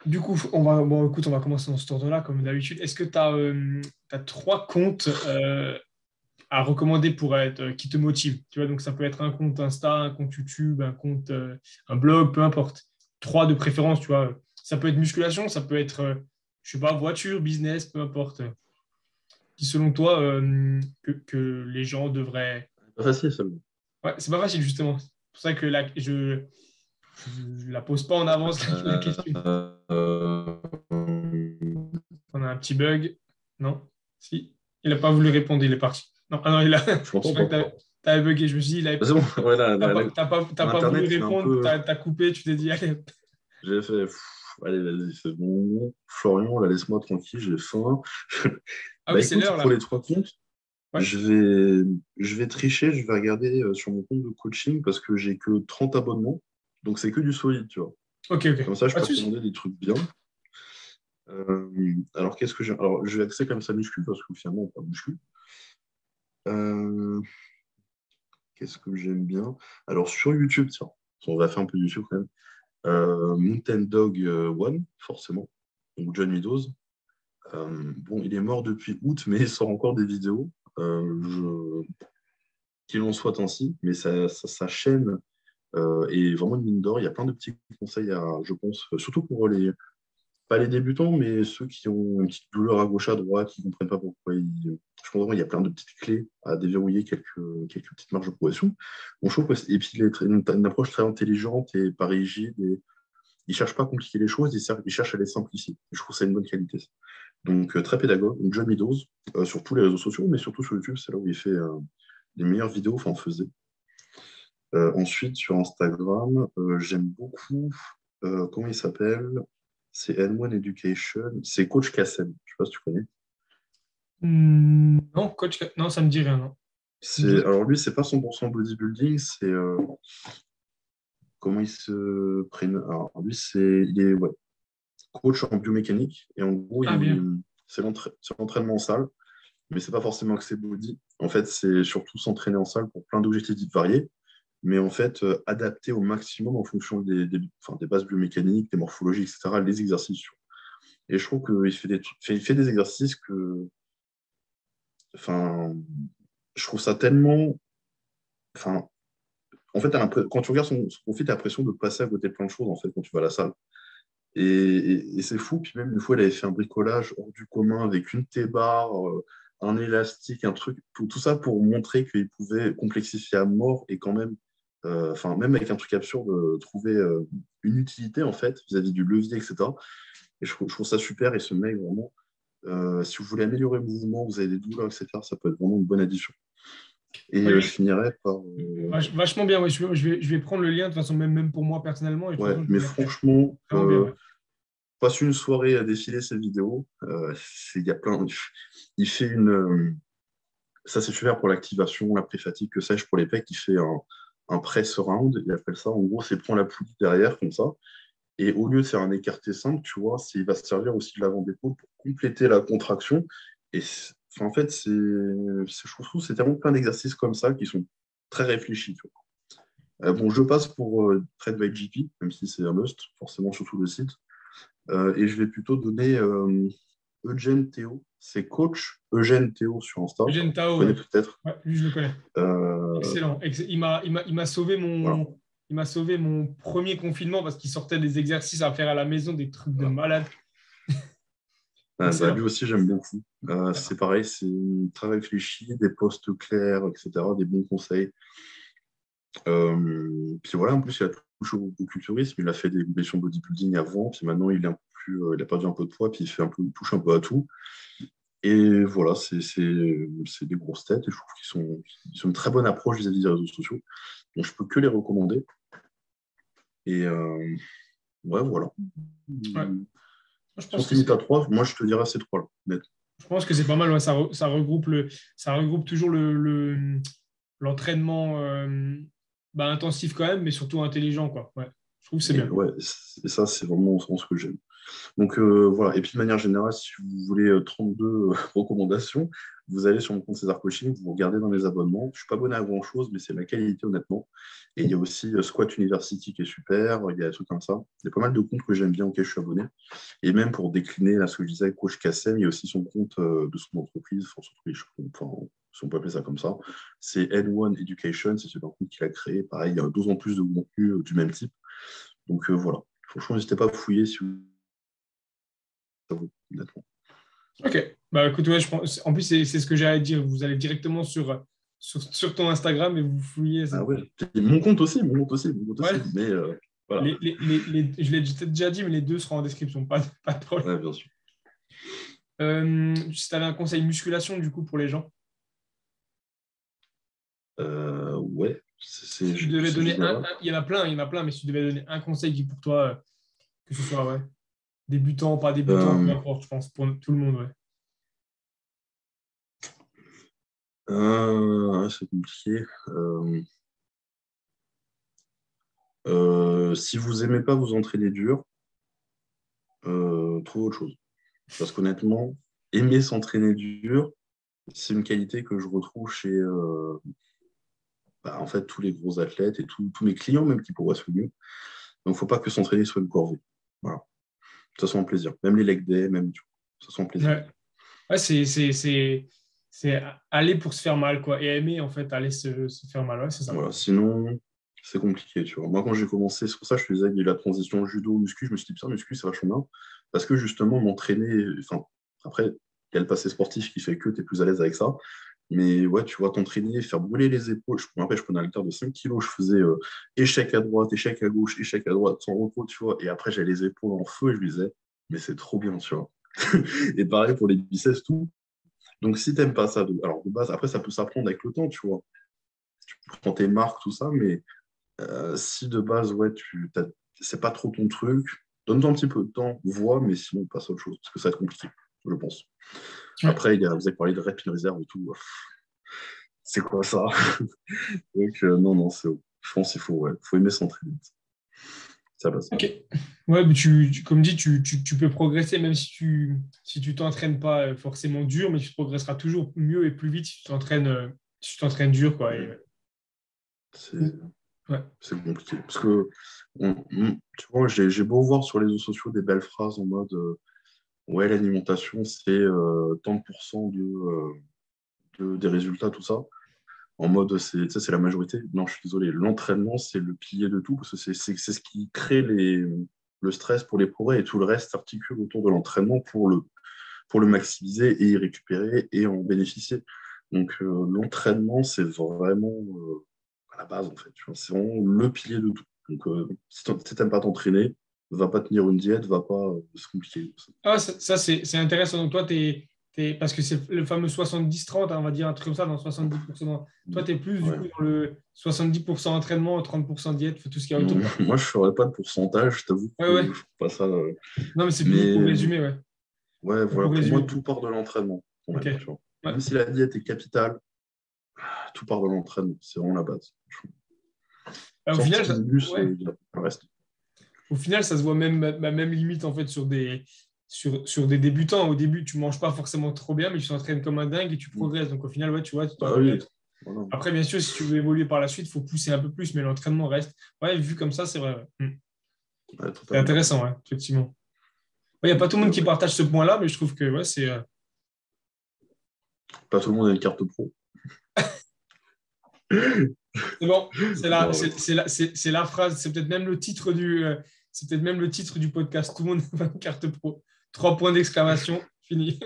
Du coup, écoute, on va commencer dans ce ordre-là, comme d'habitude. Est-ce que tu as 3 comptes à recommander pour être, qui te motivent? Tu vois, donc ça peut être un compte Insta, un compte YouTube, un blog, peu importe. 3 de préférence, tu vois. Ça peut être musculation, ça peut être, je sais pas, voiture, business, peu importe. Qui, selon toi, que les gens devraient. Pas facile, ça. Ouais, c'est pas facile, justement. C'est pour ça que je la pose pas en avance, la question. Euh, On a un petit bug. Non? Si. Il n'a pas voulu répondre, il est parti. Non, ah non, il a. je Je m'entends crois pas. que t'avais bugué. Je me suis dit, C'est bon, ouais, t'as mon pas voulu internet, il est un répondre, peu. t'as coupé, tu t'es dit, allez. J'ai fait, allez, vas-y, c'est bon. Florian, là, laisse-moi tranquille, j'ai faim. Ah Bah oui, c'est écoute, l'heure pour là. les 3 comptes, Ouais. je vais tricher, je vais regarder sur mon compte de coaching parce que j'ai que 30 abonnements. Donc c'est que du solide, tu vois. Ok, ok. Comme ça, je Pas de peux souci. recommander des trucs bien. Alors, qu'est-ce que j'ai? Alors, je vais axer comme ça muscu parce que finalement, on parle muscu. Euh, Qu'est-ce que j'aime bien? Alors, sur YouTube, tiens, on va faire un peu de YouTube quand même. Mountain Dog One, forcément. Donc, John Meadows. Bon, il est mort depuis août, mais il sort encore des vidéos. Qu'il en soit ainsi, mais sa chaîne est vraiment une mine d'or. Il y a plein de petits conseils, je pense, surtout pour pas les débutants, mais ceux qui ont une petite douleur à gauche, à droite, qui ne comprennent pas pourquoi je pense vraiment qu'il y a plein de petites clés à déverrouiller, quelques petites marges de progression. Bon, je trouve et puis il a une approche très intelligente et pas rigide. Et il ne cherche pas à compliquer les choses, il cherche à les simplifier. Je trouve ça une bonne qualité. Donc, très pédagogue. Donc, John Meadows, sur tous les réseaux sociaux, mais surtout sur YouTube, c'est là où il fait les meilleures vidéos, enfin, on faisait. Ensuite, sur Instagram, j'aime beaucoup, comment il s'appelle? C'est N1 Education, c'est Coach Kassem, je sais pas si tu connais. Non, coach, non, ça me dit rien, non. Ça me dit rien. Alors lui, c'est pas 100% bodybuilding, c'est comment il se prénomme. Alors lui, il est ouais, coach en biomécanique et en gros, Ah, bien. c'est l'entraînement en salle, mais c'est pas forcément axé body. En fait, c'est surtout s'entraîner en salle pour plein d'objectifs dits variés, mais en fait, adapté au maximum en fonction enfin, des bases biomécaniques, des morphologies, etc., les exercices. Et je trouve il fait des exercices que, enfin, je trouve ça tellement, enfin, en fait, quand tu regardes son profil, tu as l'impression de passer à côté de plein de choses, en fait, quand tu vas à la salle. Et c'est fou. Puis même une fois, il avait fait un bricolage hors du commun avec une T-bar, un élastique, un truc, tout ça pour montrer qu'il pouvait complexifier à mort et quand même, enfin, même avec un truc absurde, trouver une utilité, en fait, vis-à-vis du levier, etc. Et je trouve ça super. Et ce mec, vraiment, si vous voulez améliorer le mouvement, vous avez des douleurs, etc., ça peut être vraiment une bonne addition. Et Ouais, je finirai par. vachement bien, ouais. Je vais prendre le lien, de toute façon, même pour moi personnellement, et de toute Ouais, façon, je le mais mettrai franchement, vraiment bien, ouais. passe une soirée à défiler ses vidéos. Il y a plein. Il fait une. Ça, c'est super pour l'activation, la pré-fatigue, que sais-je, pour les pecs. Il fait un press round. Il appelle ça. En gros, c'est prendre la poulie derrière, comme ça. Et au lieu de faire un écarté simple, tu vois, il va se servir aussi de l'avant d'épaule pour compléter la contraction. Et en fait, je trouve que c'est tellement plein d'exercices comme ça qui sont très réfléchis. Tu vois. Bon, je passe pour Trade by GP, même si c'est un must, forcément, surtout le site. Et je vais plutôt donner Eugène Théo. C'est coach Eugène Théo sur Insta. Eugène Tu Tao, connais ouais. peut-être. Ouais, lui, je le connais. Euh, Excellent. Il m'a sauvé voilà. mon premier confinement parce qu'il sortait des exercices à faire à la maison, des trucs de Voilà. malade. Bah, lui Excellent. aussi, j'aime beaucoup. C'est pareil, c'est très réfléchi, des postes clairs, etc., des bons conseils. Puis voilà, en plus, il a touché au culturisme, il a fait des compétitions bodybuilding avant, puis maintenant, il est un peu plus, il a perdu un peu de poids, puis il touche un peu à tout. Et voilà, c'est des grosses têtes, et je trouve qu'ils ont une très bonne approche vis-à-vis des réseaux sociaux. Donc, je peux que les recommander. Et ouais, voilà. Ouais. Je Si on pense se que limite à c'est, trois, moi, je te dirais ces trois-là, honnêtement. je pense que c'est pas mal. Ouais. Ça regroupe toujours l'entraînement intensif quand même, mais surtout intelligent, quoi. Ouais. Je trouve que c'est Et bien. ouais, et ça, c'est vraiment ce que j'aime. Donc voilà, et puis de manière générale, si vous voulez 32 recommandations, vous allez sur mon compte César Coaching, vous regardez dans les abonnements. Je ne suis pas abonné à grand-chose, mais c'est la qualité honnêtement. Et il y a aussi Squat University qui est super, il y a des trucs comme ça. Il y a pas mal de comptes que j'aime bien auxquels je suis abonné. Et même pour décliner, là, ce que je disais, Coach Kassem, il y a aussi son compte de son entreprise, enfin, son entreprise, enfin, si on peut appeler ça comme ça. C'est N1 Education, c'est un compte qu'il a créé. Pareil, il y a 12 ans plus de contenu du même type. Donc voilà, franchement, n'hésitez pas à fouiller si vous honnêtement. Ok. Bah écoute, ouais, je pense, en plus, c'est ce que j'allais dire. Vous allez directement sur ton Instagram et vous fouillez. Ah ouais, puis mon compte aussi, mon compte aussi, mon compte Ouais. aussi. Mais voilà, Je l'ai peut-être déjà dit, mais les deux seront en description. Pas de problème. ouais, bien sûr. Si tu avais un conseil musculation, du coup, pour les gens, Ouais, si tu devais c'est donner général. il y en a plein, mais si tu devais donner un conseil qui, pour toi, que ce soit ouais, débutant, pas débutant, peu Euh, importe, je pense, pour tout le monde, ouais. ouais, c'est compliqué. Si vous aimez pas vous entraîner dur, trouvez autre chose. Parce qu'honnêtement, aimer s'entraîner dur, c'est une qualité que je retrouve chez en fait, tous les gros athlètes et tous mes clients, même qui pourraient se mieux. Donc, il ne faut pas que s'entraîner soit une corvée. Voilà. Ça soit un plaisir. Même les leg day, même, tu vois, ça soit un plaisir. Ouais, ouais c'est aller pour se faire mal, quoi, et aimer, en fait, aller se faire mal, ouais, c'est ça. Voilà. Sinon, c'est compliqué, tu vois. Moi, quand j'ai commencé, c'est pour ça que je faisais la transition judo-muscu, je me suis dit, putain, muscu, c'est vachement bien. Parce que justement, m'entraîner, enfin, après, il y a le passé sportif qui fait que tu es plus à l'aise avec ça. Mais ouais, tu vois, t'entraîner, faire brûler les épaules. Je me rappelle, je prenais un haltère de 5 kilos, je faisais échec à droite, échec à gauche, échec à droite, sans repos, tu vois. Et après, j'avais les épaules en feu et je me disais, mais c'est trop bien, tu vois. Et pareil pour les biceps, tout. Donc, si t'aimes pas ça, alors de base, après, ça peut s'apprendre avec le temps, tu vois. Tu prends tes marques, tout ça, mais si de base, ouais, c'est pas trop ton truc, donne-toi un petit peu de temps, vois, mais sinon, passe à autre chose, parce que ça va être compliqué, je pense. Ouais. Après, vous avez parlé de rep in reserve et tout. C'est quoi ça? Donc, non, non, je pense qu'il faut, ouais, faut aimer s'entraîner. Ça passe. Ok. Ouais, mais comme dit, tu peux progresser même si tu t'entraînes pas forcément dur, mais tu progresseras toujours mieux et plus vite si tu t'entraînes dur, quoi. Ouais, c'est Ouais. c'est compliqué. Parce que, tu vois, j'ai beau voir sur les réseaux sociaux des belles phrases en mode ouais, l'alimentation, c'est tant de pourcents des résultats, tout ça. En mode, tu sais, c'est la majorité. Non, je suis désolé. L'entraînement, c'est le pilier de tout, parce que c'est ce qui crée le stress pour les progrès et tout le reste s'articule autour de l'entraînement pour le maximiser et y récupérer et en bénéficier. Donc, l'entraînement, c'est vraiment à la base, en fait. Tu vois, c'est vraiment le pilier de tout. Donc, si tu n'aimes pas t'entraîner, va pas tenir une diète, va pas se compliquer. Ah, ça, c'est intéressant. Donc, toi, tu Parce que c'est le fameux 70-30, hein, on va dire un truc comme ça, dans 70%. Toi, tu es plus du coup dans le 70% entraînement, 30% diète, tout ce qu'il y a autour. Moi, je ne ferais pas de pourcentage, je t'avoue Ouais, que ouais. je ne fais pas ça. Non, mais c'est plus pour Mais résumer, ouais. ouais, voilà, Pour pour moi, résumer. tout part de l'entraînement, quand Ok. même, tu vois. Ouais. Même si la diète est capitale, tout part de l'entraînement. C'est vraiment la base. Au final, Sortir ça, du bus, ouais. il y a le reste. Au final, ça se voit même limite en fait sur des débutants. Au début, tu manges pas forcément trop bien, mais tu t'entraînes comme un dingue et tu progresses. Donc au final, ouais, tu vois, tu Bah t'en oui, être. voilà. Après, bien sûr, si tu veux évoluer par la suite, il faut pousser un peu plus, mais l'entraînement reste. Ouais, vu comme ça, c'est vrai. Ouais. Ouais, C'est totalement. intéressant, ouais, effectivement. Il n'y a pas tout Donc, le monde qui ouais. partage ce point-là, mais je trouve que ouais, c'est. Pas tout le monde a une carte pro. C'est bon, c'est Non, la, ouais. c'est la phrase, c'est peut-être même le titre du podcast. Tout le monde a une carte pro. 3 points d'exclamation, fini.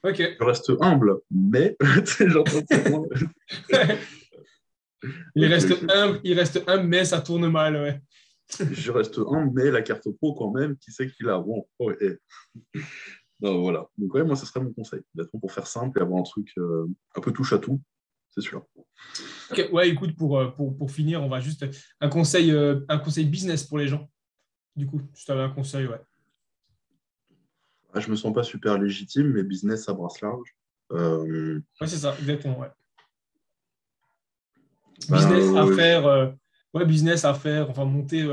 Ok. Je reste humble, mais j'entends c'est moi. Il Ok, reste ok. humble, mais ça tourne mal, ouais. Je reste humble, mais la carte pro, quand même, qui sait qu'il a. Bon, ouais. Non, voilà. Donc, ouais, moi, ce serait mon conseil. D'être pour faire simple et avoir un truc un peu touche à tout, c'est sûr. Ok, ouais, écoute, pour finir, on va juste un conseil business pour les gens. Du coup, si tu avais un conseil, ouais. Ah, je me sens pas super légitime, mais business, ça brasse large. Euh, Ouais, c'est ça, exactement, ouais. ben, Business à faire, enfin monter,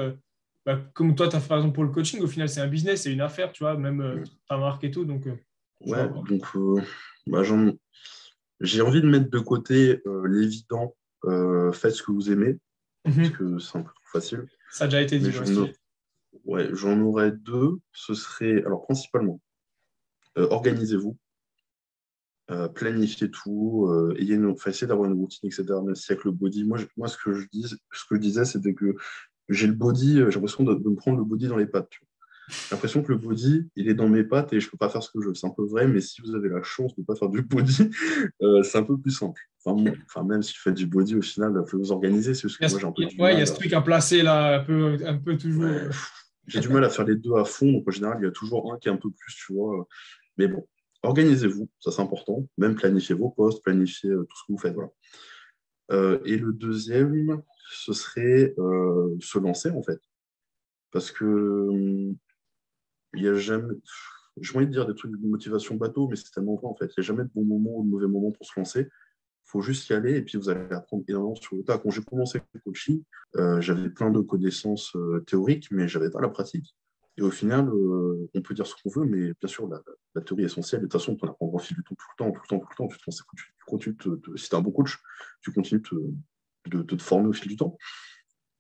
comme toi, tu as fait par exemple pour le coaching, au final, c'est un business, c'est une affaire, tu vois, même ta marque et tout, donc je ouais, vois pas. donc, bah, j'ai envie de mettre de côté l'évident, faites ce que vous aimez, parce Mhm. que c'est un peu trop facile. Ça a déjà été Mais dit, ouais, stylé. ouais, j'en aurais deux. Ce serait, alors principalement, organisez-vous, planifiez tout, essayez d'avoir une routine, etc. Même si avec le body, moi ce que je disais, c'était que j'ai le body, j'ai l'impression de me prendre le body dans les pattes. Tu vois. J'ai l'impression que le body, il est dans mes pattes et je ne peux pas faire ce que je veux. C'est un peu vrai, mais si vous avez la chance de ne pas faire du body, c'est un peu plus simple. Enfin, même si vous faites du body, au final, il faut vous organiser. C'est parce que moi, j'ai un peu du Ouais, il y a mal. ce truc à placer là, un peu toujours. Ouais, j'ai du mal à faire les deux à fond. Donc, en général, il y a toujours un qui est un peu plus, tu vois. Mais bon, organisez-vous, ça c'est important. Même planifiez vos postes, planifiez tout ce que vous faites. Voilà. Et le deuxième, ce serait se lancer, en fait. Parce que il y a jamais. J'ai envie de dire des trucs de motivation bateau, mais c'est tellement vrai, en fait. Il n'y a jamais de bon moment ou de mauvais moment pour se lancer. Il faut juste y aller et puis vous allez apprendre énormément sur le tas. Quand j'ai commencé le coaching, j'avais plein de connaissances théoriques, mais je n'avais pas la pratique. Et au final, on peut dire ce qu'on veut, mais bien sûr, la théorie est essentielle. Et de toute façon, tu en apprends au fil du temps, tout le temps, tout le temps, tout le temps. Tu continues si tu es un bon coach, tu continues de te former au fil du temps.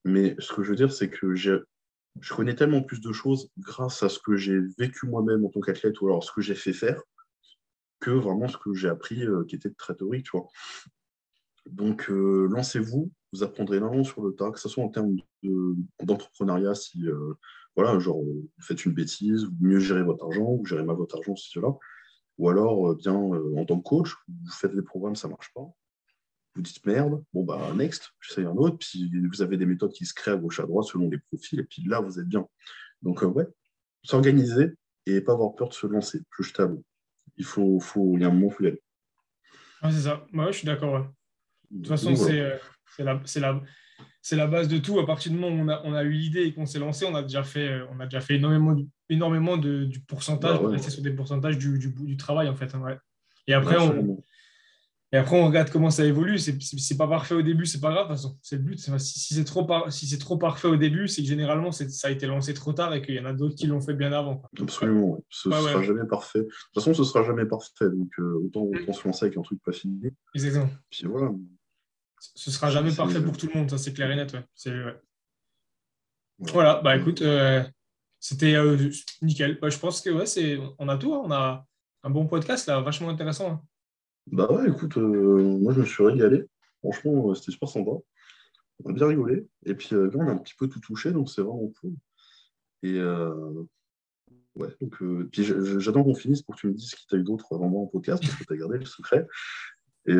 Mais ce que je veux dire, c'est que je connais tellement plus de choses grâce à ce que j'ai vécu moi-même en tant qu'athlète ou alors ce que j'ai fait faire que vraiment ce que j'ai appris qui était très théorique, tu vois. Donc, lancez-vous, vous apprendrez énormément sur le tas, que ce soit en termes d'entrepreneuriat, si voilà, genre, vous faites une bêtise, vous mieux gérez votre argent, vous gérez mal votre argent, si cela, ou alors, bien, en tant que coach, vous faites des programmes, ça ne marche pas, vous dites merde, bon, bah, next, j'essaye un autre, puis vous avez des méthodes qui se créent à gauche, à droite, selon les profils, et puis là, vous êtes bien. Donc, ouais, s'organiser et pas avoir peur de se lancer, je t'avoue. Il y a un moment, il faut y aller. Ouais, c'est ça. Ouais, je suis d'accord, ouais. De toute façon, Donc, voilà. c'est la base de tout. À partir du moment où on a eu l'idée et qu'on s'est lancé, on a déjà fait énormément du Bah pourcentage pour ouais, rester sur des pourcentages du travail, en fait, hein, ouais. Et bah après, absolument. et après, on regarde comment ça évolue. C'est pas parfait au début, c'est pas grave, de toute façon. C'est le but. Si si c'est trop parfait au début, c'est que généralement, ça a été lancé trop tard et qu'il y en a d'autres qui l'ont fait bien avant, quoi. Ouais, Absolument, ouais. Ce ouais, sera ouais, jamais parfait. De toute façon, ce sera jamais parfait. Donc, autant Mm. se lancer avec un truc pas fini. Exactement. Puis voilà. Ce sera Puis jamais c'est. parfait pour tout le monde, ça c'est clair et net. Ouais. Ouais. Voilà. Voilà, bah Donc, écoute, c'était nickel. Bah, je pense que ouais, on a tout, hein. On a un bon podcast là, vachement intéressant, hein. bah ouais, écoute, moi je me suis régalé. Franchement, c'était super sympa. On a bien rigolé. Et puis là, on a un petit peu tout touché, donc c'est vraiment cool. Et ouais, donc, puis j'attends qu'on finisse pour que tu me dises ce qu'il t'a eu d'autre avant moi en podcast, parce que tu as gardé le secret. Et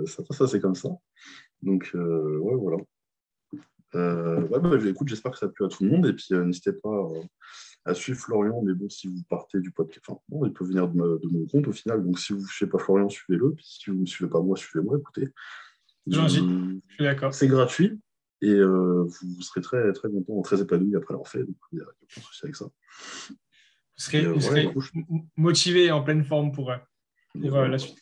ça c'est comme ça. Donc, ouais, voilà. Ouais, bah, écoute, j'espère que ça a plu à tout le monde. Et puis, n'hésitez pas à suivre Florian, mais bon, si vous partez du podcast, enfin, bon, il peut venir de mon compte au final. Donc, si vous ne suivez pas Florian, suivez-le. Puis, si vous ne me suivez pas moi, suivez-moi. Écoutez, C'est gentil, je suis d'accord. c'est gratuit et vous serez très, très content, très épanoui après l'avoir fait. Donc, il n'y a aucun souci avec ça. Vous serez motivé et en pleine forme pour la suite.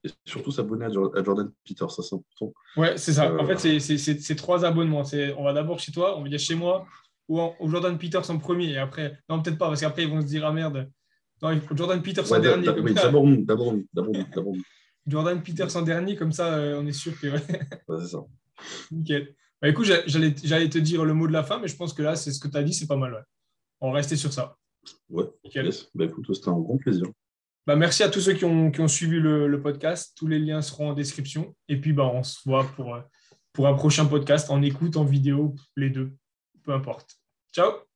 Et surtout s'abonner à Jordan Peters, ça c'est important. Ouais, c'est ça. En fait, c'est 3 abonnements. On va d'abord chez toi, on va dire chez moi, ou au Jordan Peters en premier, et après, non, peut-être pas, parce qu'après, ils vont se dire, ah merde, non, Jordan Peters en dernier. Oui, d'abord nous. Jordan Peters en dernier, comme ça, on est sûr que. Ouais, c'est ça. Nickel. Bah, écoute, j'allais te dire le mot de la fin, mais je pense que là, c'est ce que tu as dit, c'est pas mal. Ouais. On va rester sur ça. Ouais, nickel. Yes. Bah, écoute, c'était un grand plaisir. Bah, merci à tous ceux qui ont suivi le podcast. Tous les liens seront en description. Et puis, bah, on se voit pour un prochain podcast en écoute, en vidéo, les deux. Peu importe. Ciao!